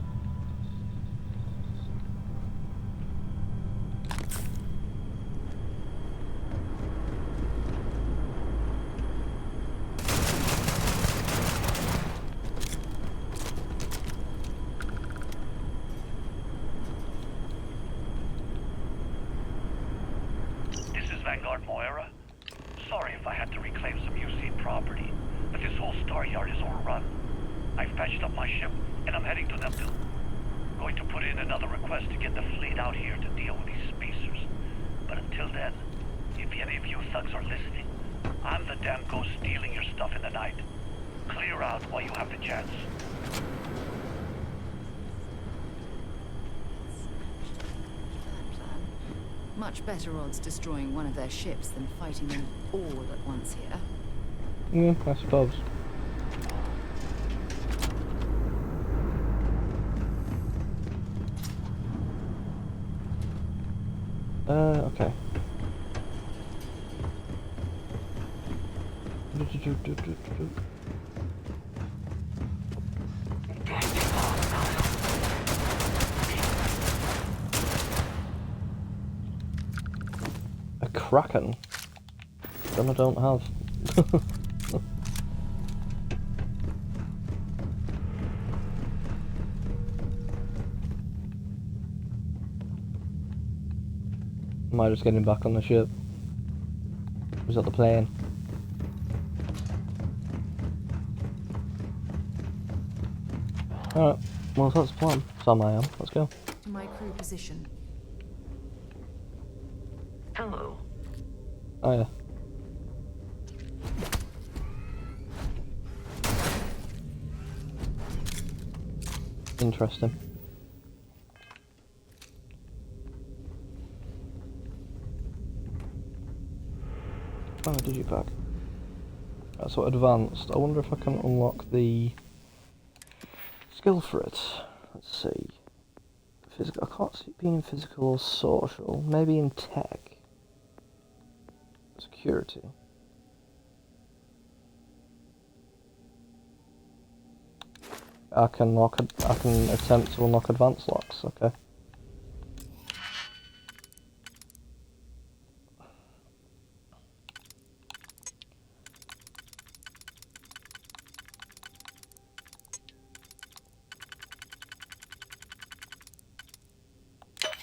This is Vanguard Moira. Sorry if I had to reclaim some UC property, but this whole star yard is overrun. I've patched up my ship, and I'm heading to Neptune. Going to put in another request to get the fleet out here to deal with these spacers. But until then, if any of you thugs are listening, I'm the damn ghost stealing your stuff in the night. Clear out while you have the chance. Much better odds destroying one of their ships than fighting them all at once here. I suppose. Okay. A Kraken? Gun I don't have. Am I just getting back on the ship? Was that the plane? Alright, well that's the plan. Sam I am. Let's go. To my crew position. Hello. Oh yeah. Interesting. Oh, digibag. Right, so advanced. I wonder if I can unlock the skill for it. Let's see. Physical. I can't see it being in physical or social. Maybe in tech. Security. I can attempt to unlock advanced locks. Okay.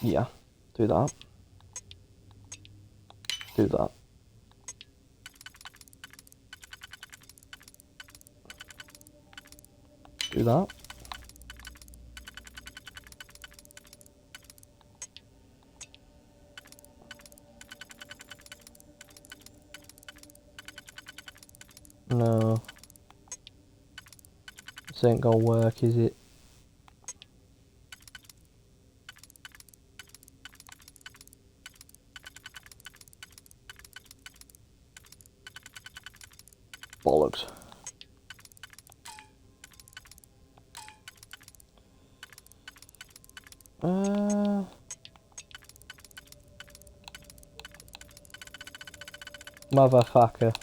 Yeah. Do that. Do that. Do that. No. This ain't gonna work, is it? Bollocks. Motherfucker.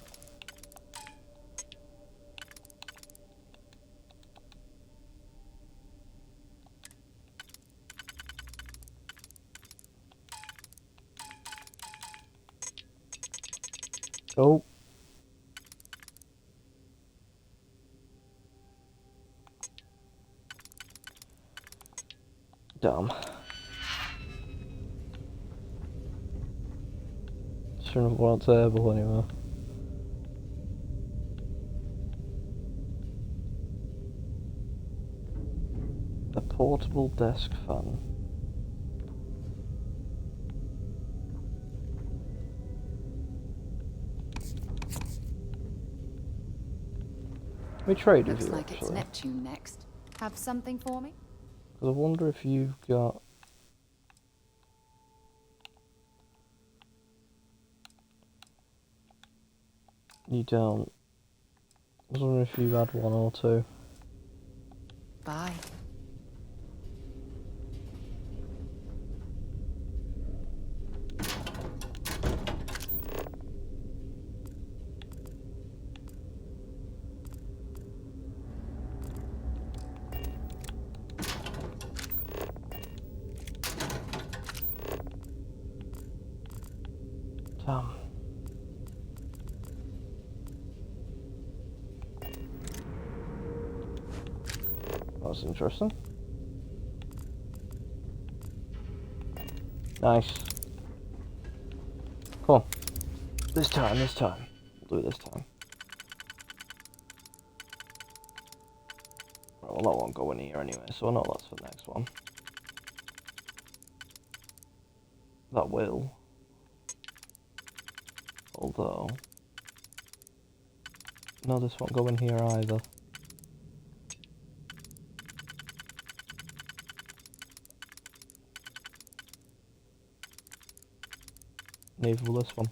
Oh. Damn. Shouldn't have won a table anyway. A portable desk fan. We trade with Looks you like it's actually. Neptune next. Have something for me? Because I wonder if you've got... You don't. I was wondering if you had one or two. Bye. Damn. That's interesting. Nice. Come on. This time. We'll do it this time. Right, well, that won't go in here anyway, so I know that's for the next one. That will. Although... No, this won't go in here either. Neither will this one.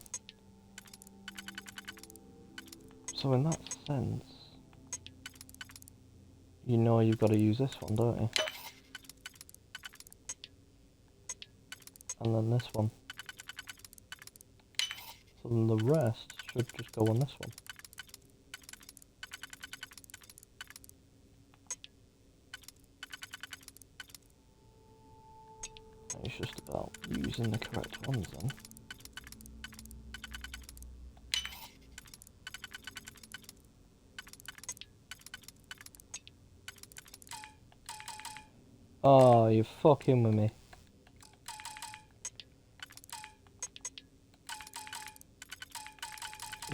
So in that sense, you know you've got to use this one, don't you? And then this one. So then the rest should just go on this one. It's just about using the correct ones then. Oh, you're fucking with me.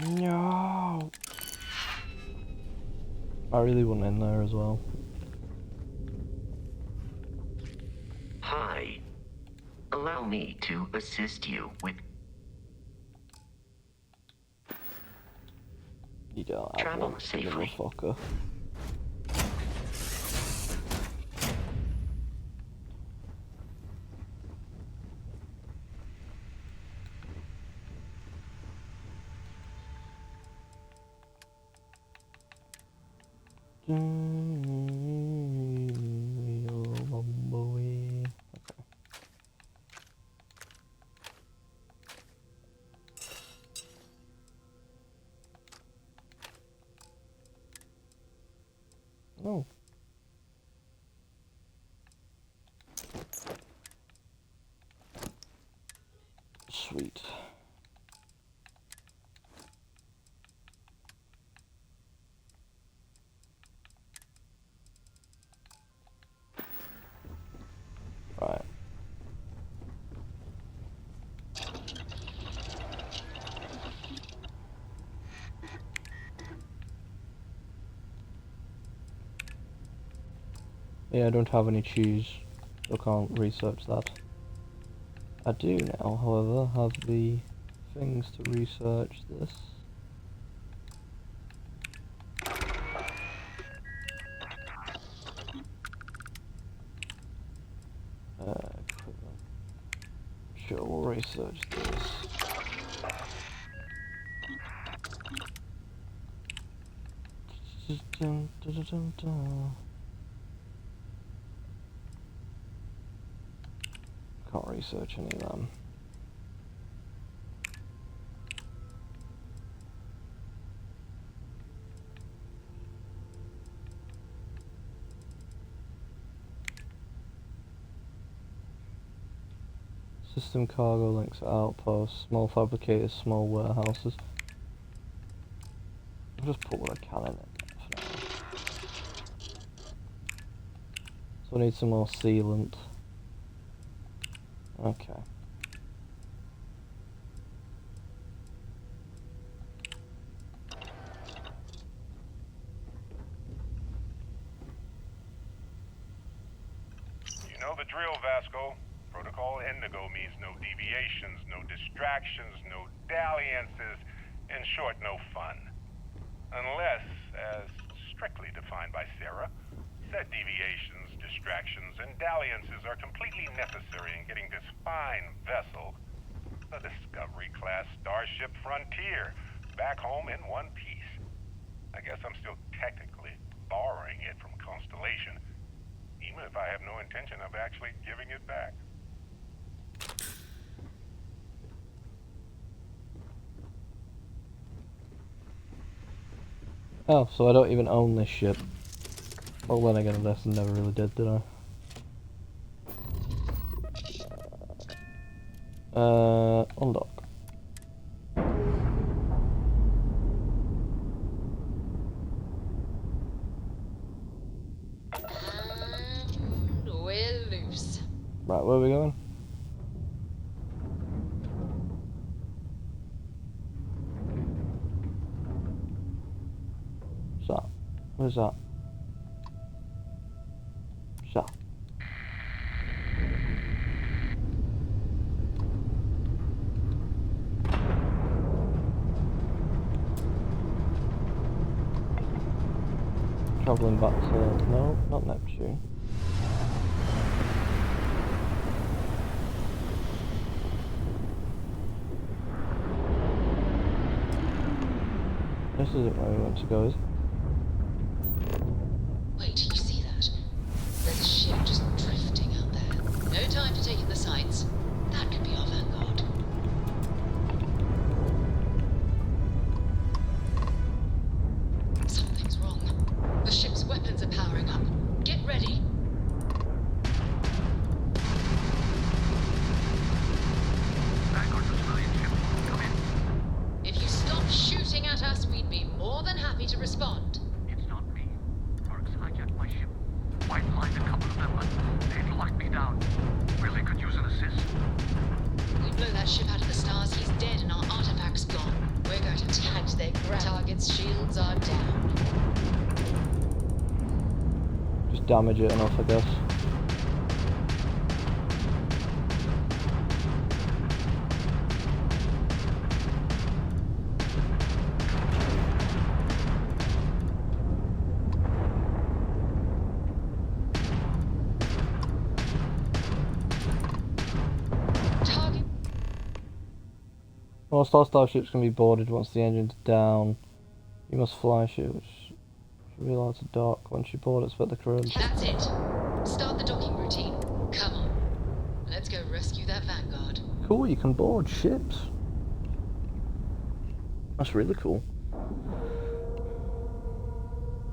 No. I really want in there as well. Hi. Allow me to assist you with... You don't have Travel one, safely. motherfucker. Oh. Sweet. Right. Yeah, I don't have any cheese, so I can't research that. I do now, however, have the things to research this. Equipment. Sure, we'll research this. Can't research any of them. System cargo links at outposts, small fabricators, small warehouses. I'll just put what I can in it for now. So I need some more sealant. Okay. You know the drill, Vasco. Protocol Indigo means no deviations, no distractions, no dalliances, in short, no fun. Unless, as strictly defined by Sarah, said deviations, distractions, and dalliances are completely necessary in getting this fine vessel, the Discovery-class Starship Frontier, back home in one piece. I guess I'm still technically borrowing it from Constellation, even if I have no intention of actually giving it back. Oh, so I don't even own this ship. Well, then again, I guess I never really did I? Undock. And we're loose. Right, where are we going? What's that? Where's that? What's that? Travelling back to... no, not Neptune. This isn't where we want to go, is it? Wait, do you see that? There's a ship just drifting out there. No time to take in the sights. That could be our vanguard. Something's wrong. The ship's weapons are powering up. Get ready. If you stop shooting at us, we'd be more than happy to respond. It's not me. Mercs hijacked my ship. White-lined a couple of them, but they've locked me down. Really could use an assist. We blow that ship out of the stars, he's dead and our artifact's gone. We're going to tag their target's shields are down. Just damage it enough, I guess. Whilst all starships can be boarded once the engine's down, you must fly ships. Should be allowed to dock. Once you board, expect the crew. That's it. Start the docking routine. Come on. Let's go rescue that Vanguard. Cool, you can board ships. That's really cool.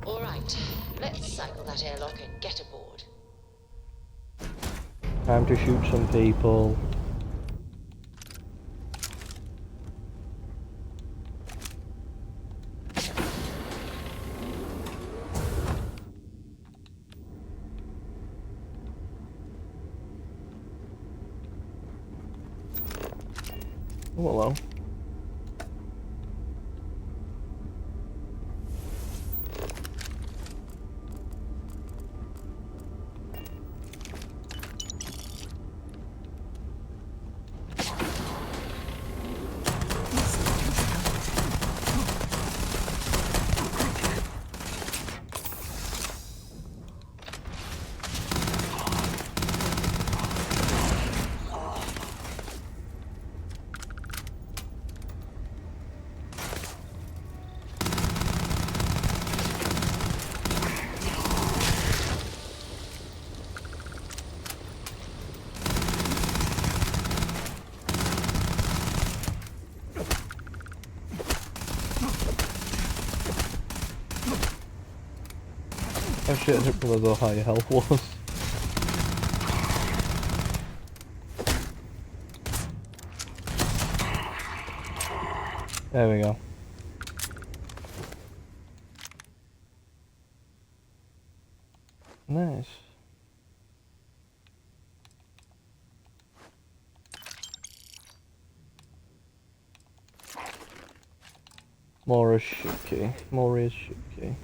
Alright, let's cycle that airlock and get aboard. Time to shoot some people. Oh, hello. Oh shit, I didn't realise how high your health was. There we go. Nice. More ship key. More is ship key.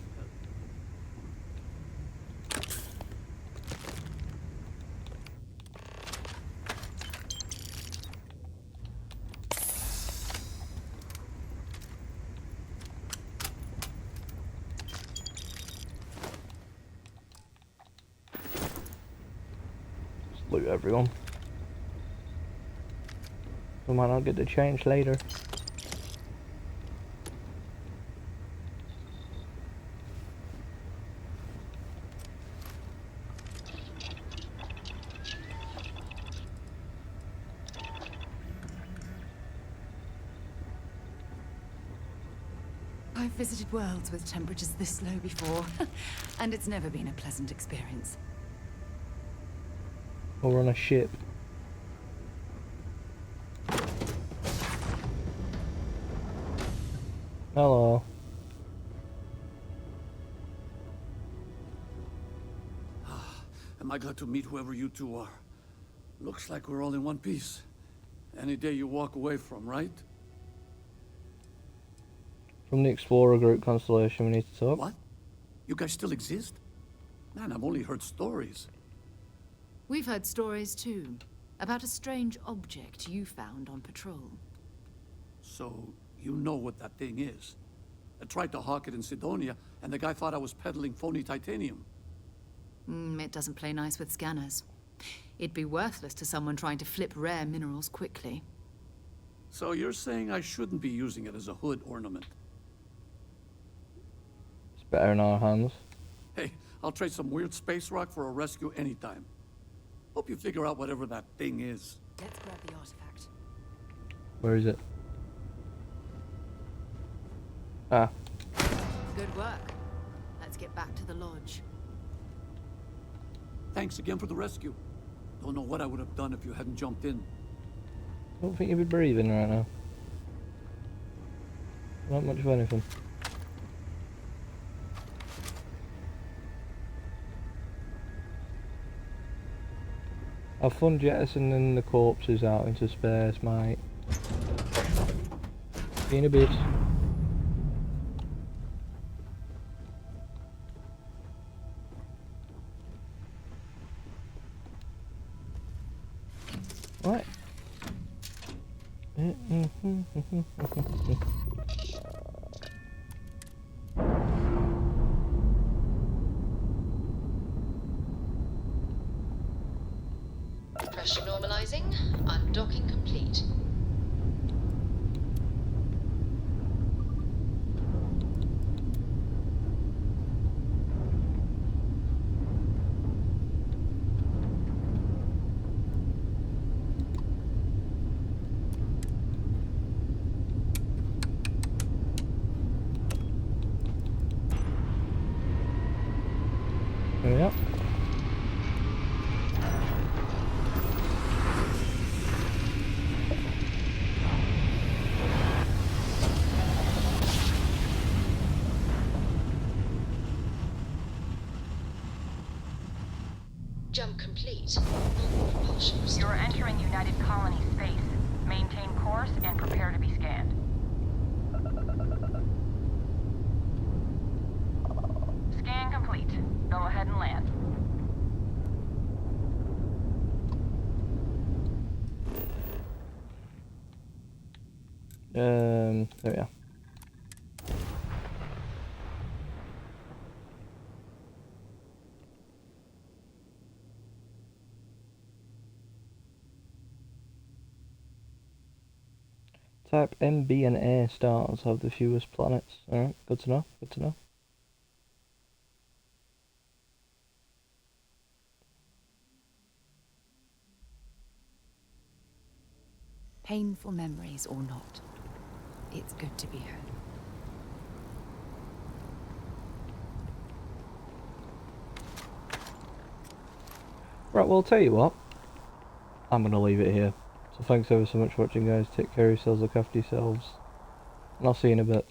Loot everyone. We might not get the change later. I've visited worlds with temperatures this low before, and it's never been a pleasant experience. Or on a ship. Hello. Am I glad to meet whoever you two are. Looks like we're all in one piece. Any day you walk away from, right? From the Explorer Group Constellation, we need to talk. What? You guys still exist? Man, I've only heard stories. We've heard stories too, about a strange object you found on patrol. So, you know what that thing is? I tried to hawk it in Sidonia, and the guy thought I was peddling phony titanium. It doesn't play nice with scanners. It'd be worthless to someone trying to flip rare minerals quickly. So you're saying I shouldn't be using it as a hood ornament? It's better in our hands. Hey, I'll trade some weird space rock for a rescue anytime. Hope you figure out whatever that thing is. Let's grab the artifact. Where is it? Ah. Good work. Let's get back to the lodge. Thanks again for the rescue. Don't know what I would have done if you hadn't jumped in. I don't think you'd be breathing right now. Not much of anything. Have fun jettisoning the corpses out into space, mate. See you in a bit. Right. Pressure normalizing. Undocking complete. Jump complete. Non-propulsion. You're entering United Colony space. Maintain course and prepare to be scanned. Scan complete. Go ahead and land. There we are. Type M, B, and A stars have the fewest planets. Alright, good to know, good to know. Painful memories or not, it's good to be heard. Right, well, I'll tell you what. I'm going to leave it here. So thanks ever so much for watching, guys. Take care of yourselves, look after yourselves. And I'll see you in a bit.